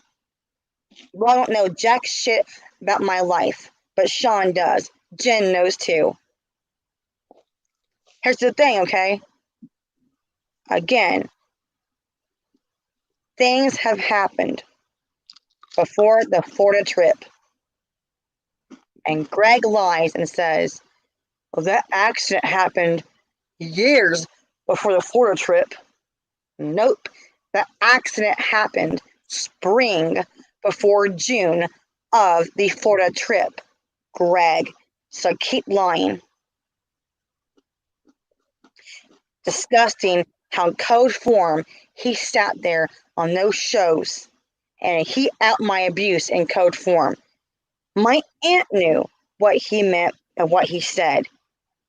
Well, I don't know jack shit about my life, but Sean does. Jen knows too. Here's the thing, okay? Again, things have happened before the Florida trip. And Greg lies and says, well, that accident happened years before the Florida trip. Nope. That accident happened spring before June of the Florida trip, Greg. So keep lying. Disgusting how code form he sat there on those shows and he out my abuse in code form. My aunt knew what he meant and what he said.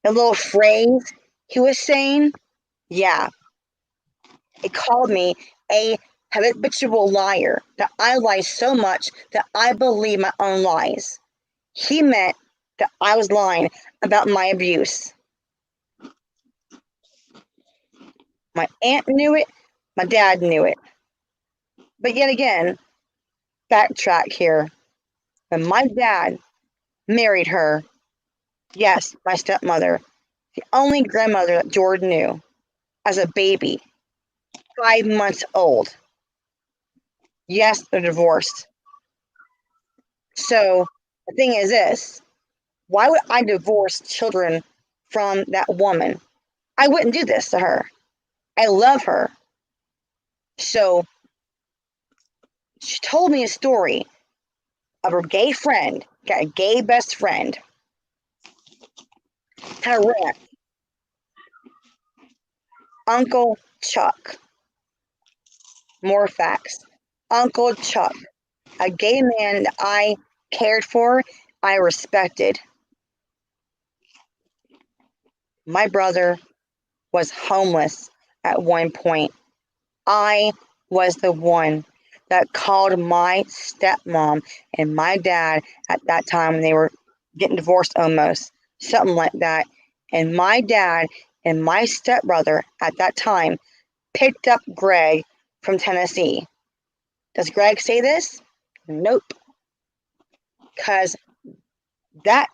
The little phrase he was saying, yeah, it called me a habitual liar, that I lie so much that I believe my own lies. He meant that I was lying about my abuse. My aunt knew it, my dad knew it. But yet again, backtrack here. When my dad married her, yes, my stepmother, the only grandmother that Jordan knew, as a baby, 5 months old. Yes, they're divorced. So the thing is this, why would I divorce children from that woman? I wouldn't do this to her. I love her. So she told me a story of her gay friend, got a gay best friend, had a rant. Uncle Chuck. More facts. Uncle Chuck, a gay man that I cared for, I respected. My brother was homeless at one point. I was the one that called my stepmom and my dad at that time when they were getting divorced almost, something like that. And my dad and my stepbrother at that time picked up Greg from Tennessee. Does Greg say this? Nope. Because that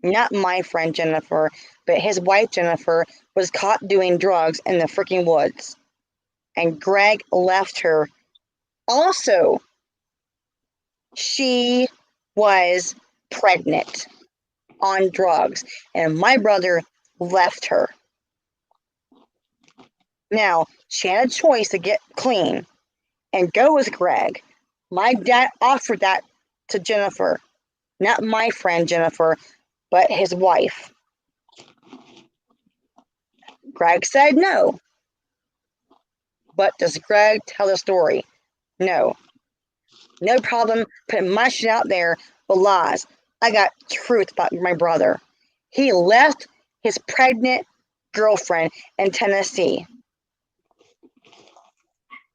not my friend Jennifer, but his wife Jennifer, was caught doing drugs in the freaking woods. And Greg left her. Also, she was pregnant on drugs, and my brother left her. Now, she had a choice to get clean and go with Greg. My dad offered that to Jennifer, not my friend Jennifer, but his wife. Greg said no. But does Greg tell the story? No. No problem putting my shit out there with lies. I got truth about my brother. He left his pregnant girlfriend in Tennessee,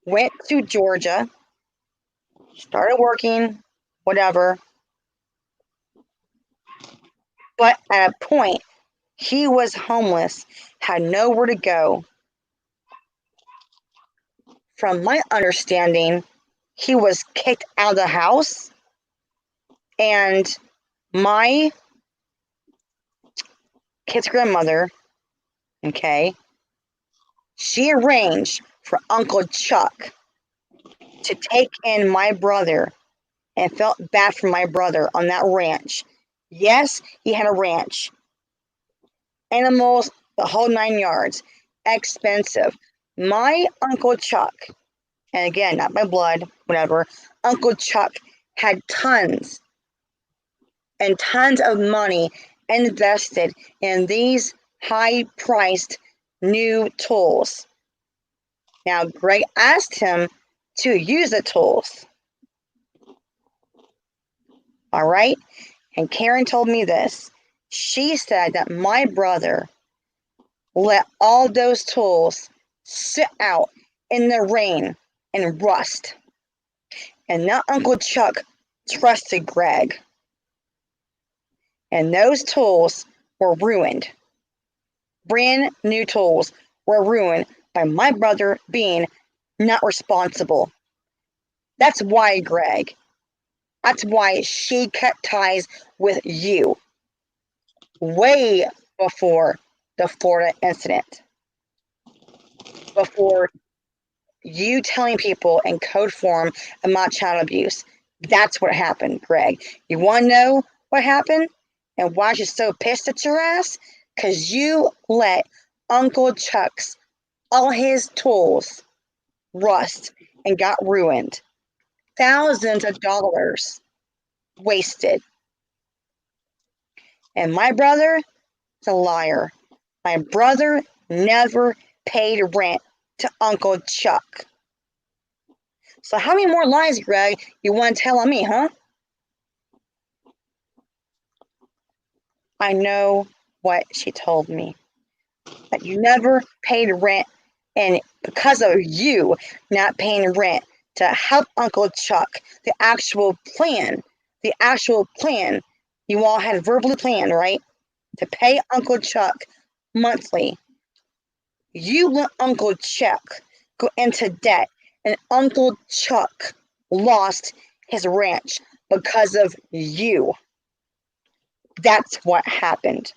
went to Georgia, started working, whatever. But at a point, he was homeless, had nowhere to go. From my understanding, he was kicked out of the house, and my kid's grandmother, okay, she arranged for Uncle Chuck to take in my brother and felt bad for my brother on that ranch. Yes, he had a ranch. Animals, the whole 9 yards. Expensive. My Uncle Chuck, and again, not my blood, whatever, Uncle Chuck had tons and tons of money invested in these high-priced new tools. Now, Greg asked him to use the tools. All right? And Karen told me this. She said that my brother let all those tools sit out in the rain and rust. And now Uncle Chuck trusted Greg. And those tools were ruined. Brand new tools were ruined by my brother being not responsible. That's why, Greg. That's why she cut ties with you way before the Florida incident. Before you telling people in code form about child abuse. That's what happened, Greg. You want to know what happened and why she's so pissed at your ass? Because you let Uncle Chuck's, all his tools, rust and got ruined. Thousands of dollars wasted. And my brother is a liar. My brother never paid rent to Uncle Chuck. So how many more lies, Greg, you want to tell on me, huh? I know what she told me. That you never paid rent, and because of you not paying rent to help Uncle Chuck, the actual plan, you all had verbally planned, right? To pay Uncle Chuck monthly. You let Uncle Chuck go into debt, and Uncle Chuck lost his ranch because of you. That's what happened.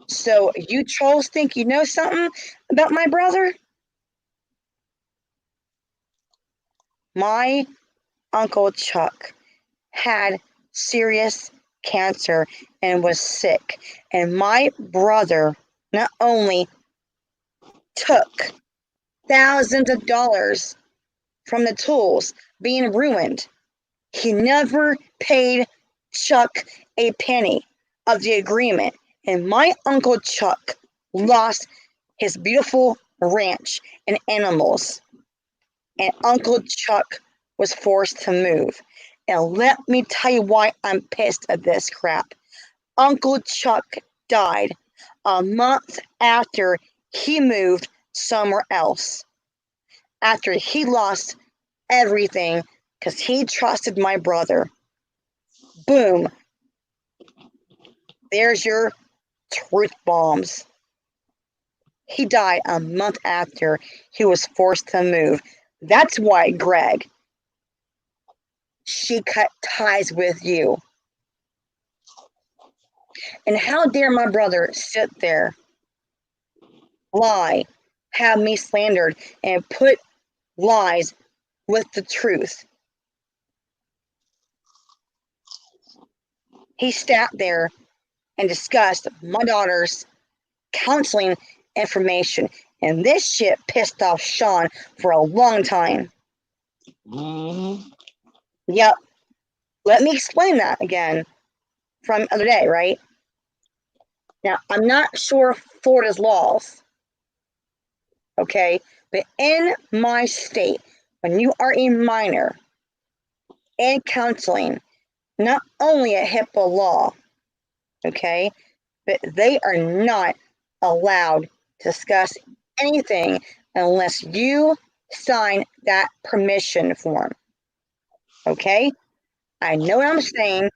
So you trolls think you know something about my brother? My Uncle Chuck had serious cancer and was sick. And my brother not only took thousands of dollars from the tools being ruined, he never paid Chuck a penny of the agreement. And my Uncle Chuck lost his beautiful ranch and animals. And Uncle Chuck was forced to move. And let me tell you why I'm pissed at this crap. Uncle Chuck died a month after he moved somewhere else. After he lost everything because he trusted my brother. Boom. There's your truth bombs. He died a month after he was forced to move. That's why, Greg, she cut ties with you. And how dare my brother sit there, lie, have me slandered, and put lies with the truth. He sat there and discussed my daughter's counseling information, and this shit pissed off Shawn for a long time. Mm-hmm. Yep. Let me explain that again from the other day, right? Now, I'm not sure Florida's laws, okay? But in my state, when you are a minor and counseling, not only a HIPAA law, okay, but they are not allowed to discuss anything unless you sign that permission form, okay? I know what I'm saying.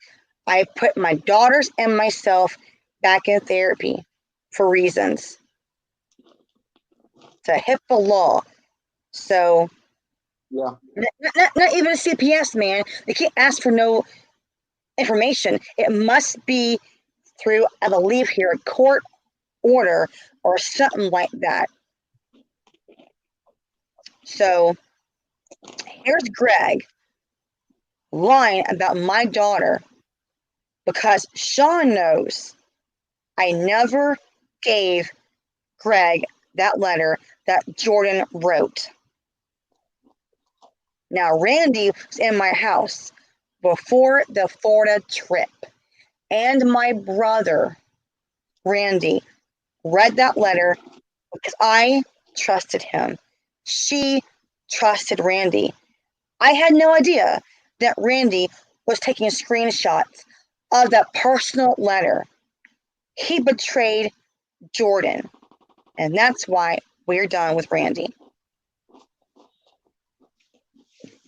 I put my daughters and myself back in therapy for reasons. It's a HIPAA law. So, Yeah. not even a CPS, man. They can't ask for no information. It must be through, I believe here, a court order or something like that. So, here's Greg lying about my daughter because Shawn knows I never gave Greg that letter that Jordan wrote. Now, Randy was in my house before the Florida trip, and my brother, Randy, read that letter because I trusted him. She trusted Randy. I had no idea that Randy was taking screenshots of that personal letter. He betrayed Jordan, and that's why we're done with Randy.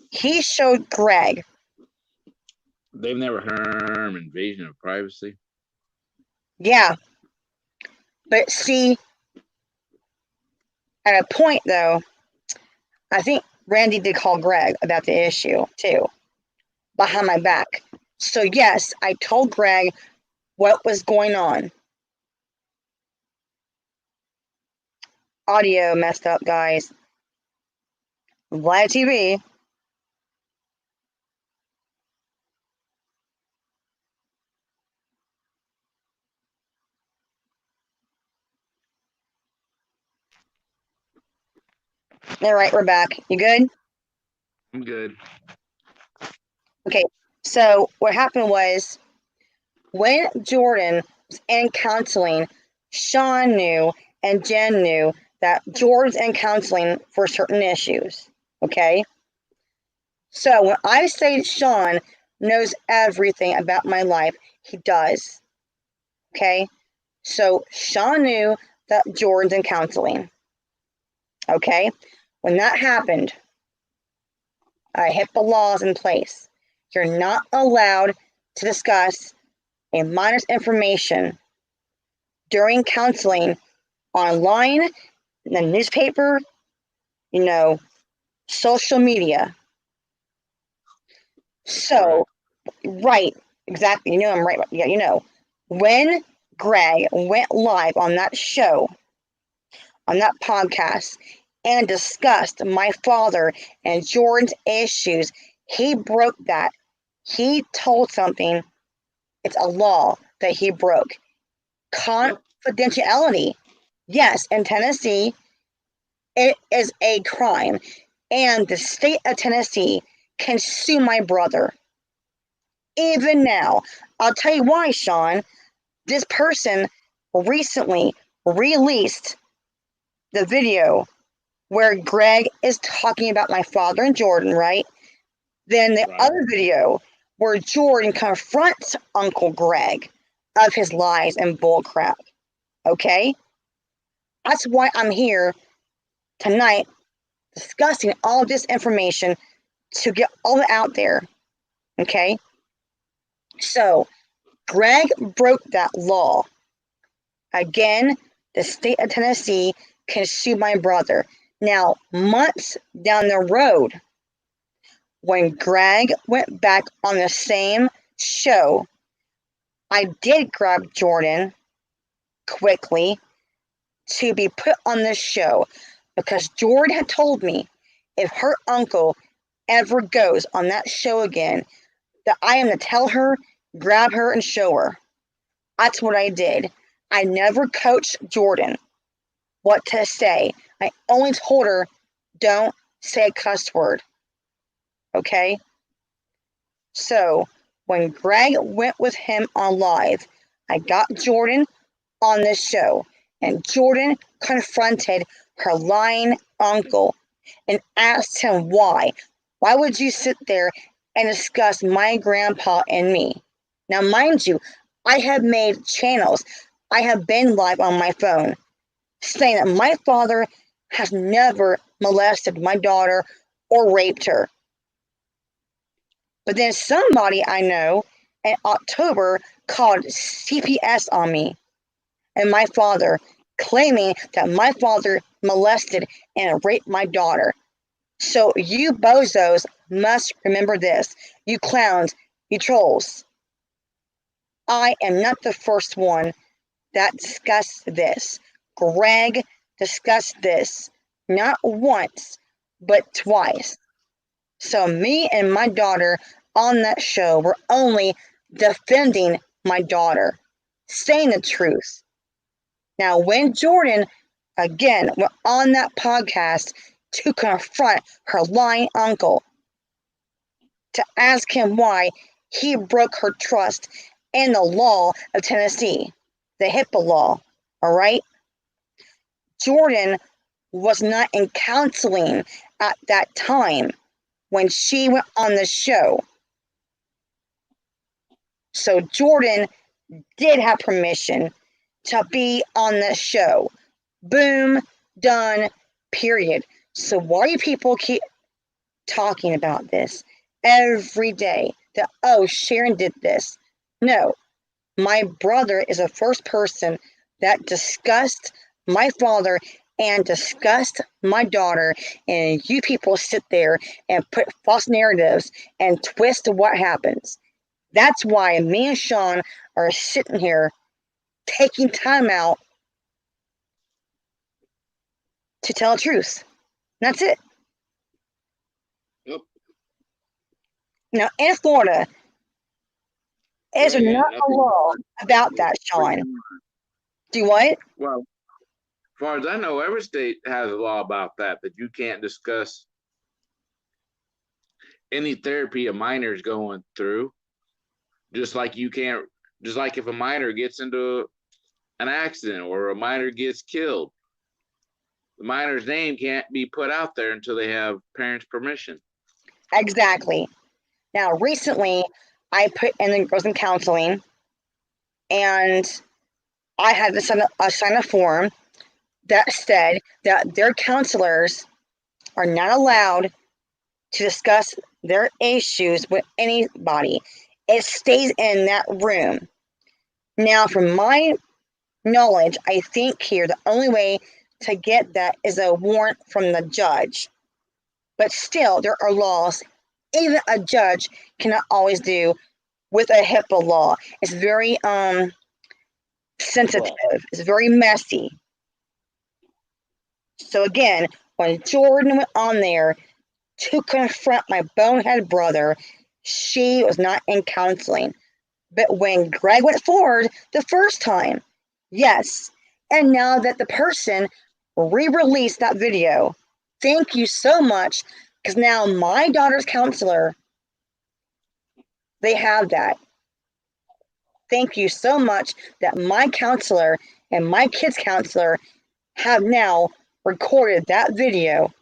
He showed Greg. They've never heard invasion of privacy. Yeah. But see, at a point though, I think Randy did call Greg about the issue too, behind my back. So yes, I told Greg what was going on. Audio messed up, guys. Live TV. All right, we're back. You good? I'm good. Okay, so what happened was when Jordan was in counseling, Shawn knew and Jen knew that Jordan's in counseling for certain issues. Okay? So when I say Shawn knows everything about my life, he does. Okay? So Shawn knew that Jordan's in counseling. Okay? When that happened, I hit the laws in place. You're not allowed to discuss a minor's information during counseling online, in the newspaper, social media. So, right, exactly. I'm right. Yeah, when Greg went live on that show, on that podcast, and discussed my father and Jordan's issues, he broke that. He told something. It's a law that he broke. Confidentiality. Yes, in Tennessee, it is a crime. And the state of Tennessee can sue my brother. Even now, I'll tell you why, Shawn. This person recently released the video where Greg is talking about my father and Jordan, right? Then the other video where Jordan confronts Uncle Greg of his lies and bullcrap. Okay? That's why I'm here tonight discussing all of this information to get all it out there. Okay? So, Greg broke that law. Again, the state of Tennessee can sue my brother. Now, months down the road, when Greg went back on the same show, I did grab Jordan quickly to be put on this show because Jordan had told me if her uncle ever goes on that show again, that I am to tell her, grab her, and show her. That's what I did. I never coached Jordan what to say. I only told her, don't say a cuss word. Okay? So when Greg went with him on live, I got Jordan on this show, and Jordan confronted her lying uncle and asked him why. Why would you sit there and discuss my grandpa and me? Now, mind you, I have made channels. I have been live on my phone saying that my father has never molested my daughter or raped her. But then somebody I know in October called CPS on me and my father, claiming that my father molested and raped my daughter. So you bozos must remember this. You clowns, you trolls. I am not the first one that discussed this. Greg discussed this not once, but twice. So me and my daughter on that show were only defending my daughter, saying the truth. Now, when Jordan again went on that podcast to confront her lying uncle, to ask him why he broke her trust in the law of Tennessee, the HIPAA law, all right? Jordan was not in counseling at that time when she went on the show. So Jordan did have permission to be on the show. Boom, done, period. So why do people keep talking about this every day? That, oh, Sharon did this. No, my brother is the first person that discussed my father and discussed my daughter, and you people sit there and put false narratives and twist what happens. That's why me and Shawn are sitting here taking time out to tell the truth. That's it. Yep. Now, in Florida, is there Well, yeah, not a nothing law about that, Shawn? Do what? Well, as far as I know, every state has a law about that you can't discuss any therapy a minor is going through. Just like you can't, just like if a minor gets into an accident or a minor gets killed, the minor's name can't be put out there until they have parents' permission. Exactly. Now, recently, I put in the girls in counseling, and I had to sign a form that said that their counselors are not allowed to discuss their issues with anybody. It stays in that room. Now, from my knowledge, I think here the only way to get that is a warrant from the judge. But still, there are laws even a judge cannot always do with a HIPAA law. It's very sensitive. It's very messy. So again, when Jordan went on there to confront my bonehead brother, she was not in counseling. But when Greg went forward the first time, yes. And now that the person re-released that video, thank you so much, because now my daughter's counselor, they have that. Thank you so much that my counselor and my kid's counselor have now recorded that video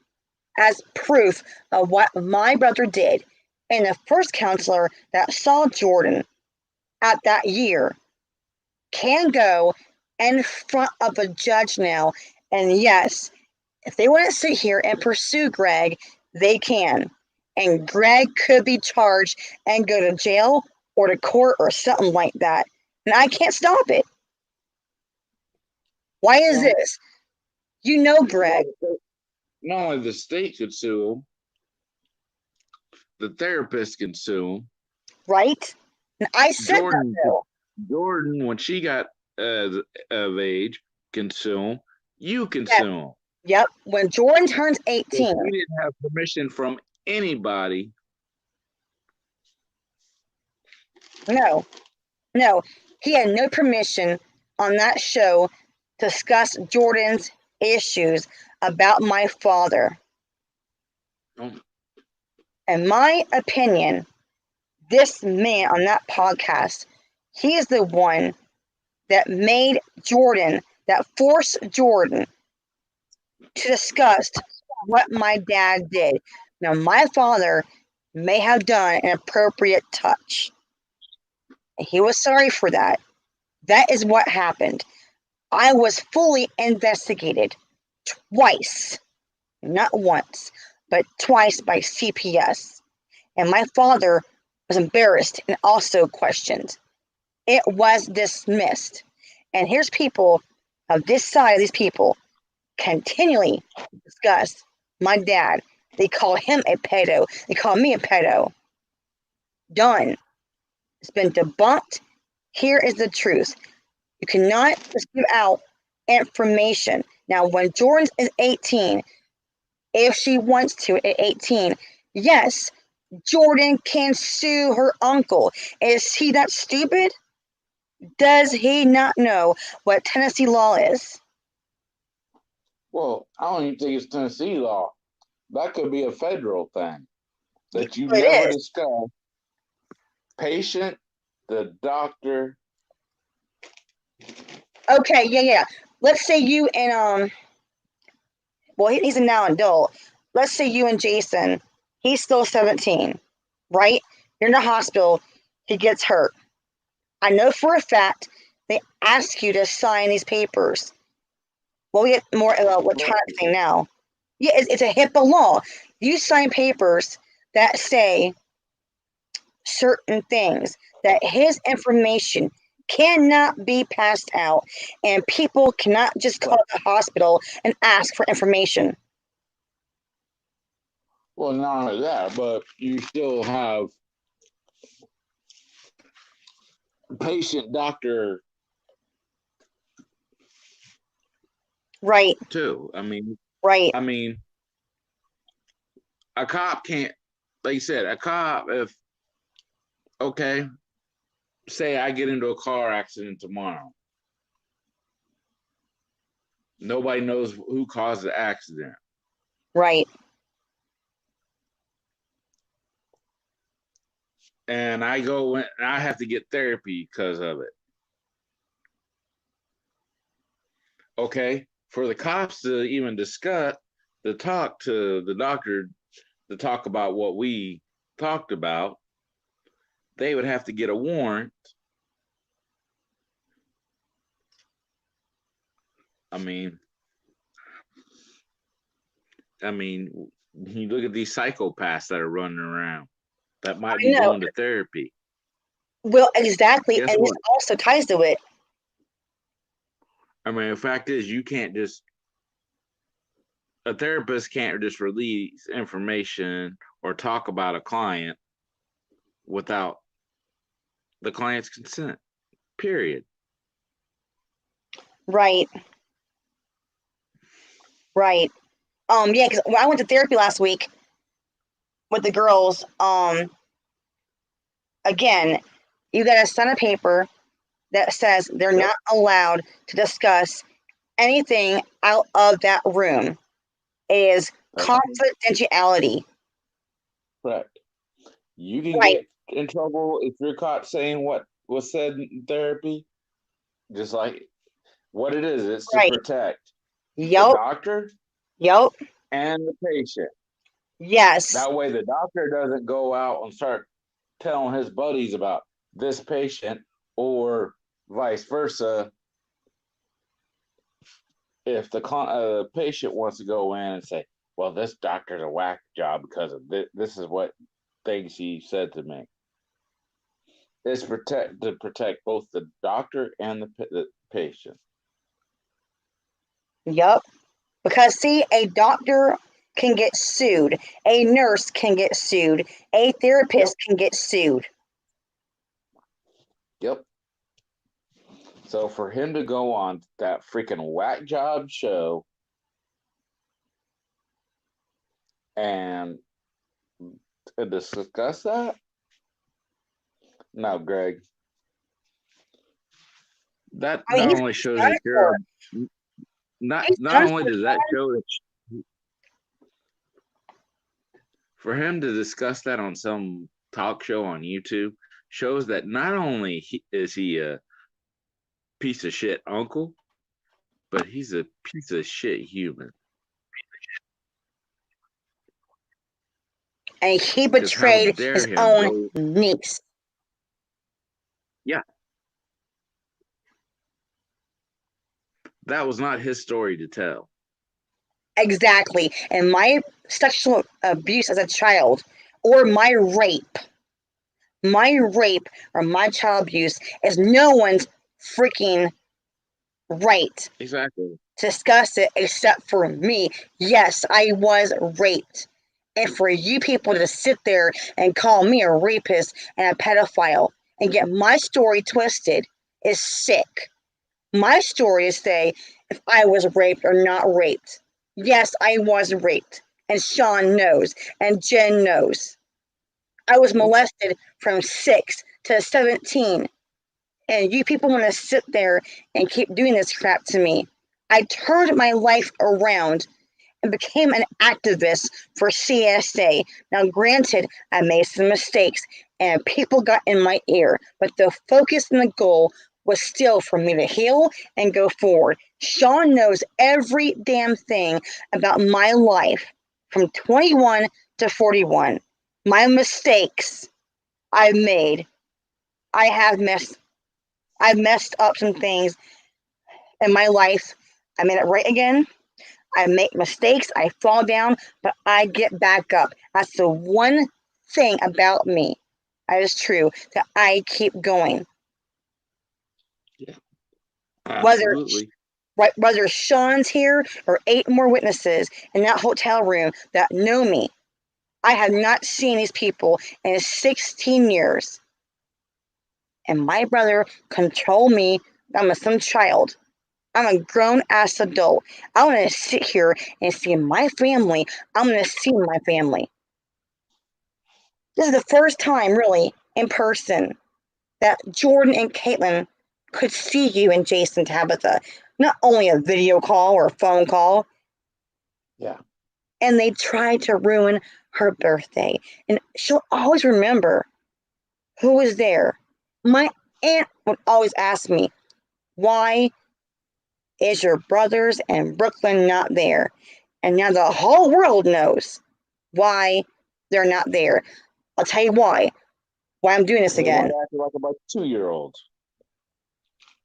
as proof of what my brother did. And the first counselor that saw Jordan at that year can go in front of a judge now. And yes, if they want to sit here and pursue Greg, they can. And Greg could be charged and go to jail or to court or something like that. And I can't stop it. Why is this? You know, Greg. Not only the state could sue him, the therapist can sue him. Right? And I said Jordan, that though. Jordan, when she got of age, consume. You Yeah. consume. Yep. When Jordan turns If 18, he didn't have permission from anybody. no, he had no permission on that show to discuss Jordan's issues about my father. Oh, In my opinion, this man on that podcast, he is the one that made Jordan, that forced Jordan to discuss what my dad did. Now, my father may have done an appropriate touch. He was sorry for that. That is what happened. I was fully investigated twice, not once, but twice by CPS. And my father was embarrassed and also questioned. It was dismissed. And here's people of this side of these people continually discuss my dad. They call him a pedo. They call me a pedo. Done. It's been debunked. Here is the truth. You cannot just give out information. Now, when Jordan is 18, if she wants to at 18, yes, Jordan can sue her uncle. Is he that stupid? Does he not know what Tennessee law is? well, I don't even think it's Tennessee law. That could be a federal thing that you It never is. discuss. Patient, the doctor. Okay, yeah. Let's say you and well, he's a now adult. Let's say you and Jason, he's still 17, right? You're in the hospital, he gets hurt. I know for a fact they ask you to sign these papers. Well, we get more of an electronic thing now. Yeah, it's a HIPAA law. You sign papers that say certain things, that his information cannot be passed out, and people cannot just call the hospital and ask for information. Well, not only that, but you still have patient doctor Right, too. right, I mean, a cop can't, like you said, a cop, if, okay, say I get into a car accident tomorrow. Nobody knows who caused the accident. right. And I go in, and I have to get therapy because of it. Okay, for the cops to even discuss, to talk to the doctor, to talk about what we talked about, they would have to get a warrant. I mean, you look at these psychopaths that are running around that might I be know. going to therapy. Well, exactly, Guess and this what? also ties to it. I mean, the fact is, you can't just, a therapist can't just release information or talk about a client without the client's consent, period. Right, right. Yeah, because when I went to therapy last week with the girls, again, you gotta sign a paper that says they're Yep. not allowed to discuss anything out of that room. It is confidentiality. Correct. You can Right, get in trouble if you're caught saying what was said in therapy, just like what it is. It's to right. protect the Yup, doctor yup, and the patient. yes, That way, the doctor doesn't go out and start telling his buddies about this patient, or vice versa. If the patient wants to go in and say, "Well, this doctor's a whack job because of this is what things he said to me," it's to protect both the doctor and the patient. yup. Because, see, a doctor can get sued, a nurse can get sued, a Yep. therapist can get sued. Yep. So for him to go on that freaking whack job show and discuss that, no, Greg, that I mean, not he's only shows done that it for. He's not done only for. does that show that for him to discuss that on some talk show on YouTube shows that not only is he a piece of shit uncle, but he's a piece of shit human. And he Because how betrayed dare his him own go? niece. Yeah, that was not his story to tell. Exactly. And my sexual abuse as a child, or my rape or my child abuse is no one's freaking right Exactly. to discuss it except for me. Yes, I was raped. And for you people to sit there and call me a rapist and a pedophile and get my story twisted is sick. My story is say if I was raped or not raped. Yes, I was raped. And Shawn knows. And Jen knows. I was molested from 6 to 17. And you people want to sit there and keep doing this crap to me. I turned my life around and became an activist for CSA. Now, granted, I made some mistakes and people got in my ear, but the focus and the goal was still for me to heal and go forward. Shawn knows every damn thing about my life from 21 to 41. My mistakes I've made. I've messed up some things in my life. I made it right again. I make mistakes, I fall down, but I get back up. That's the one thing about me. That is true, that I keep going. Yeah, Whether absolutely. whether Shawn's here or 8 more witnesses in that hotel room that know me, I have not seen these people in 16 years. And my brother controlled me. I'm some child. I'm a grown ass adult. I want to sit here and see my family. I'm going to see my family. This is the first time, really, in person, that Jordan and Caitlin could see you and Jason, Tabitha. Not only a video call or a phone call. Yeah. And they tried to ruin her birthday. And she'll always remember who was there. My aunt would always ask me, why is your brothers and Brooklyn not there? And now the whole world knows why they're not there. I'll tell you why I'm doing this They want again. to act like about 2-year-olds.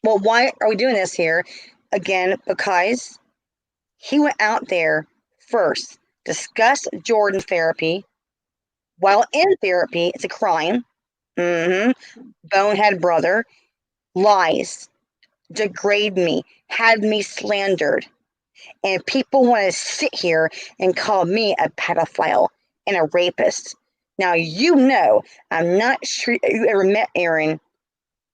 Well, why are we doing this here? Again, because he went out there first, discussed Jordan therapy. While in therapy, it's a crime. Bonehead brother, lies, degrade me, had me slandered. And people want to sit here and call me a pedophile and a rapist. Now, you know, I'm not sure you ever met Erin,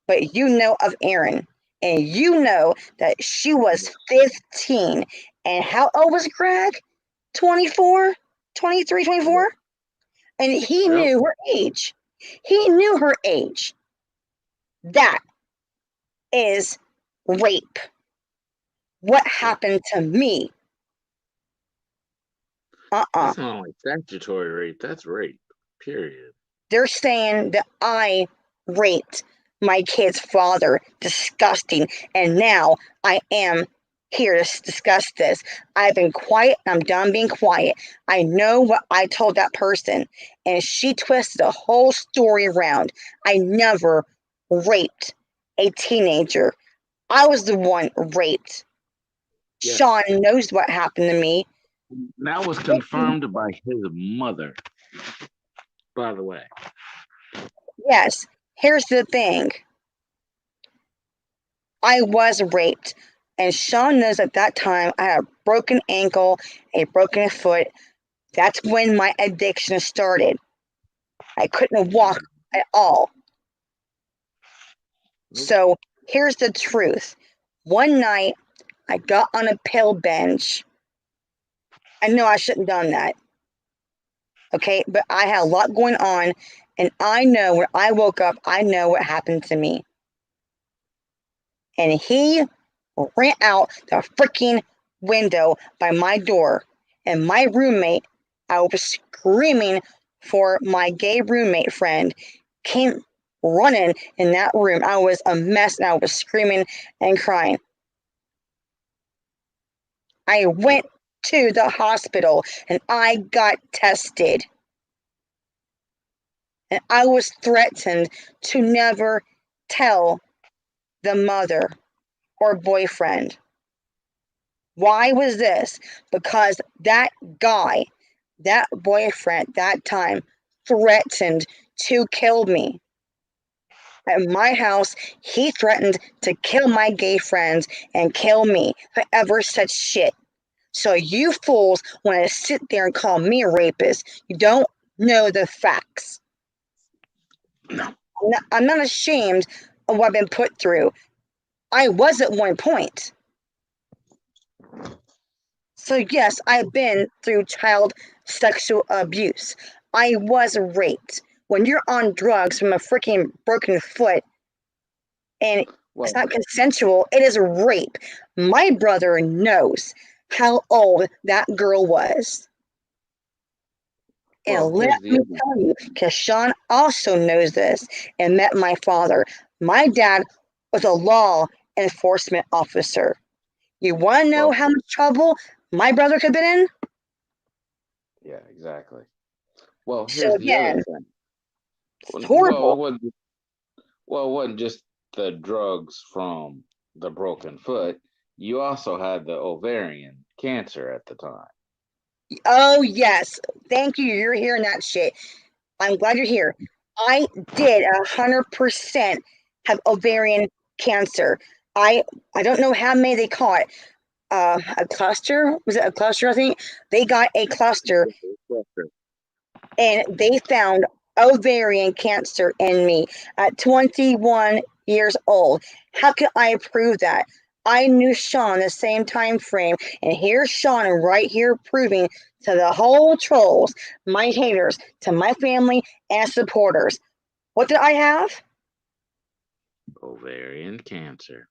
but you know of Erin. And you know that she was 15. And how old was Greg? 24, 23, 24? And he Yep. knew her age. He knew her age. That is rape. What happened to me? That's not only statutory rape, that's rape. Period. They're saying that I raped my kid's father. Disgusting. And now I am here to discuss this. I've been quiet. I'm done being quiet. I know what I told that person, and she twisted the whole story around. I never raped a teenager. I was the one raped. Yes. Shawn knows what happened to me. That was confirmed by his mother, by the way. Yes, here's the thing. I was raped. And Shawn knows at that time I had a broken ankle, a broken foot. That's when my addiction started. I couldn't walk at all. So Here's the truth. One night, I got on a pill bench. I know I shouldn't have done that. Okay, but I had a lot going on, and I know when I woke up, I know what happened to me. And he ran out the freaking window by my door. And my roommate, I was screaming for my gay roommate friend, came running in that room. I was a mess and I was screaming and crying. I went to the hospital and I got tested. And I was threatened to never tell the mother or boyfriend. Why was this? Because that guy, that boyfriend, that time threatened to kill me. At my house, he threatened to kill my gay friends and kill me. Whoever said shit. So you fools want to sit there and call me a rapist. You don't know the facts. No. I'm not ashamed of what I've been put through. I was at one point. So yes, I've been through child sexual abuse. I was raped. When you're on drugs from a freaking broken foot and Well, it's not consensual, it is rape. My brother knows how old that girl was. And let here's the me other. tell you, because Shawn also knows this and met my father. My dad was a law enforcement officer. You want to know Well, how much trouble my brother could have been in? yeah, exactly. Well, So here's the other again, thing. it's Well, horrible. it wasn't just the drugs from the broken foot. You also had the ovarian cancer at the time. Oh, yes. Thank you. You're hearing that shit. I'm glad you're here. I did 100% have ovarian cancer. I don't know how many they caught. A cluster? Was it a cluster? I think they got a cluster and they found ovarian cancer in me at 21 years old. How could I prove that? I knew Shawn the same time frame, and here's Shawn right here proving to the whole trolls, my haters, to my family and supporters. What did I have? Ovarian cancer.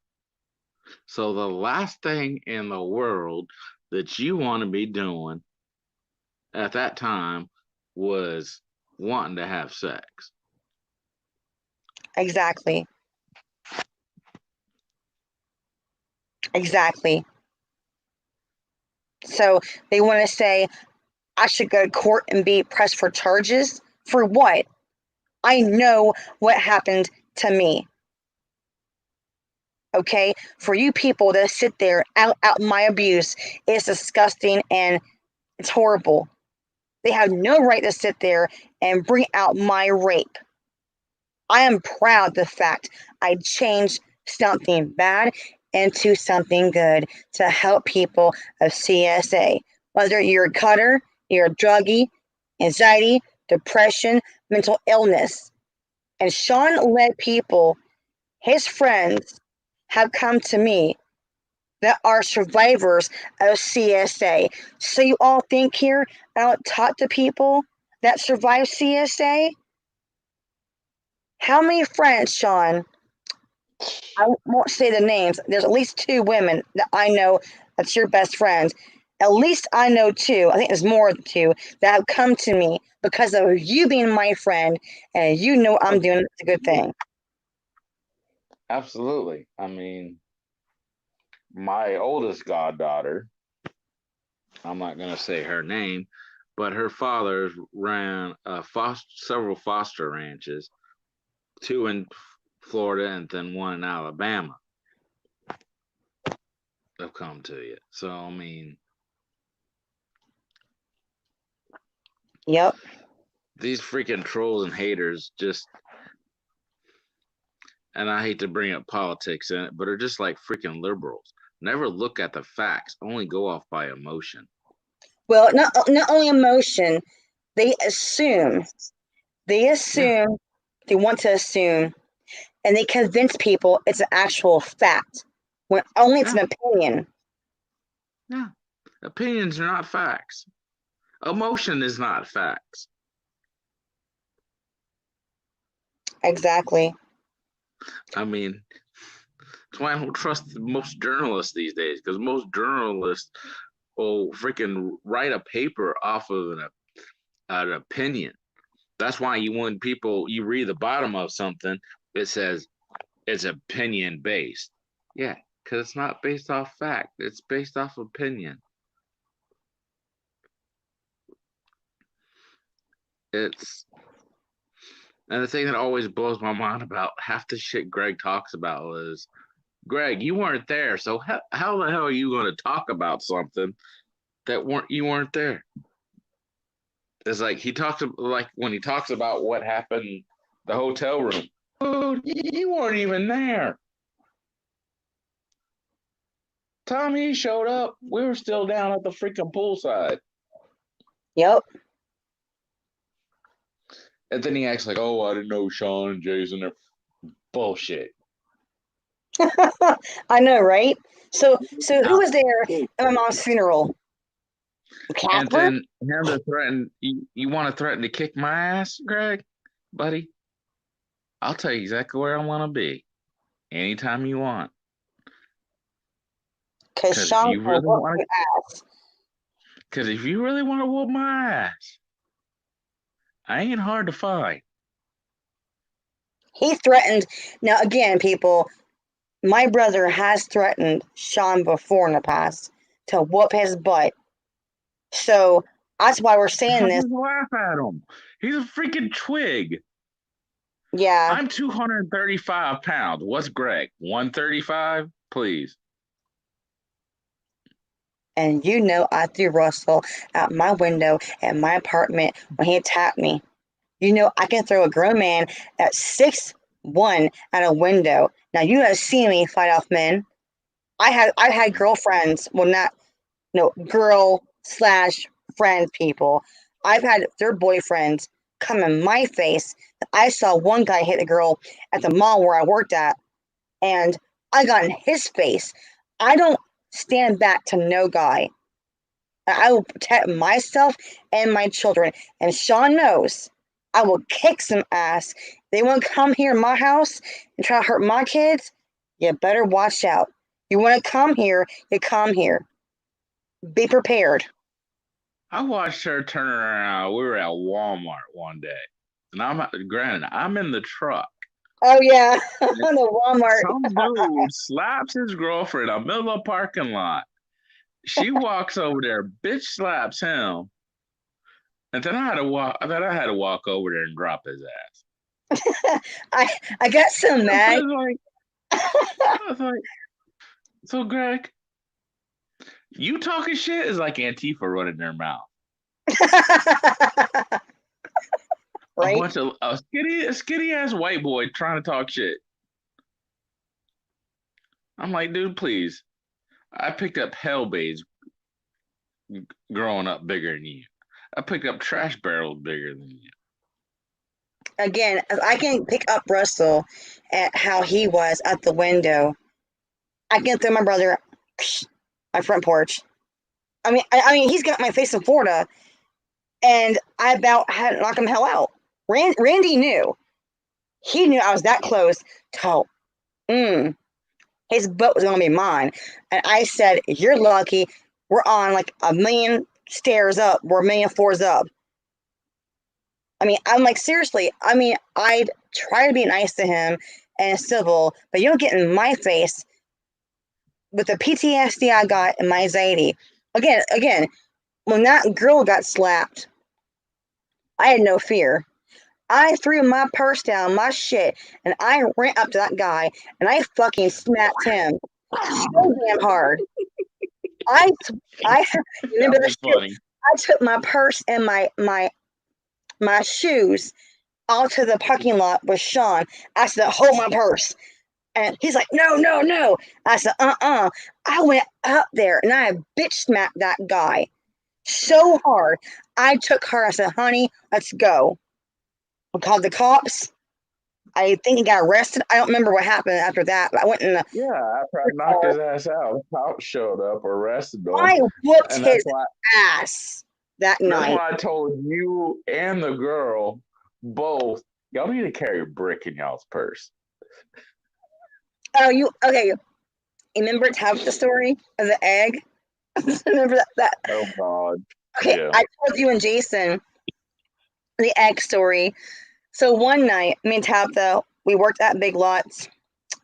So the last thing in the world that you want to be doing at that time was wanting to have sex. Exactly. Exactly. So they want to say I should go to court and be pressed for charges? For what? I know what happened to me. Okay? For you people to sit there out my abuse is disgusting and it's horrible. They have no right to sit there and bring out my rape. I am proud of the fact I changed something bad into something good to help people of CSA. Whether you're a cutter, you're a druggie, anxiety, depression, mental illness. And Shawn led people, his friends, have come to me that are survivors of CSA. So you all think here I don't talk to people that survive CSA? How many friends, Shawn? I won't say the names. There's at least two women that I know that's your best friends. At least I know two. I think there's more than two that have come to me because of you being my friend and you know I'm doing it's a good thing. Absolutely. I mean, my oldest goddaughter, I'm not going to say her name, but her father ran several foster ranches, two in Florida and then one in Alabama. Have come to you. So, I mean, Yep. these freaking trolls and haters just, and I hate to bring up politics in it, but are just like freaking liberals. Never look at the facts, only go off by emotion. Well, not only emotion, they assume. They assume, they want to assume, and they convince people it's an actual fact when only it's an opinion. Yeah. Opinions are not facts. Emotion is not facts. Exactly. I mean, that's why I don't trust most journalists these days, because most journalists will freaking write a paper off of an opinion. That's why when you read the bottom of something, it says it's opinion based. Yeah, because it's not based off fact. It's based off opinion. And the thing that always blows my mind about half the shit Greg talks about is, Greg, you weren't there, so how the hell are you going to talk about something that you weren't there? It's like when he talks about what happened in the hotel room. Dude, you weren't even there. Time he showed up, we were still down at the freaking poolside. Yep. And then he acts like, oh, I didn't know Sean and Jason are bullshit. I know, right? So who was there at my mom's funeral? Catherine? And then him to threaten, you want to threaten to kick my ass, Greg? Buddy, I'll tell you exactly where I want to be anytime you want. Because Sean if you really want to whoop my ass, I ain't hard to find. He threatened. Now, again, people, my brother has threatened Sean before in the past to whoop his butt. So that's why we're saying this. Laugh at him. He's a freaking twig. Yeah. I'm 235 pounds. What's Greg? 135? Please. And you know I threw Russell out my window at my apartment when he attacked me. You know I can throw a grown man at 6'1" out a window. Now you have seen me fight off men. I've had girlfriends, well not girl/friend people. I've had their boyfriends come in my face. I saw one guy hit a girl at the mall where I worked at, and I got in his face. I don't stand back to no guy. I will protect myself and my children. And Sean knows I will kick some ass. They want to come here in my house and try to hurt my kids. You better watch out. You want to come here, you come here. Be prepared. I watched her turn around. We were at Walmart one day, and I'm in the truck. Oh yeah, the Walmart. Some dude slaps his girlfriend in the middle of the parking lot. She walks over there, bitch slaps him, and then I had to walk over there and drop his ass. I got so mad. I was like, so Greg, you talking shit is like Antifa running their mouth. Right? A bunch of a skinny ass white boy trying to talk shit. I'm like, dude, please. I picked up hellbaits growing up bigger than you. I picked up trash barrels bigger than you. Again, if I can pick up Russell at how he was at the window, I can throw my brother my front porch. I mean, he's got my face in Florida, and I about had to knock him hell out. Randy knew. He knew I was that close to his boat was going to be mine. And I said, you're lucky. We're on like a million stairs up. We're a million floors up. I mean, I'm like, seriously. I mean, I'd try to be nice to him and civil, but you don't get in my face with the PTSD I got and my anxiety. Again, when that girl got slapped, I had no fear. I threw my purse down, my shit, and I ran up to that guy, and I fucking snapped him so damn hard. I remember the funny. I took my purse and my shoes out to the parking lot with Sean. I said, hold my purse. And he's like, no. I said, I went up there, and I bitch smacked that guy so hard. I took her. I said, honey, let's go. I called the cops. I think he got arrested. I don't remember what happened after that. But I went in the Yeah, after I knocked his ass out, the cops showed up, arrested him, I whooped and his ass that that's night. why I told you and the girl both, y'all need to carry a brick in y'all's purse. Oh, you okay? You remember the story of the egg? Remember that? Oh God. Okay, Yeah. I told you and Jason the egg story. So one night, me and Tabitha, we worked at Big Lots.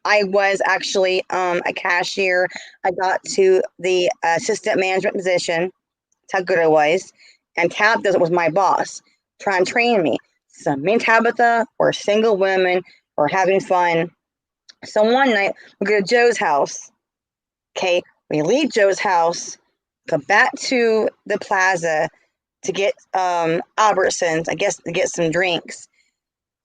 I was actually a cashier. I got to the assistant management position. That's how good I was. And Tabitha was my boss, trying to train me. So me and Tabitha were single women, we're having fun. So one night, we go to Joe's house. Okay, we leave Joe's house, go back to the plaza to get Albertsons, I guess, to get some drinks.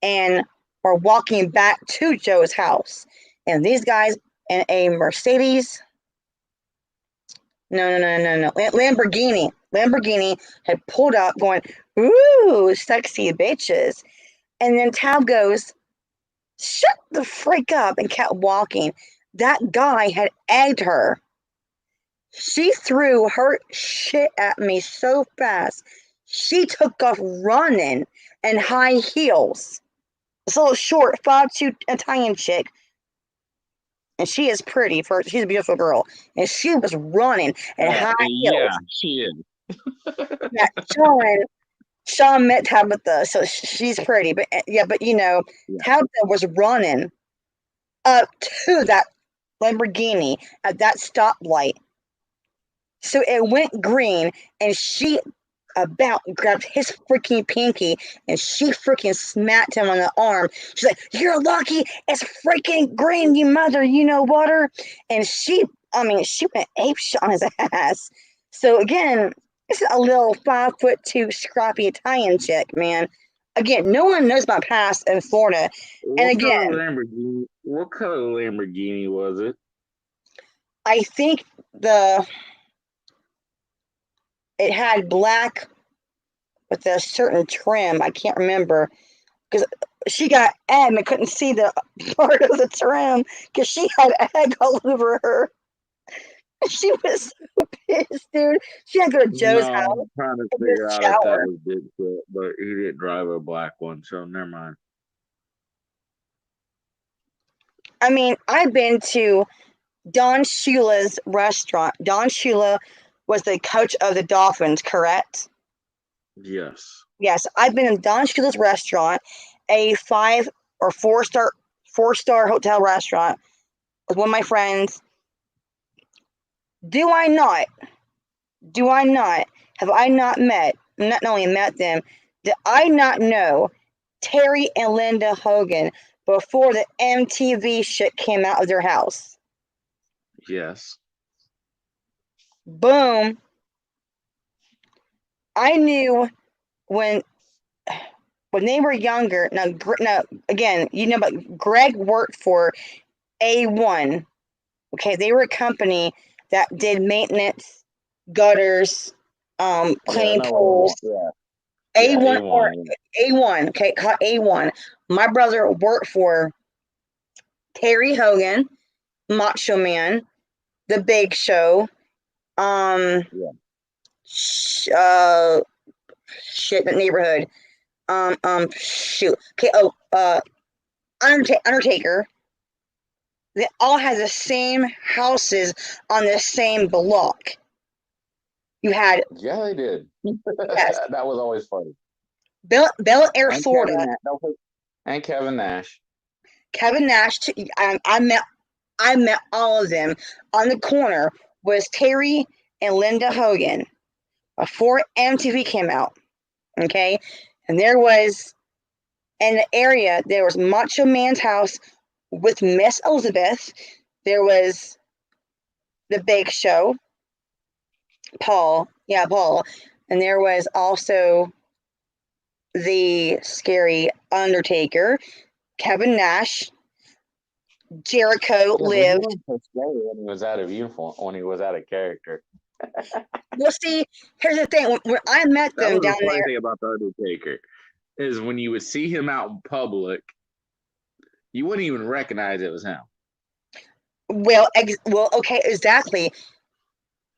And we're walking back to Joe's house. And these guys in a Mercedes, no, Lamborghini had pulled up going, ooh, sexy bitches. And then Tab goes, shut the freak up, and kept walking. That guy had egged her. She threw her shit at me so fast. She took off running in high heels. This little short 5'2" Italian chick, and she is pretty. She's a beautiful girl, and she was running in high Yeah, heels. she is. Yeah, Shawn met Tabitha, so she's pretty. But you know, Yeah. Tabitha was running up to that Lamborghini at that stoplight. So it went green, and she about grabbed his freaking pinky, and she freaking smacked him on the arm. She's like, "You're lucky it's freaking green, you mother, you know water." And she went apeshit on his ass. So again, this is a little 5'2" scrappy Italian chick, man. Again, no one knows my past in Florida. And again, What color Lamborghini was it? I think it had black with a certain trim. I can't remember because she got egg and I couldn't see the part of the trim because she had egg all over her. She was so pissed, dude. She had to go to Joe's house I'm trying to and figure just out if that shower. was Bigfoot, but he didn't drive a black one, so never mind. I mean, I've been to Don Shula's restaurant. Don Shula was the coach of the Dolphins, correct? Yes. Yes, I've been in Don Shula's restaurant, a 5 or 4-star hotel restaurant with one of my friends. Do I not? Have I not not only met them, did I not know Terry and Linda Hogan before the MTV shit came out of their house? Yes. Boom. I knew when they were younger. Now, again, you know, but Greg worked for A1. Okay, they were a company that did maintenance, gutters, cleaning pools. Yeah. A1 or A1. A1, okay, called A1. My brother worked for Terry Hogan, Macho Man, The Big Show, Yeah. Shit, the neighborhood, shoot, okay, Undertaker. They all had the same houses on the same block. You had Yeah, they did. yes, That was always funny. Bel Air, And Florida. And Kevin Nash. Kevin Nash. I met all of them. On the corner was Terry and Linda Hogan before MTV came out. Okay, and there was in the area there was Macho Man's house with Miss Elizabeth. There was the Big Show, Paul. Yeah, Paul. And there was also the scary Undertaker, Kevin Nash, Jericho Yeah, but he lived. wasn't scary when he was out of uniform, when he was out of character. Well, see, here's the thing. When I met That them was the down funny there, thing about the Undertaker, is when you would see him out in public, You wouldn't even recognize it was him. Well, okay, exactly.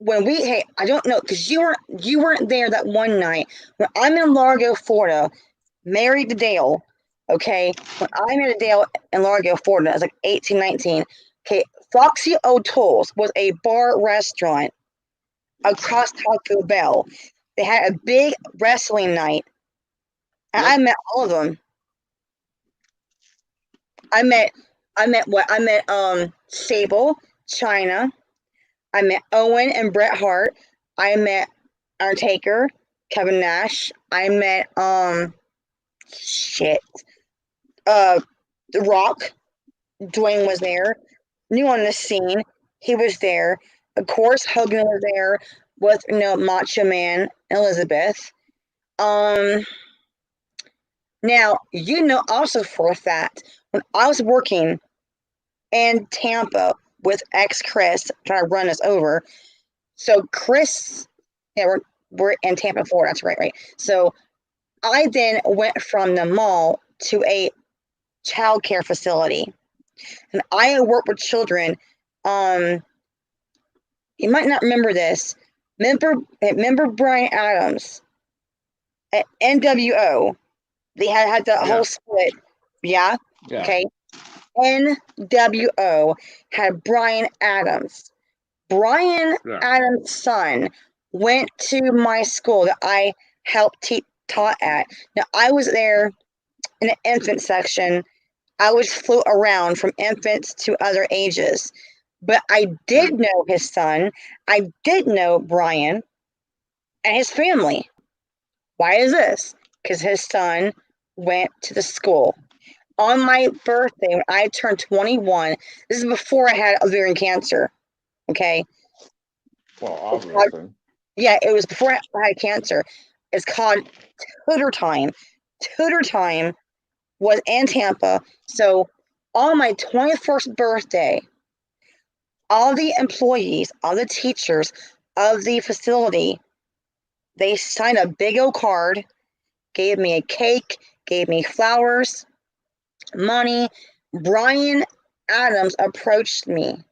Hey, I don't know, because you weren't there that one night when I'm in Largo, Florida, married to Dale. Okay, when I married Dale in Largo, Florida, I was like 18, 19. Okay, Foxy O'Toole's was a bar restaurant across Taco Bell. They had a big wrestling night, and Yep. I met all of them. I met Sable, China. I met Owen and Bret Hart. I met Undertaker, Kevin Nash. I met The Rock. Dwayne was there. New on the scene. He was there. Of course, Hogan was there with Macho Man, Elizabeth. Now also for a fact when I was working in Tampa with ex Chris trying to run us over. So Chris, yeah, we're in Tampa, Florida. That's right. So I then went from the mall to a child care facility, and I worked with children. You might not remember this. Remember Brian Adams at NWO? They had the whole split. Yeah. Okay. NWO had Brian Adams. Brian Adams' son went to my school that I helped taught at. Now, I was there in the infant section. I would float around from infants to other ages. But I did know his son. I did know Brian and his family. Why is this? Because his son went to the school. On my birthday, when I turned 21, this is before I had ovarian cancer. Okay. Well, obviously. Yeah, it was before I had cancer. It's called Tutor Time. Tutor Time was in Tampa. So on my 21st birthday, all the employees, all the teachers of the facility, they signed a big old card, gave me a cake, gave me flowers, money. Brian Adams approached me.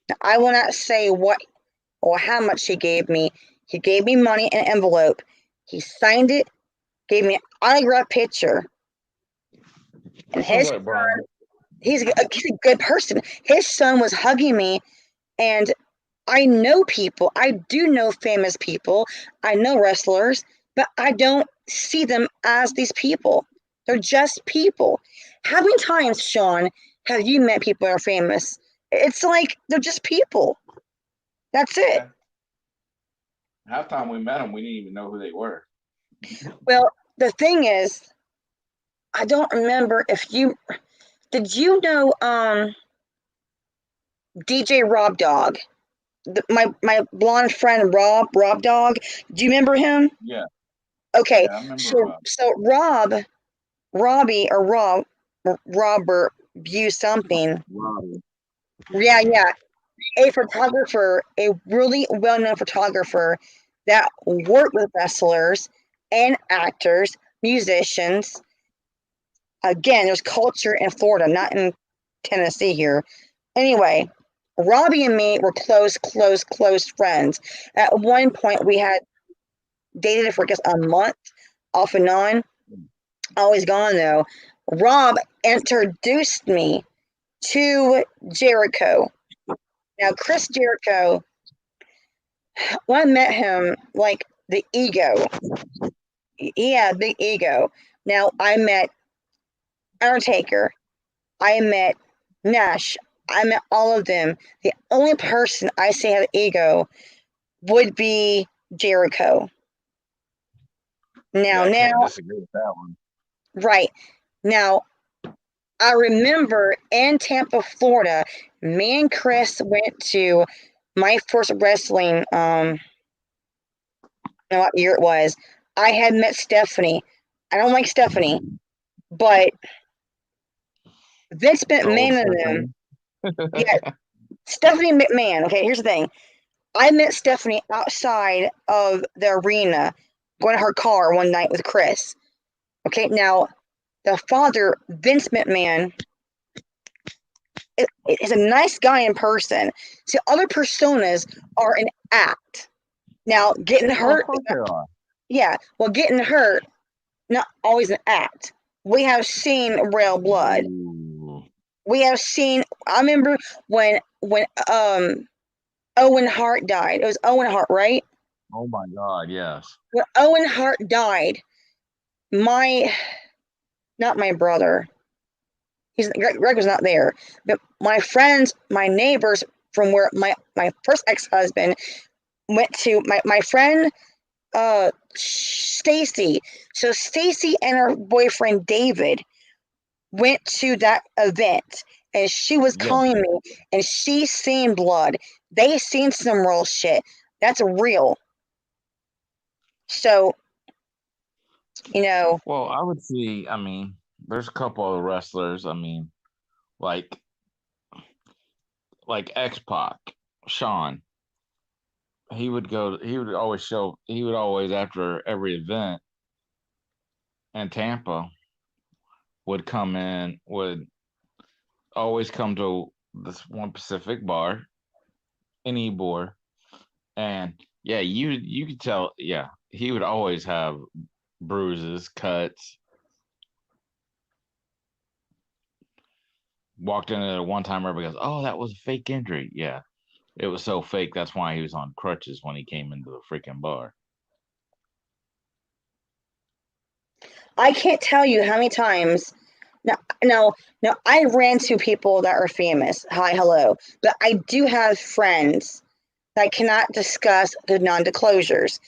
Now, I will not say what or how much he gave me. He gave me money in an envelope. He signed it, gave me an autographed picture. And his son, he's a good person. His son was hugging me, and I know people. I do know famous people. I know wrestlers, but I don't see them as these people. They're just people. How many times, Shawn, have you met people that are famous? It's like they're just people. That's it. Yeah. Half time we met them, we didn't even know who they were. Well, the thing is, I don't remember if you did you know DJ Rob Dog? My blonde friend Rob Dog. Do you remember him? Yeah. Okay. Yeah, I remember So Robbie or Robert Bew something. Robbie. Yeah. A photographer, a really well-known photographer that worked with wrestlers and actors, musicians. Again, there's culture in Florida, not in Tennessee here. Anyway, Robbie and me were close friends. At one point, we had dated for just a month, off and on. Always gone, though. Rob introduced me to Jericho. Now, Chris Jericho, when I met him, like the ego, he had a big ego. Now, I met Undertaker. I met Nash. I met all of them. The only person I say had ego would be Jericho. Now, I can't disagree with that one. Right. Now, I remember in Tampa, Florida, me and Chris went to my first wrestling, I don't know what year it was. I had met Stephanie. I don't like Stephanie, but Vince McMahon and them. Yeah, Stephanie McMahon. Okay, here's the thing. I met Stephanie outside of the arena, going to her car one night with Chris. Okay, now the father, Vince McMahon, is a nice guy in person. See, other personas are an act. Now, getting Well, of hurt, course they are. yeah. Well, getting hurt, not always an act. We have seen real blood. Ooh. We have seen. I remember when Owen Hart died. It was Owen Hart, right? Oh my God, yes. When Owen Hart died, not my brother. Greg was not there, but my friends, my neighbors from where my first ex-husband went to. My friend Stacy. So Stacy and her boyfriend David went to that event, and she was Yeah. calling me, and she seen blood. They seen some real shit. That's real. So, Well, I would see. I mean, there's a couple of wrestlers. I mean, like X-Pac, Shawn. He would go. He would always show. He would always, after every event in Tampa, would come in. Would always come to this one Pacific bar in Ybor, and yeah, you could tell. Yeah, he would always have bruises, cuts. Walked in there one time, everybody goes, "Oh, that was a fake injury." Yeah, it was so fake. That's why he was on crutches when he came into the freaking bar. I can't tell you how many times. No, I ran to people that are famous. Hi, hello. But I do have friends that cannot discuss the non-disclosures.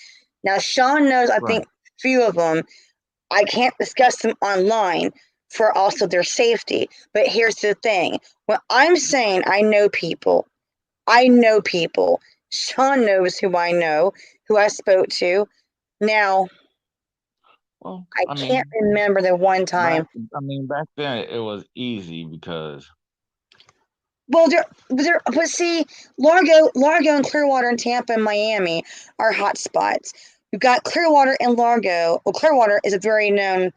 Now, Sean knows, I Right. think, a few of them. I can't discuss them online for also their safety. But here's the thing. When I'm saying I know people, Sean knows who I know, who I spoke to. Now, Well, I I can't mean, remember the one time. back then it was easy because Well, but see, Largo, and Clearwater, and Tampa, and Miami are hot spots. We've got Clearwater and Largo. Well, Clearwater is a very known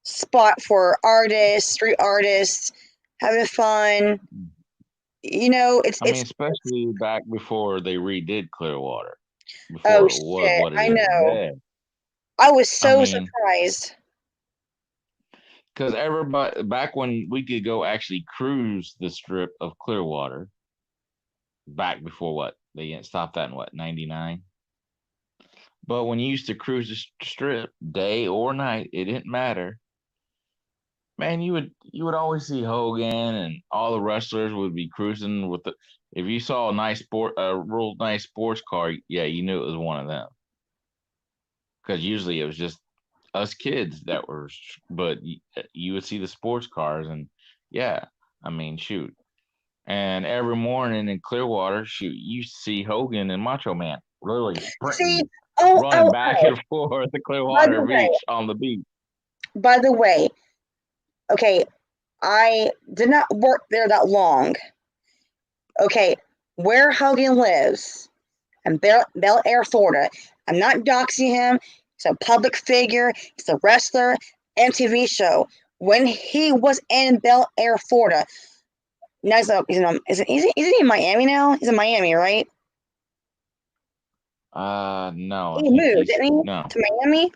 spot for artists, street artists, having fun. I mean, It's especially back before they redid Clearwater, oh before it was shit, what it I is know. today. I was I so mean, surprised. because everybody back when we could go actually cruise the strip of Clearwater, back before what they didn't stop that in what 99. But when you used to cruise the strip day or night, it didn't matter. Man, you would always see Hogan and all the wrestlers would be cruising with the. If you saw a real nice sports car, yeah, you knew it was one of them. Because usually it was just us kids that were, but you would see the sports cars, and yeah, I mean, shoot. And every morning in Clearwater, shoot, you see Hogan and Macho Man literally See, sprinting, oh, running oh, back oh. and forth the By Clearwater the way, Beach on the beach. okay, I did not work there that long. Okay, where Hogan lives in Bel Air, Florida. I'm not doxing him. He's a public figure. He's a wrestler, MTV show. When he was in Bel Air, Florida, now isn't he in Miami now? He's in Miami, right? No, I He think moved, he's didn't he, no. to Miami?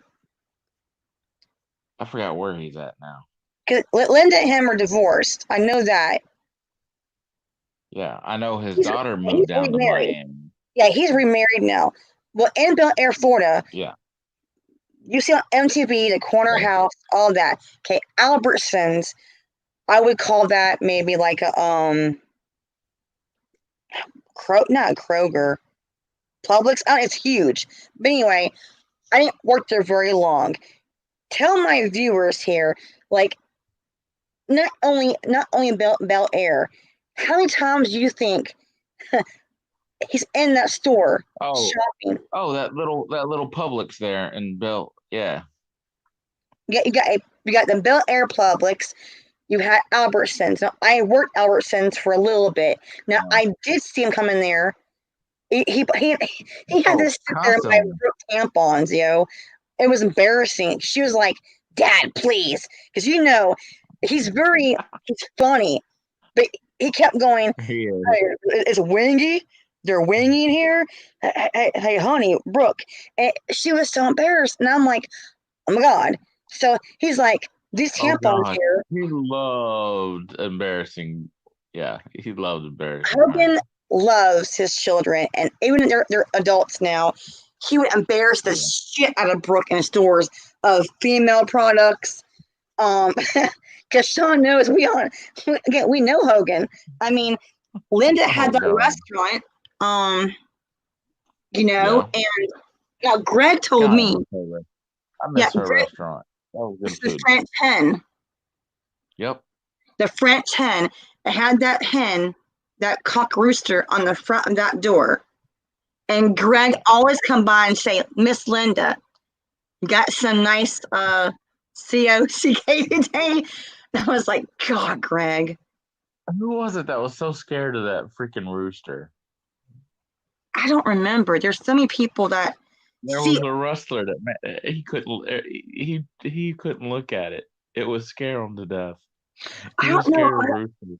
I forgot where he's at now. Because Linda and him are divorced. I know that. Yeah, I know his He's daughter he's moved down to remarried. Miami. Yeah, he's remarried now. Well, in Bel Air, Florida, Yeah, you see on MTV, the corner yeah. house, all that. Okay, Albertsons, I would call that maybe like a not Kroger, Publix. It's huge. But anyway, I didn't work there very long. Tell my viewers here, like not only Bel Air, how many times do you think he's in that store Oh, shopping? that little Publix there in Bell. Yeah, You got the Bel Air Publix. You had Albertsons. Now, I worked Albertsons for a little bit. Now yeah. I did see him coming there. He had to Oh, sit there and buy constantly. tampons, yo. It was embarrassing. She was like, "Dad, please," because he's funny, but he kept going, Yeah. "Hey, it's wingy. They're winging here. Hey, honey, Brooke." And she was so embarrassed, and I'm like, "Oh my god!" So he's like, "These Oh tampons God, here." he loved embarrassing. Yeah, he loved embarrassing Hogan her. loves his children, and even they're adults now. He would embarrass the Yeah. shit out of Brooke in stores of female products. Because Sean knows again, we know Hogan. I mean, Linda Oh had that God. restaurant, Yeah. and now Greg told God, me, I yeah, miss her Greg, restaurant. That was it's good the food. French hen. Yep. The French hen. It had that hen, that cock rooster on the front of that door. And Greg always come by and say, "Miss Linda, got some nice COCK today." I was like, God, Greg. Who was it that was so scared of that freaking rooster? I don't remember. There's so many people that There see. was a wrestler that he couldn't look at it. It would scare him to death. I He don't was know, scared of roosters.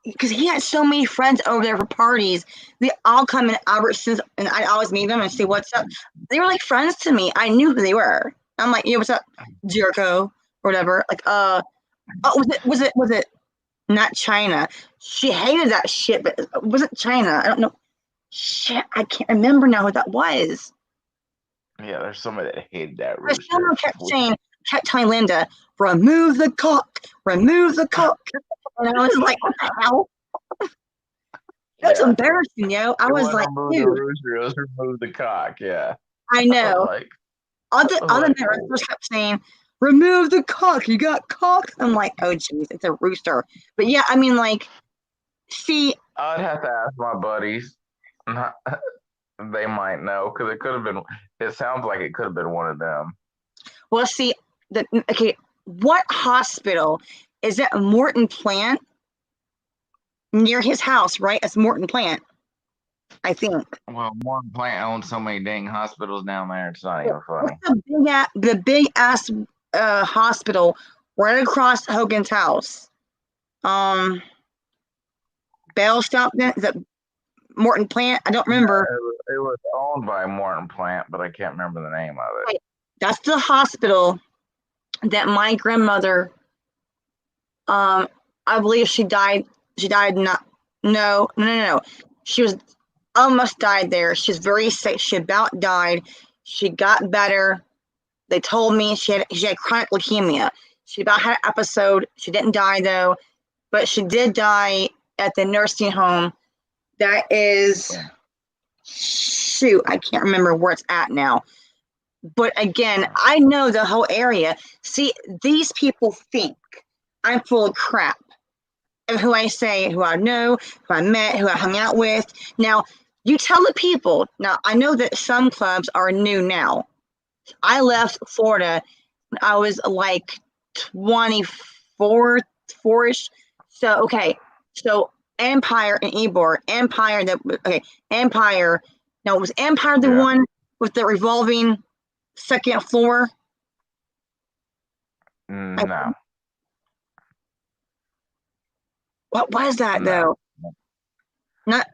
because he had so many friends over there for parties. They all come in Albertsons, and I always meet them and see what's up. They were like friends to me. I knew who they were. I'm like, "Yeah, what's up, Jericho?" or whatever. Like, oh, was it not China? She hated that shit, but was it China? I don't know. Shit, I can't remember now who that was. Yeah, there's somebody that hated that But rooster. someone kept telling Linda, "Remove the cock, remove the cock," and I was like, "What the hell?" That was Yeah. embarrassing, yo. I It was wasn't like, remove the dude, rooster, it was remove the cock. Yeah. I I was know. like, I was Other like, wrestlers kept saying, "Remove the cock. You got cock." I'm like, oh jeez, it's a rooster. But yeah, I mean, like, see, I'd have to ask my buddies. They might know because it could have been. It sounds like it could have been one of them. well, see, okay, what hospital is it? Morton Plant near his house, right? It's Morton Plant, I think. Well, one plant owns so many dang hospitals down there. It's not even What's funny. the big ass hospital right across Hogan's house? Um, Bell Stompton? Is it Morton Plant? I don't remember. It was owned by Morton Plant, but I can't remember the name of it. That's the hospital that my grandmother, I believe she died. She died not. No, no, no, no. She was almost died there. She's very sick. She about died. She got better. They told me she had chronic leukemia. She about had an episode. She didn't die though, but she did die at the nursing home. That is, shoot, I can't remember where it's at now. But again, I know the whole area. See, these people think I'm full of crap. Of who I say, who I know, who I met, who I hung out with. Now, you tell the people. Now, I know that some clubs are new now. I left Florida when I was like 24, 4-ish. So, okay. So, Empire and Ybor. Empire. Now, was Empire the Yeah. one with the revolving second floor? No. What was that No. though? Not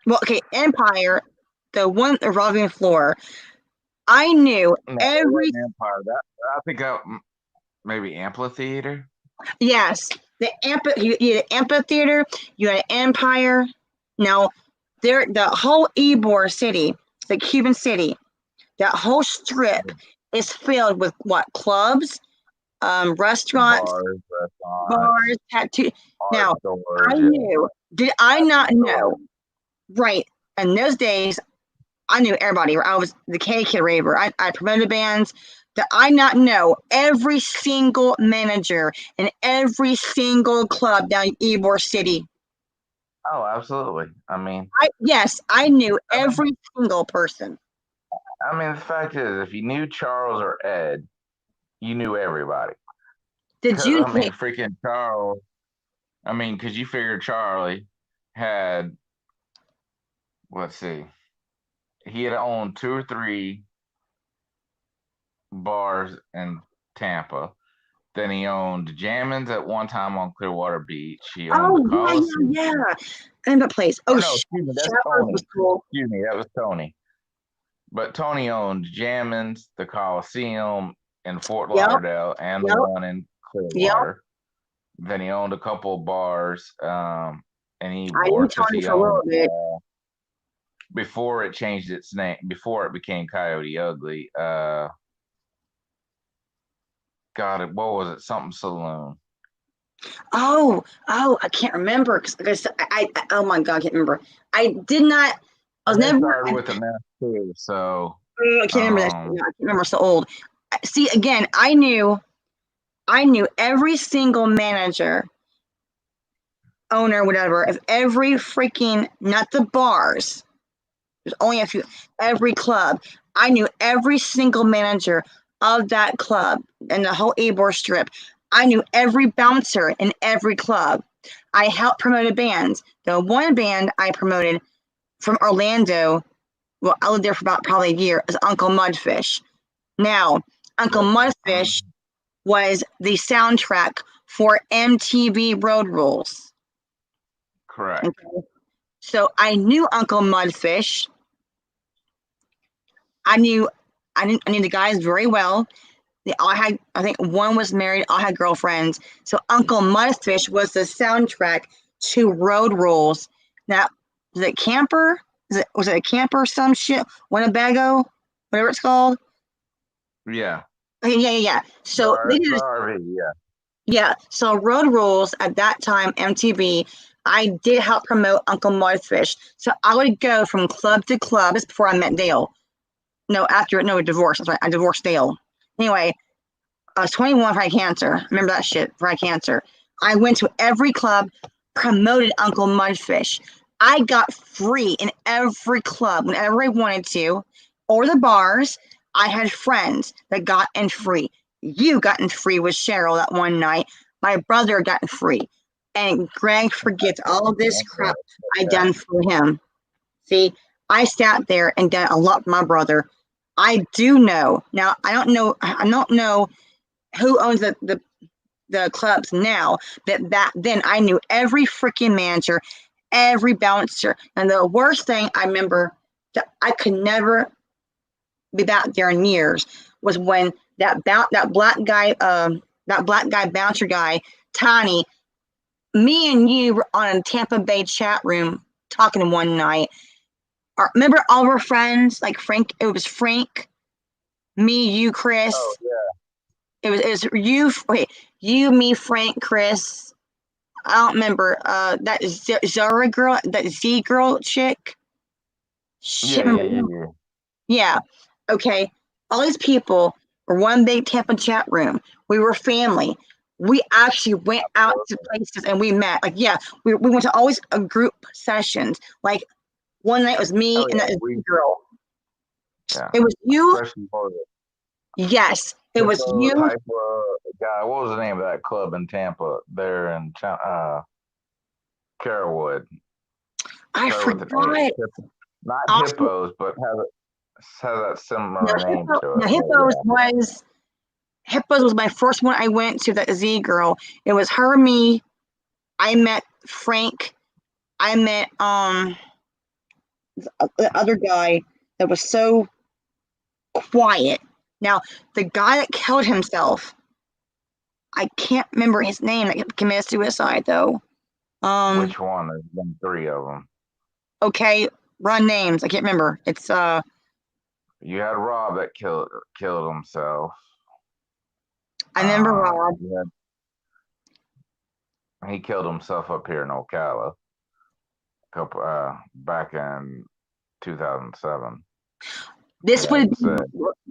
well. Okay, Empire, the one revolving floor. I knew No, it every wasn't Empire. I think maybe amphitheater. yes. You had an amphitheater. You had an Empire. Now, the whole Ybor city, the Cuban city, that whole strip is filled with what clubs, restaurants, Restaurants, bars, tattoo. art Now, I stores. Yeah. knew. Did I not Stores. know? Right. In those days, I knew everybody. I was the K Kid Raver. I promoted bands. That I not know every single manager in every single club down in Ybor City. Oh, absolutely. I mean, Yes, I knew I mean, every single person. the fact is, if you knew Charles or Ed, you knew everybody. Did Because you? freaking Charles. Because you figure Charlie had, let's see, he had owned two or three bars in Tampa. Then he owned Jammin's at one time on Clearwater Beach. He owned the Oh, Coliseum. yeah. And that place. Oh, No, excuse me, that's Showers Tony. was cool. Excuse me, that was Tony. But Tony owned Jammin's, the Coliseum in Fort Yep, Lauderdale, and the yep, one in yep. Clearwater. Then he owned a couple of bars, and he I knew or because Tony he for a little owned bit. before it changed its name, before it became Coyote Ugly. God, what was it? Something Saloon. Oh, I can't remember because oh my God, I can't remember. I did not. I was And they never. started with an S too, so I can't remember that. I can't remember. I'm so old. See, again, I knew every single manager, owner, whatever, of every freaking, not the bars. There's only a few. Every club, I knew every single manager of that club and the whole Ybor Strip. I knew every bouncer in every club. I helped promote bands. The one band I promoted from Orlando, well, I lived there for about probably a year, is Uncle Mudfish. Now, Uncle Mudfish was the soundtrack for MTV Road Rules. correct. Okay? So I knew Uncle Mudfish. I knew the guys very well. They all had, I think one was married, all had girlfriends. So Uncle Mudfish was the soundtrack to Road Rules. Now, was it Camper? Was it a Camper or some shit? Winnebago? Whatever it's called? Yeah. Okay, yeah. So they did RV, yeah. Yeah, so Road Rules at that time, MTV, I did help promote Uncle Mudfish. So I would go from club to club. This is before I met Dale. No, divorce. That's right. I divorced Dale. Anyway, I was 21 for cancer. Remember that shit, for cancer. I went to every club, promoted Uncle Mudfish. I got free in every club whenever I wanted to, or the bars. I had friends that got in free. You got in free with Cheryl that one night. My brother got in free. And Greg forgets all this crap I done for him. See, I sat there and done a lot for my brother. I do know. Now, I don't know who owns the clubs now, but back then I knew every freaking manager, every bouncer. And the worst thing I remember that I could never be back there in years was when that black guy bouncer guy, Tiny, me and you were on a Tampa Bay chat room talking one night. Remember all of our friends, like Frank? It was Frank, me, you, Chris. Oh yeah. It was you. Wait, you, me, Frank, Chris. I don't remember. That Zara girl, that Z girl chick. Yeah. Yeah. Okay. All these people were one big Tampa chat room. We were family. We actually went out to places and we met. Like, yeah, we went to always a group sessions. Like one night it was me and that girl. Yeah. It was you. Especially for Yes, it was you. type of guy. What was the name of that club in Tampa? There in Carrollwood. I forgot. Not Hippos, but has that similar name to it. Hippos was my first one I went to, the Z girl. It was her, me. I met Frank. I met the other guy that was so quiet. Now, the guy that killed himself, I can't remember his name, that committed suicide though. Which one? There's been 3 of them. Okay, run names. I can't remember. It's You had Rob that killed himself. I remember Rob. He killed himself up here in Ocala. Back in 2007. This would be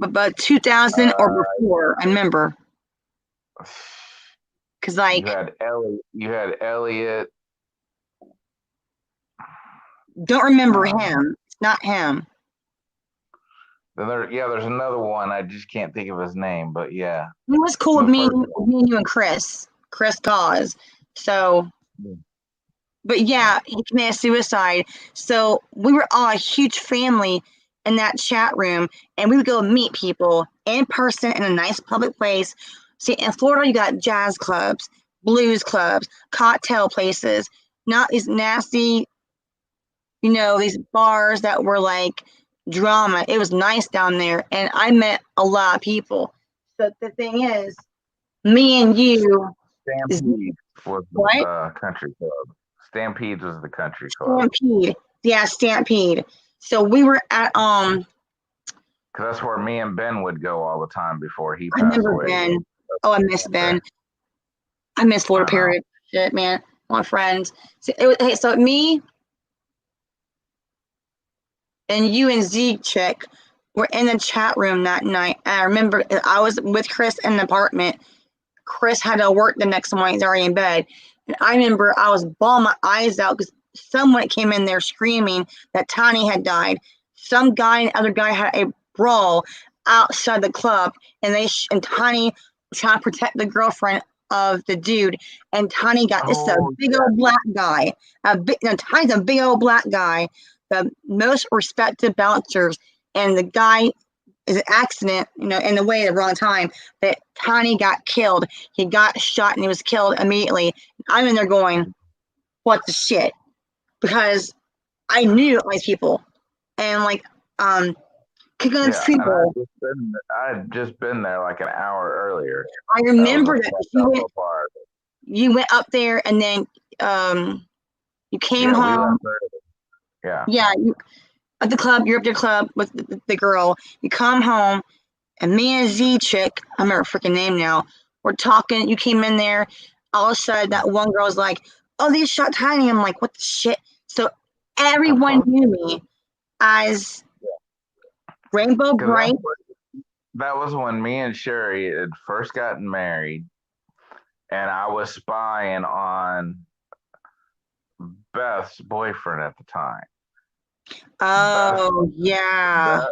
about 2000 or before. I remember. Because like you had Elliot. Don't remember him. It's not him. Then there's another one. I just can't think of his name, but yeah. He was cool with me and you and Chris Cause. So, but yeah, he committed suicide. So we were all a huge family in that chat room, and we would go meet people in person in a nice public place. See, in Florida, you got jazz clubs, blues clubs, cocktail places, not these nasty, these bars that were like drama. It was nice down there, and I met a lot of people. So the thing is, me and you, Stampede was what? the country club. Stampede was the country club. Stampede. Yeah, Stampede. So we were at Cause that's where me and Ben would go all the time before he I passed remember away. Ben. Oh, I miss Ben. I miss Florida period. Shit, man. My friends. So me and you and Z chick were in the chat room that night. And I remember I was with Chris in the apartment. Chris had to work the next morning. He's already in bed. And I remember I was bawling my eyes out because someone came in there screaming that Tiny had died. Some guy and other guy had a brawl outside the club, and Tiny was trying to protect the girlfriend of the dude. And Tiny this is a big old black guy. Tiny's a big old black guy, the most respected bouncers, and the guy is an accident, in the way at the wrong time, that Tiny got killed. He got shot and he was killed immediately. I'm in there going, what the shit? Because I knew all these people. And kicking people. I had just been there like an hour earlier. I remember that you went up there and then you came home. Yeah, at the club, you're up at the club with the girl. You come home, and me and Z chick, I remember her freaking name now, we're talking. You came in there. All of a sudden, that one girl's like, oh, they shot Tiny. I'm like, what the shit? So everyone knew me as Rainbow Bright. That was when me and Sherry had first gotten married, and I was spying on Beth's boyfriend at the time. Oh, yeah.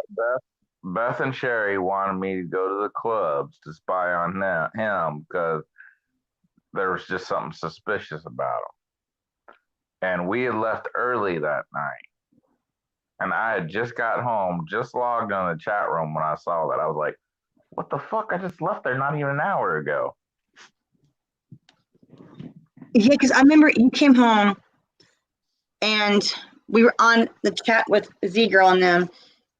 Beth and Sherry wanted me to go to the clubs to spy on him because there was just something suspicious about him. And we had left early that night. And I had just got home, just logged on the chat room when I saw that. I was like, what the fuck? I just left there not even an hour ago. Yeah, because I remember you came home and we were on the chat with Z Girl and them.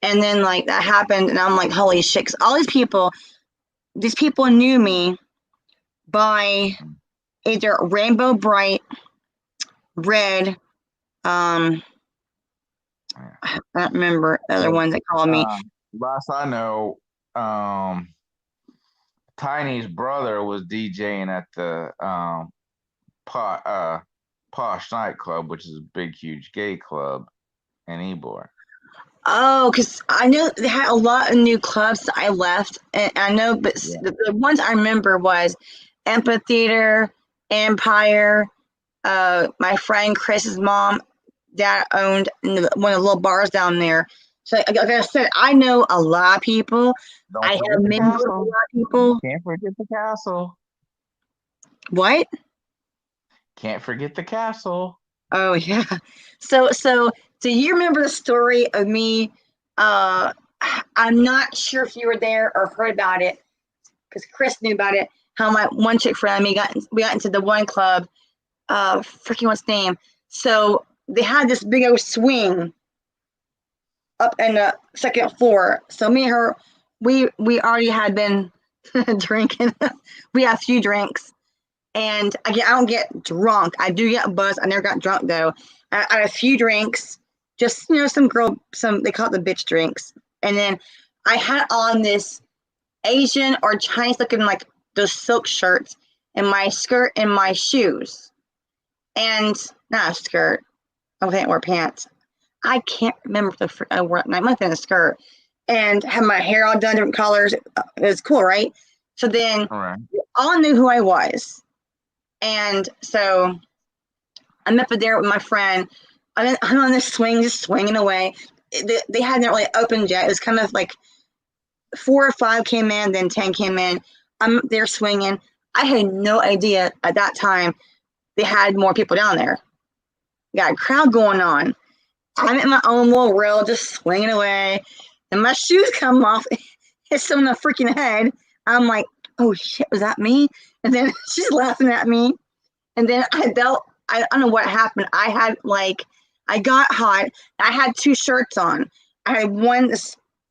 And then that happened. And I'm like, holy shit. 'Cause all these people knew me by either Rainbow Bright, Red, I don't remember the other ones that called me. Last I know, Tiny's brother was DJing at the Posh nightclub, which is a big, huge gay club in Ybor. Oh, because I know they had a lot of new clubs that I left, and I know, but the ones I remember was Amphitheater, Empire. My friend Chris's mom, dad owned one of the little bars down there. So, like I said, I know a lot of people. I have met a lot of people. Can't forget the castle. What? Can't forget the castle. Oh yeah. So do you remember the story of me? I'm not sure if you were there or heard about it, because Chris knew about it. How my one chick friend we got into the one club. Freaking what's name? So they had this big old swing up in the second floor. So me and her, we already had been drinking. We had a few drinks. And again, I don't get drunk. I do get buzzed. I never got drunk though. I had a few drinks, just some they call it the bitch drinks. And then I had on this Asian or Chinese looking those silk shirts and my skirt and my shoes. And not a skirt. I think I wore pants. I can't remember I might have been a skirt. And had my hair all done different colors. It was cool, right? So then all knew who I was. And so I'm up there with my friend. I'm on this swing, just swinging away. They hadn't really opened yet. It was kind of 4 or 5 came in, then 10 came in. I'm there swinging. I had no idea at that time they had more people down there. Got a crowd going on. I'm in my own little reel, just swinging away. And my shoes come off, hit someone in the freaking head. I'm like, oh shit, was that me? And then she's laughing at me. And then I don't know what happened. I got hot. I had 2 shirts on. I had one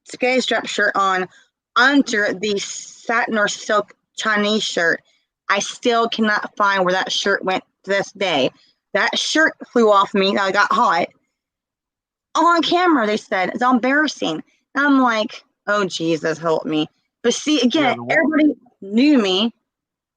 spaghetti strap shirt on under the satin or silk Chinese shirt. I still cannot find where that shirt went to this day. That shirt flew off me. I got hot. All on camera, they said. It's embarrassing. And I'm like, oh, Jesus, help me. But see, again, everybody knew me.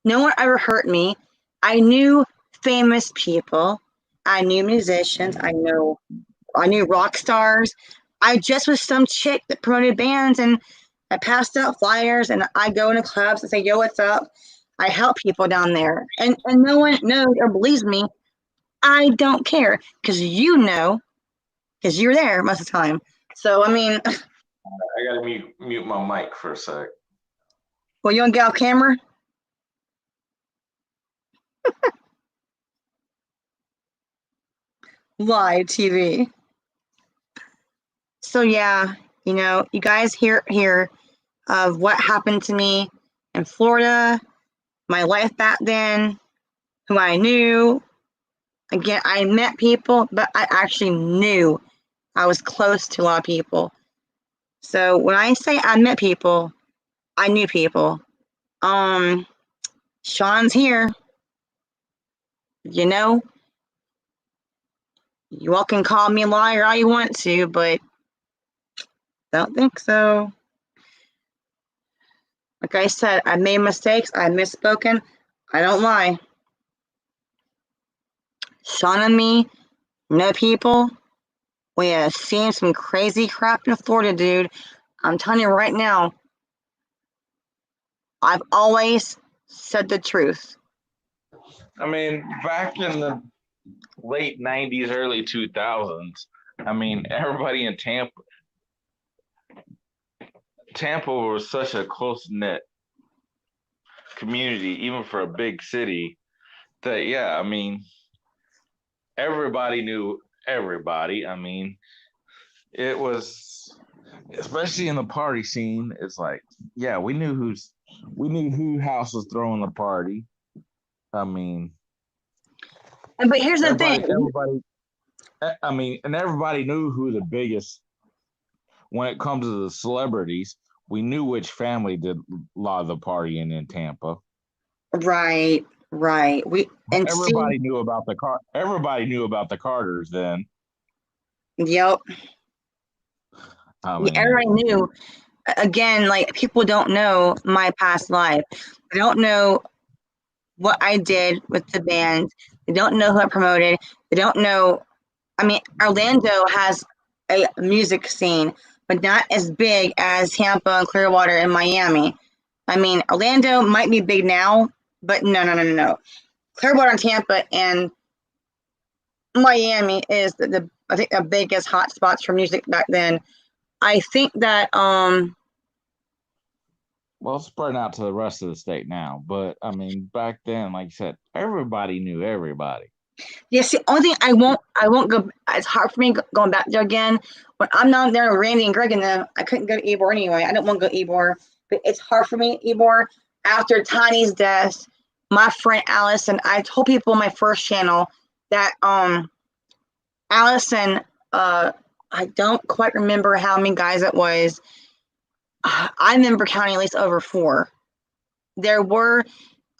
No one ever hurt me. I knew famous people. I knew musicians. I knew rock stars. I just was some chick that promoted bands, and I passed out flyers, and I go into clubs and say, yo, what's up? I help people down there. And no one knows or believes me. I don't care because you know, because you're there most of the time. So, I mean, I gotta mute my mic for a sec. well, you want to get off camera? Live TV. So yeah, you know, you guys hear of what happened to me in Florida, my life back then, who I knew. Again, I met people, but I actually knew I was close to a lot of people. So when I say I met people, I knew people. Shawn's here. You know, you all can call me a liar all you want to, but don't think so. Like I said, I made mistakes. I misspoken. I don't lie. Shawn and me know people. We have seen some crazy crap in Florida, dude. I'm telling you right now, I've always said the truth. I mean, back in the late 90s, early 2000s, I mean, everybody in Tampa was such a close-knit community, even for a big city, that, yeah, I mean, everybody knew everybody. I mean, it was, especially in the party scene, it's like, yeah, we knew who house was throwing the party. I mean, but here's the thing. Everybody knew who the biggest, when it comes to the celebrities, we knew which family did a lot of the partying in Tampa. Right. Everybody knew about the Carters then. Yep. Everybody knew. Again, like, people don't know my past life. They don't know what I did with the band. They don't know who I promoted. They don't know. I mean, Orlando has a music scene, but not as big as Tampa and Clearwater and Miami. I mean, Orlando might be big now, but no. Clearwater and Tampa and Miami is I think the biggest hot spots for music back then. I think that well, it's spreading out to the rest of the state now, but I mean, back then, like you said, everybody knew everybody. Yes, the only thing I won't go. It's hard for me going back there again. When I'm not there with Randy and Greg and them, I couldn't go to Ybor anyway. I don't want to go to Ybor, but it's hard for me, Ybor. After Tiny's death, my friend Allison, I told people on my first channel that Allison, I don't quite remember how many guys it was. I remember counting at least over 4. There were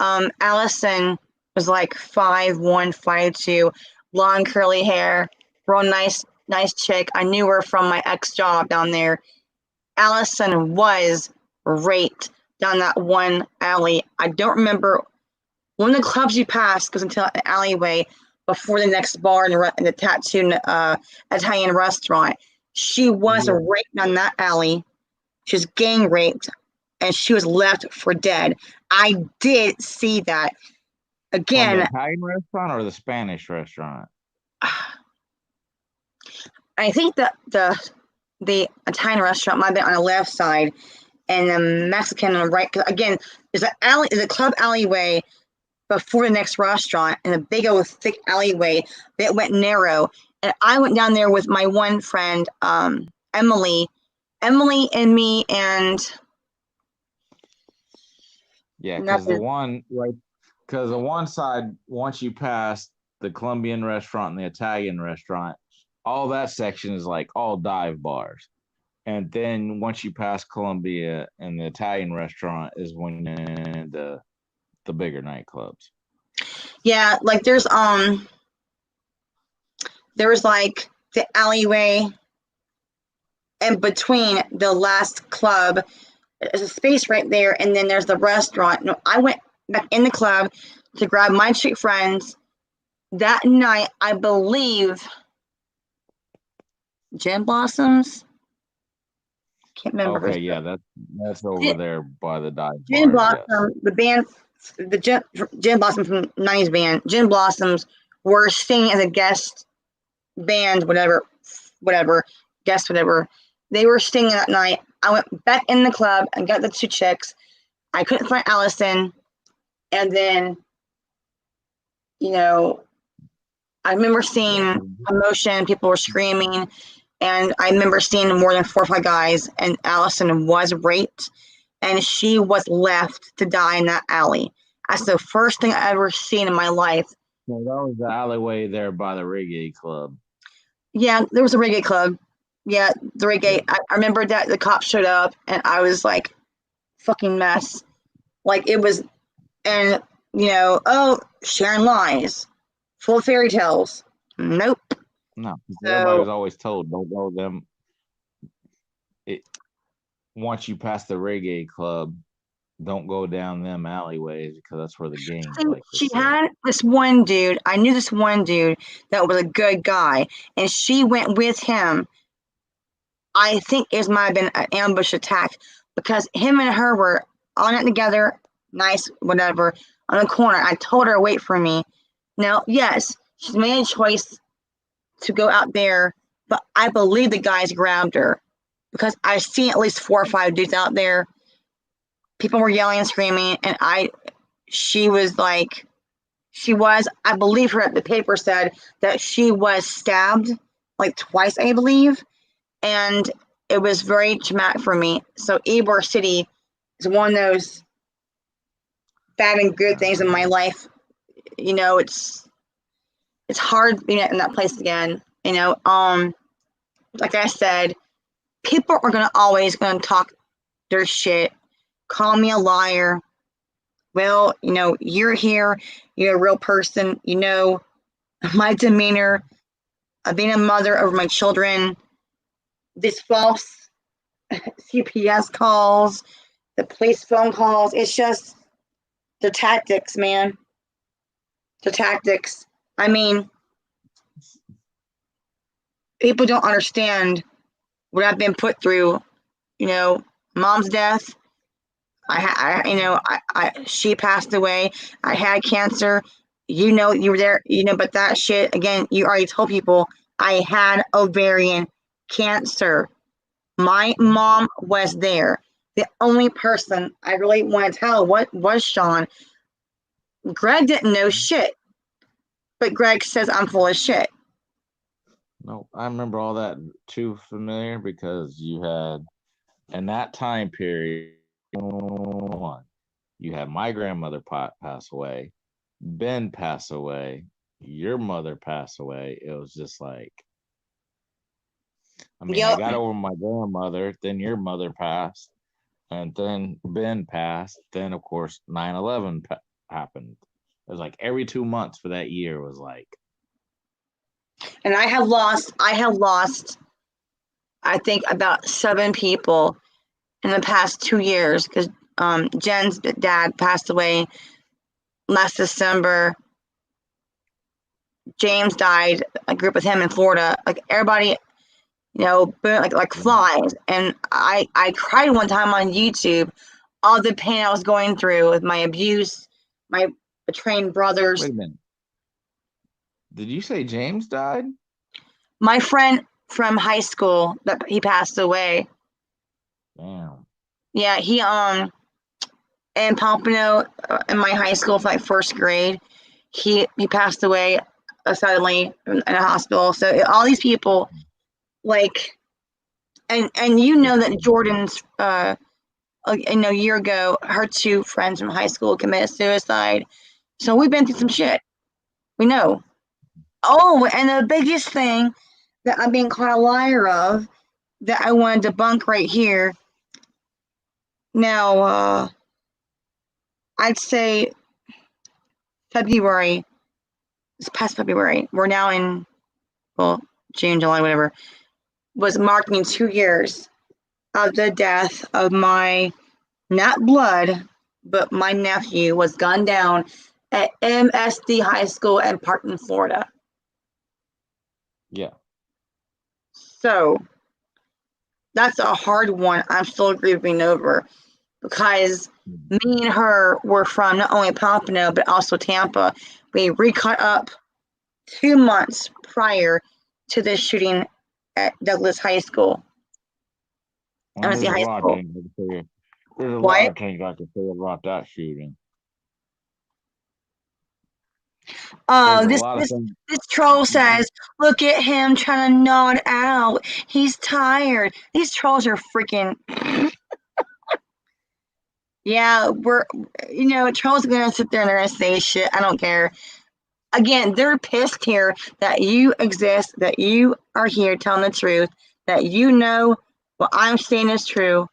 Allison was like 5'1", 5'2", long curly hair, real nice chick. I knew her from my ex job down there. Allison was raped down that one alley. I don't remember one of the clubs you passed goes into an alleyway before the next bar in the tattoo Italian restaurant. She was raped down that alley. She was gang raped, and she was left for dead. I did see that. Again, from the Italian restaurant or the Spanish restaurant? I think that the Italian restaurant might be on the left side, and the Mexican on the right. Again, there's a club alleyway before the next restaurant, and a big old thick alleyway that went narrow. And I went down there with my one friend, Emily and me, and Yeah, because the Nothing. one like because the one side, once you pass the Colombian restaurant and the Italian restaurant, all that section is like all dive bars. And then once you pass Columbia and the Italian restaurant is when you're in the bigger nightclubs. Yeah, like there was like the alleyway in between the last club. There's a space right there, and then there's the restaurant. No, I went back in the club to grab my street friends. That night, I believe Gin Blossoms. Can't remember for Okay, sure. yeah, that's over there by the dive Gin bars. Yes. Blossom, the band, the Gin Blossom from '90s band, Gin Blossoms were singing as a guest band, whatever, guest, whatever. They were singing that night. I went back in the club and got the two chicks. I couldn't find Allison, and then, you know, I remember seeing commotion. People were screaming, and I remember seeing more than 4 or 5 guys. And Allison was raped, and she was left to die in that alley. That's the first thing I ever seen in my life. No, that was the alleyway there by the reggae club. Yeah, there was a reggae club. Yeah, the reggae. Yeah. I remember that the cops showed up, and I was like, fucking mess. Like it was, and oh, Sharon lies, full of fairy tales. Nope. No, everybody So was always told don't go them. It once you pass the reggae club, don't go down them alleyways because that's where the gangs like to she sit. had this one dude. I knew this one dude that was a good guy, and she went with him. I think it might have been an ambush attack because him and her were on it together, nice, whatever, on the corner. I told her to wait for me. Now, yes, she's made a choice to go out there, but I believe the guys grabbed her because I've seen at least 4 or 5 dudes out there. People were yelling and screaming, and she was like, I believe her, the paper said that she was stabbed like twice, I believe, and it was very traumatic for me. So Ybor City is one of those bad and good things in my life. It's hard being in that place again. Like I said, people are always gonna talk their shit, call me a liar. Well, you're here, you're a real person, my demeanor of being a mother over my children, this false CPS calls, the police phone calls, it's just the tactics, man. The tactics. I mean, people don't understand what I've been put through. Mom's death. She passed away. I had cancer. You were there. But that shit again. You already told people I had ovarian cancer. My mom was there. The only person I really want to tell what was Shawn. Greg didn't know shit, but Greg says I'm full of shit. No, I remember all that too familiar because you had in that time period, you had my grandmother pass away, Ben pass away, your mother pass away. It was just like, I mean, I Yep. got over my grandmother, then your mother passed, and then Ben passed. Then, of course, 9/11 happened. It was like every 2 months for that year was like. And I have lost, I think, about 7 people in the past 2 years because Jen's dad passed away last December. James died. I grew up with him in Florida. Like everybody, like flies. And I cried one time on YouTube, all the pain I was going through with my abuse, my betraying brothers. Wait a minute. Did you say James died? My friend from high school, that he passed away. Damn. Yeah, he in Pompano, in my high school for like first grade, he passed away suddenly in a hospital. So all these people, like, and that Jordan's a year ago, her 2 friends from high school committed suicide. So we've been through some shit. We know. Oh, and the biggest thing that I'm being caught a liar of that I want to debunk right here. Now, I'd say February, this past February, we're now in, well, June, July, whatever, was marking 2 years of the death of my, not blood, but my nephew was gunned down at MSD High School in Parkland, Florida. Yeah. So that's a hard one. I'm still grieving over because me and her were from not only Pompano but also Tampa. We recut up 2 months prior to this shooting at Douglas High School. And MSD High School. There's a What? lot of things I can say about that shooting. This troll says, look at him trying to nod out. He's tired. These trolls are freaking. Yeah, trolls are going to sit there and they're going to say shit. I don't care. Again, they're pissed here that you exist, that you are here telling the truth, that you know what I'm saying is true.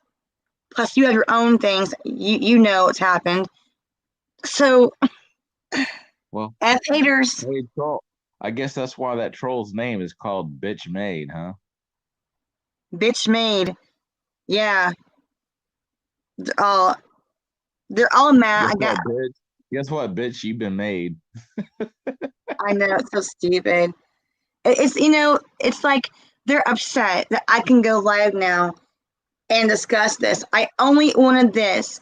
Plus, you have your own things. You know what's happened. So, well, F haters. Hey, troll. I guess that's why that troll's name is called Bitch Made, huh? Bitch made. Yeah. They're all mad. Guess what, bitch? You've been made. I know, it's so stupid. It's like they're upset that I can go live now and discuss this. I only wanted this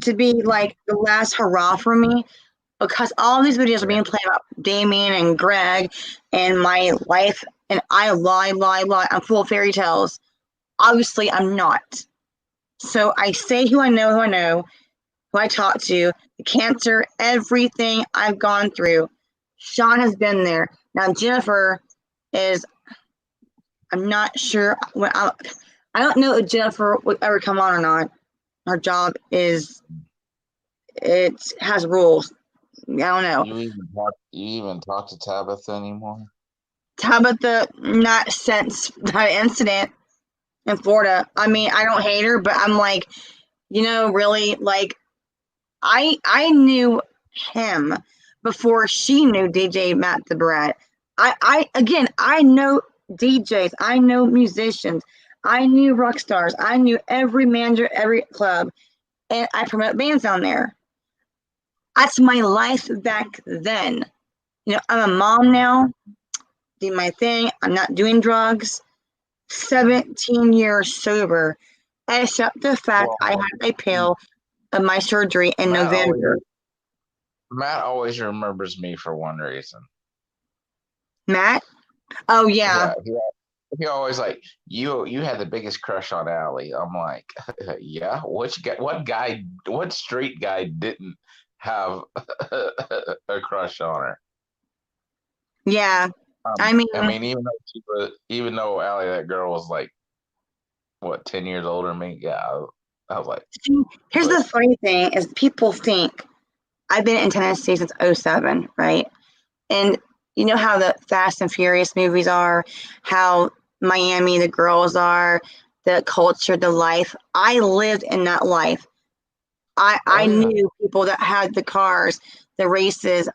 to be like the last hurrah for me because all these videos are being played about Damien and Greg and my life, and I lie. I'm full of fairy tales. Obviously, I'm not. So I say who I know, who I talk to, the cancer, everything I've gone through. Shawn has been there. Now Jennifer is, I'm not sure. I don't know if Jennifer would ever come on or not. Her job it has rules. I don't know. You even talk to Tabitha anymore? Tabitha, not since that incident in Florida. I mean, I don't hate her, but I'm like, really, like, I knew him before she knew DJ Matt the Brat. I know DJs, I know musicians, I knew rock stars, I knew every manager, every club, and I promote bands down there. That's my life back then. I'm a mom now, doing my thing. I'm not doing drugs. 17 years sober, except the fact I had a pill of my surgery in November. Matt always remembers me for one reason. Matt? Oh yeah. He always like, you had the biggest crush on Allie. I'm like, yeah. What straight guy didn't have a crush on her? Yeah. I mean, even though Allie, that girl was like, what, 10 years older than me? Yeah. I was like, here's the funny thing is people think I've been in Tennessee since 2007, right? And you know how the Fast and Furious movies are, how Miami, the girls are, the culture, the life. I lived in that life. I knew people that had the cars, the races.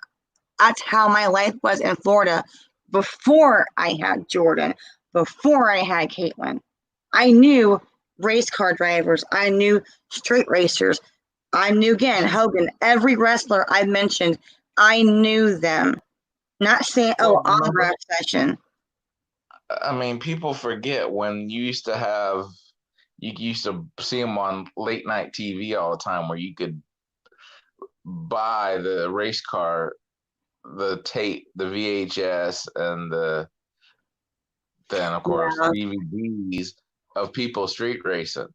That's how my life was in Florida before I had Jordan, before I had Caitlin. I knew race car drivers. I knew straight racers. I knew, again, Hogan, every wrestler I mentioned, I knew them. Not saying, autograph session. I mean, people forget when you used to see them on late night TV all the time where you could buy the race car, the tape, the VHS, and then of course DVDs of people street racing.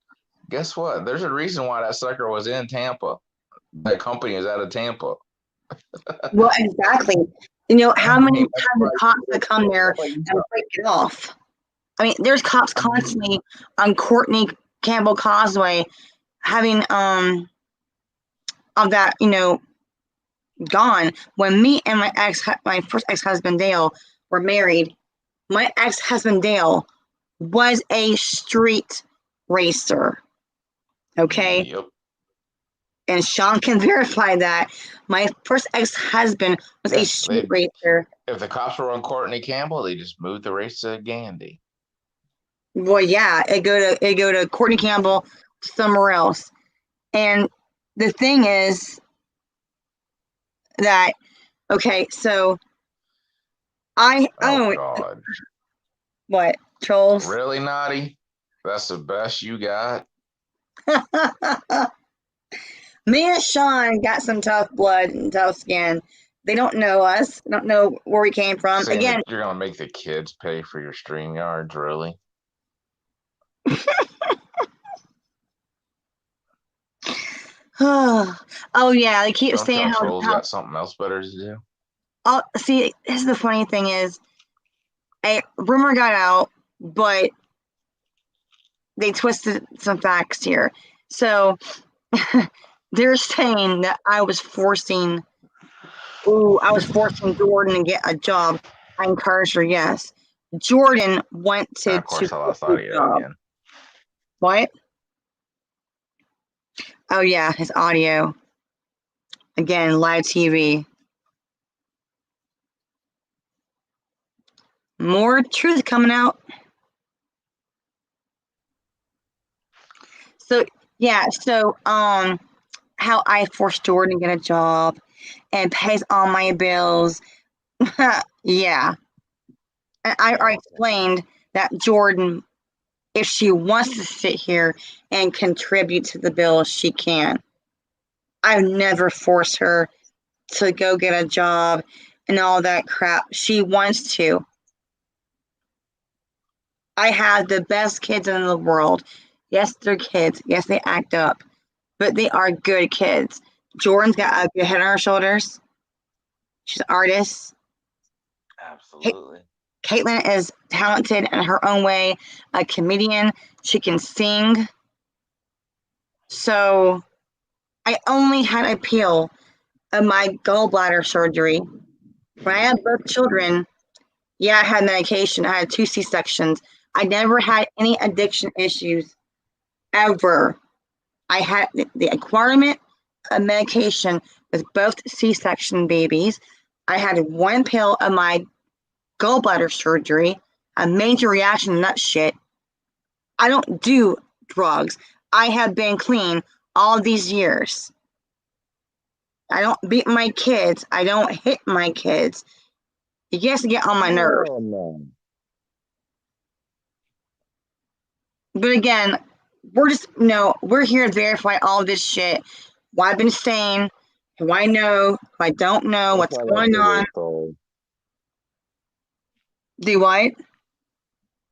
Guess what? There's a reason why that sucker was in Tampa. That company is out of Tampa. Well, exactly. How many times the cops that come there and break it off? I mean, there's cops constantly on Courtney Campbell Causeway having of that, gone. When me and my first ex-husband Dale were married, my ex-husband Dale was a street racer. Okay. Yep. And Shawn can verify that. My first ex-husband was a street racer. If the cops were on Courtney Campbell, they just moved the race to Gandy. Well, yeah, it go to Courtney Campbell somewhere else. And the thing is that, okay, so I own God. What, trolls? Really, Naughty? That's the best you got? Me and Shawn got some tough blood and tough skin. They don't know us. They don't know where we came from. Saying Again, that you're gonna make the kids pay for your stream yards, really? oh yeah, they keep Don't saying y'all trolls how got something else better to do? oh, see, this is the funny thing is a rumor got out, but they twisted some facts here. So they're saying that I was forcing Jordan to get a job. I encouraged her, yes. Jordan wanted Of course, to I lost get a audio job. again. What? Oh yeah, his audio. Again, live TV. More truth coming out. So yeah, how I forced Jordan to get a job and pays all my bills. Yeah. And I explained that Jordan, if she wants to sit here and contribute to the bills, she can. I've never forced her to go get a job and all that crap. She wants to. I have the best kids in the world. Yes, they're kids. Yes, they act up, but they are good kids. Jordan's got a good head on her shoulders. She's an artist. Absolutely. Caitlin is talented in her own way, a comedian. She can sing. So I only had a peel of my gallbladder surgery. When I had both children, yeah, I had medication. I had 2 C-sections. I never had any addiction issues, ever. I had the acquirement of medication with both C-section babies. I had 1 pill of my gallbladder surgery, a major reaction to that shit. I don't do drugs. I have been clean all these years. I don't beat my kids. I don't hit my kids. You guys get on my nerves. Oh, no. But again, we're here to verify all this shit. What I've been saying, who I know, who I don't know, what's going on. Do what?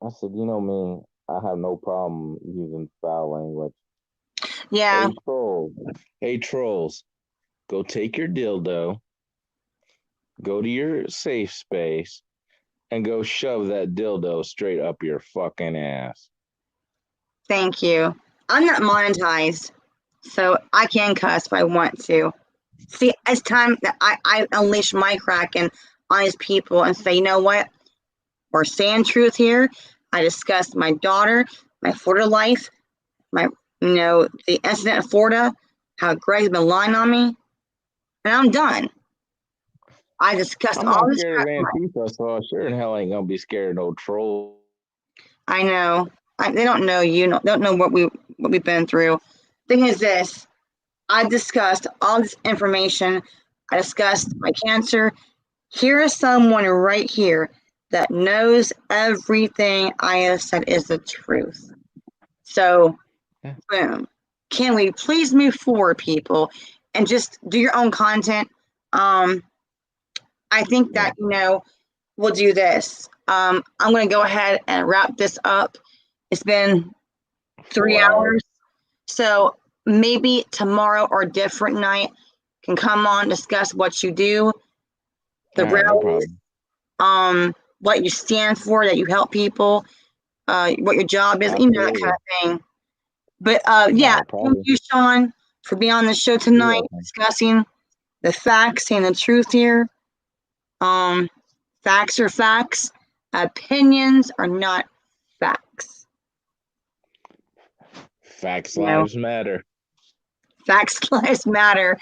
I said, you know me, I have no problem using foul language. Yeah. Hey, trolls, go take your dildo, go to your safe space, and go shove that dildo straight up your fucking ass. Thank you. I'm not monetized, so I can cuss if I want to. See, it's time that I unleash my Kraken on these people and say, you know what? We're saying truth here. I discussed my daughter, my Florida life, the incident in Florida, how Greg's been lying on me, and I'm done. I discussed I'm all not this scared crap. of Antifa, so I sure in hell ain't gonna be scared of no troll. I know. They don't know you. Don't know what we've been through. Thing is this: I discussed all this information. I discussed my cancer. Here is someone right here that knows everything I have said is the truth. So, boom. Can we please move forward, people, and just do your own content? I think that we'll do this. I'm going to go ahead and wrap this up. It's been 3 hours. So maybe tomorrow or a different night can come on, discuss what you do, the rallies, what you stand for, that you help people, what your job is, that kind of thing. But yeah, Not a thank problem. you, Shawn, for being on the show You're tonight, welcome. discussing the facts and the truth here. Facts are facts. Opinions are not facts. Facts You know, lives matter. facts lives matter.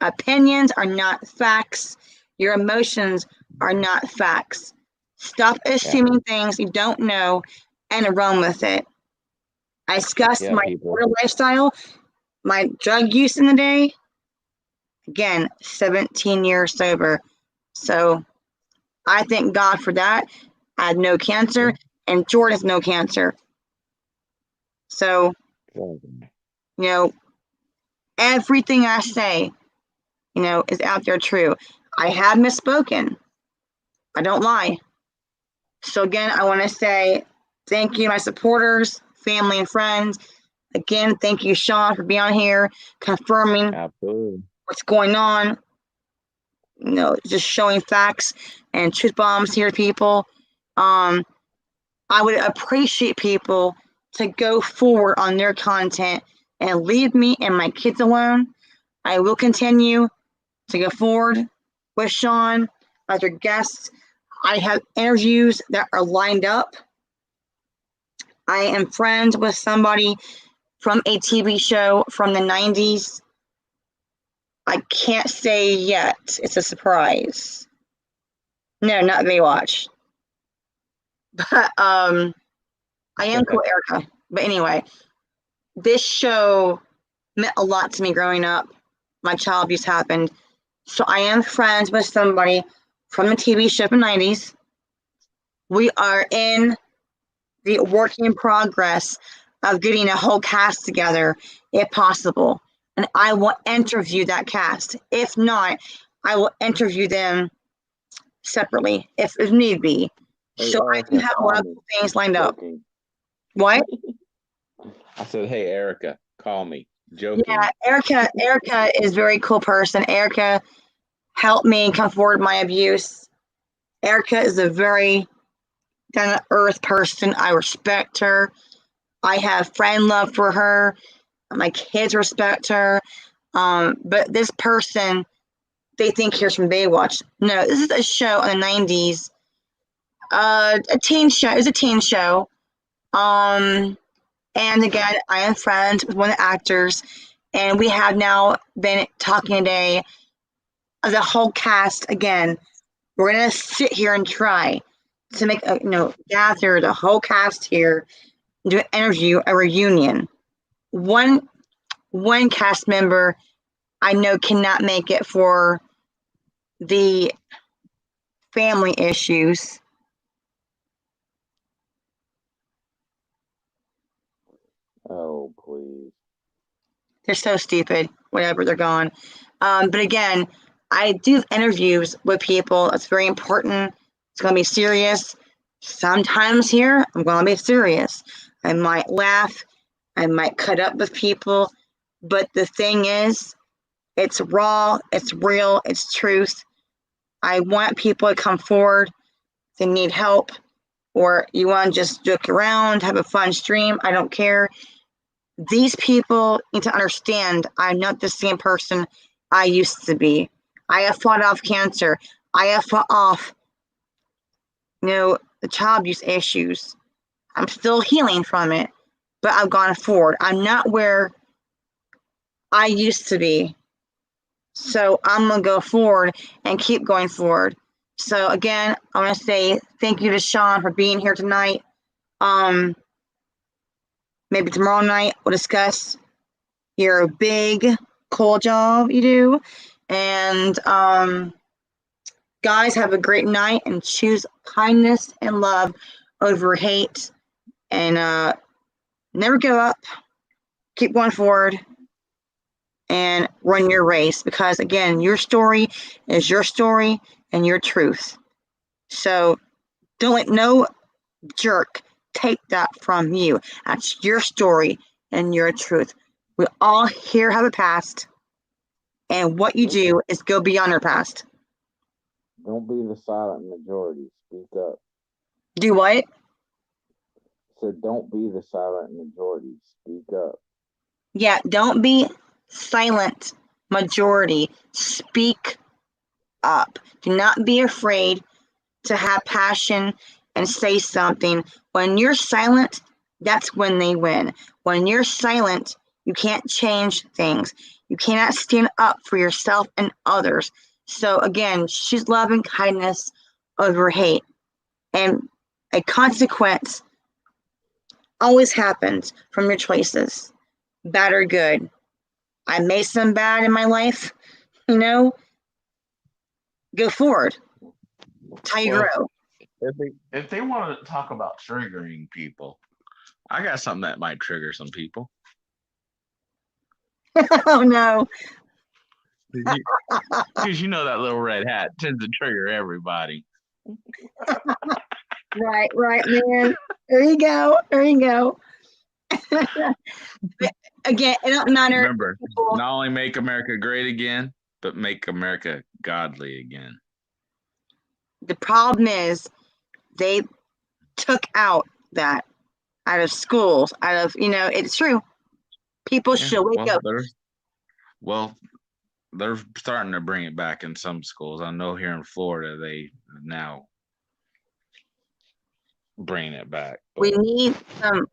Opinions are not facts. Your emotions are not facts. Stop assuming things you don't know and run with it. I discussed Yeah, my people. lifestyle, my drug use in the day. Again, 17 years sober. So I thank God for that. I had no cancer, and Jordan has no cancer. So, everything I say, is out there true. I have misspoken. I don't lie. So again, I want to say thank you, my supporters, family, and friends. Again, thank you, Shawn, for being on here, confirming Absolutely. what's going on. Just showing facts and truth bombs here to people. I would appreciate people to go forward on their content and leave me and my kids alone. I will continue to go forward with Shawn as your guests. I have interviews that are lined up. I am friends with somebody from a TV show from the 90s. I can't say yet. It's a surprise. No, not Baywatch. But I am cool, Erica. But anyway, this show meant a lot to me growing up. My child abuse happened. So I am friends with somebody from the TV show in the 90s. We are in the work in progress of getting a whole cast together, if possible. And I will interview that cast. If not, I will interview them separately if need be. Hey, So I do Erica, have a lot of things lined up. joking. What? I said, hey, Erica, call me. Joking. Yeah, Erica is a very cool person. Erica helped me come forward my abuse. Erica is a very down to earth person. I respect her. I have friend love for her. My kids respect her. But this person, they think here's from Baywatch. No, this is a show in the 90s. A teen show. It's a teen show. And again, I am friends with one of the actors, and we have now been talking today of the whole cast again. We're gonna sit here and try to make gather the whole cast here, do an interview, a reunion. One cast member I know cannot make it for the family issues. Oh, please. They're so stupid. Whatever, they're gone. But again, I do interviews with people. It's very important. It's going to be serious. Sometimes here, I'm going to be serious. I might laugh. I might cut up with people. But the thing is, it's raw. It's real. It's truth. I want people to come forward. If they need help, or you want to just joke around, have a fun stream, I don't care. These people need to understand I'm not the same person I used to be. I have fought off cancer. I have fought off, the child abuse issues. I'm still healing from it, but I've gone forward. I'm not where I used to be. So I'm going to go forward and keep going forward. So again, I want to say thank you to Shawn for being here tonight. Maybe tomorrow night we'll discuss your big cool job you do. And guys, have a great night and choose kindness and love over hate. And never give up. Keep going forward and run your race, because again, your story is your story and your truth. So don't let no jerk take that from you. That's your story and your truth. We all here have a past, and what you do is go beyond your past. Don't be the silent majority. Speak up. Do what? So don't be the silent majority. Speak up. Yeah, don't be silent majority. Speak up. Do not be afraid to have passion and say something. When you're silent, that's when they win. When you're silent, you can't change things. You cannot stand up for yourself and others. So again, choose love and kindness over hate. And a consequence always happens from your choices, bad or good. I made some bad in my life, go forward. That's how you grow. If they want to talk about triggering people, I got something that might trigger some people. Oh no. Because you know that little red hat tends to trigger everybody. Right, man. There you go. Again, it don't matter. Remember, not only make America great again, but make America godly again. The problem is they took out of schools, it's true. People should wake up. They're starting to bring it back in some schools. I know here in Florida, they now bring it back. We need some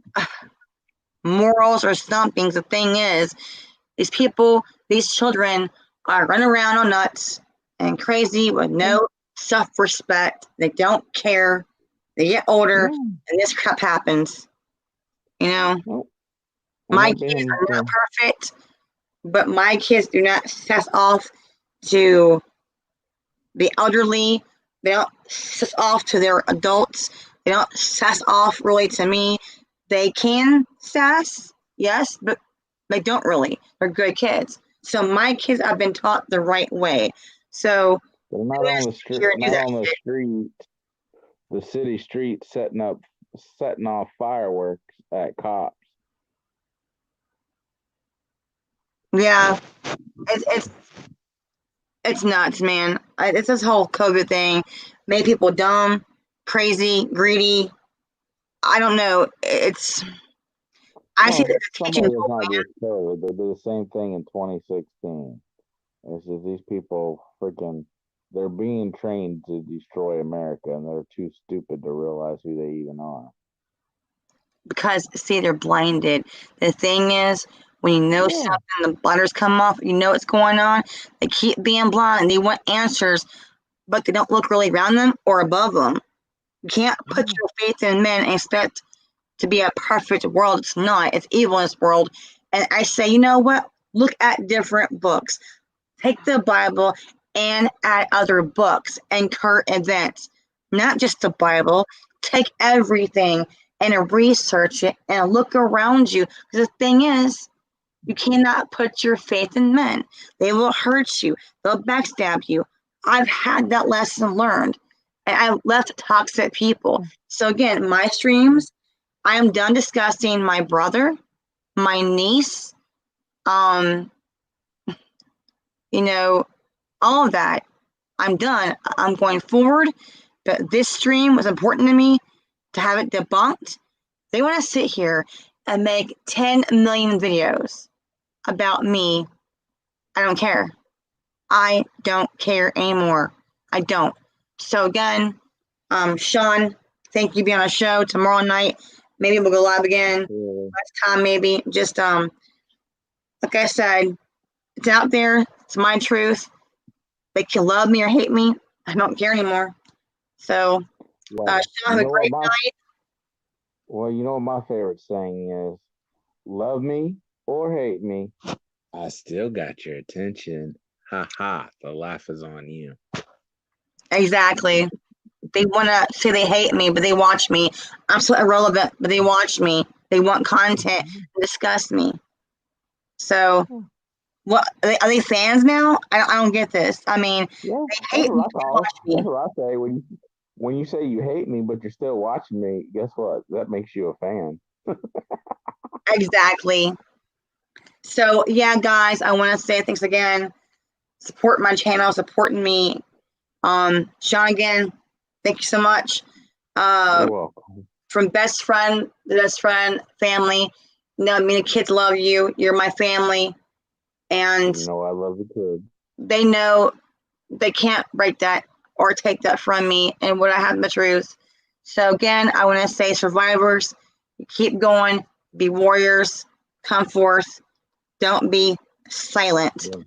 morals or something. The thing is, these children are running around on nuts and crazy with no self-respect. They don't care. They get older, and this crap happens. My kids are not perfect, but my kids do not cess off to the elderly. They don't cess off to their adults. They don't sass off really to me. They can sass, yes, but they don't really. They're good kids. So my kids have been taught the right way. So they're not on the street, the city street, setting off fireworks at cops. Yeah, it's nuts, man. It's this whole COVID thing made people dumb, crazy, greedy. I don't know. I see the teaching. Not just COVID. They did the same thing in 2016. It's just these people they're being trained to destroy America, and they're too stupid to realize who they even are. Because, see, they're blinded. The thing is, when you know something, the blinders come off, you know what's going on. They keep being blind. They want answers, but they don't look really around them or above them. You can't put your faith in men and expect to be a perfect world. It's not. It's evil in this world. And I say, you know what? Look at different books. Take the Bible and add other books and current events. Not just the Bible. Take everything and research it and look around you. The thing is, you cannot put your faith in men. They will hurt you. They'll backstab you. I've had that lesson learned. And I left toxic people. So again, my streams, I am done discussing my brother, my niece, all of that. I'm done. I'm going forward. But this stream was important to me to have it debunked. They want to sit here and make 10 million videos about me. I don't care. I don't care anymore. I don't. So again, Shawn, thank you for being on a show tomorrow night. Maybe we'll go live again. Next time, maybe. Just like I said, it's out there. It's my truth. They can love me or hate me. I don't care anymore. So, Shawn, have a great night. Well, you know what my favorite saying is? Love me or hate me, I still got your attention. Ha ha, the laugh is on you. Exactly. They want to say they hate me, but they watch me. I'm so irrelevant, but they watch me. They want content and discuss me. So, what are they fans now? I don't get this. I mean, they hate me, but they watch me. That's what I say. When you say you hate me, but you're still watching me, guess what? That makes you a fan. Exactly. So, yeah, guys, I want to say thanks again. Support my channel, supporting me. Shawn, again, thank you so much. You're welcome. From best friend to best friend, family, No, I mean, the kids love you. You're my family. And You know I love the kid. they know they can't break that or take that from me and what I have the truth. So again, I want to say survivors, keep going, be warriors, come forth, don't be silent. Yeah.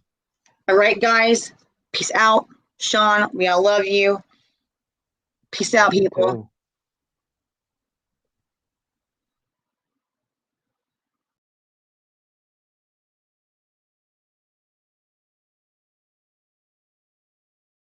All right, guys, peace out. Shawn, we all love you. Peace out, people. Okay.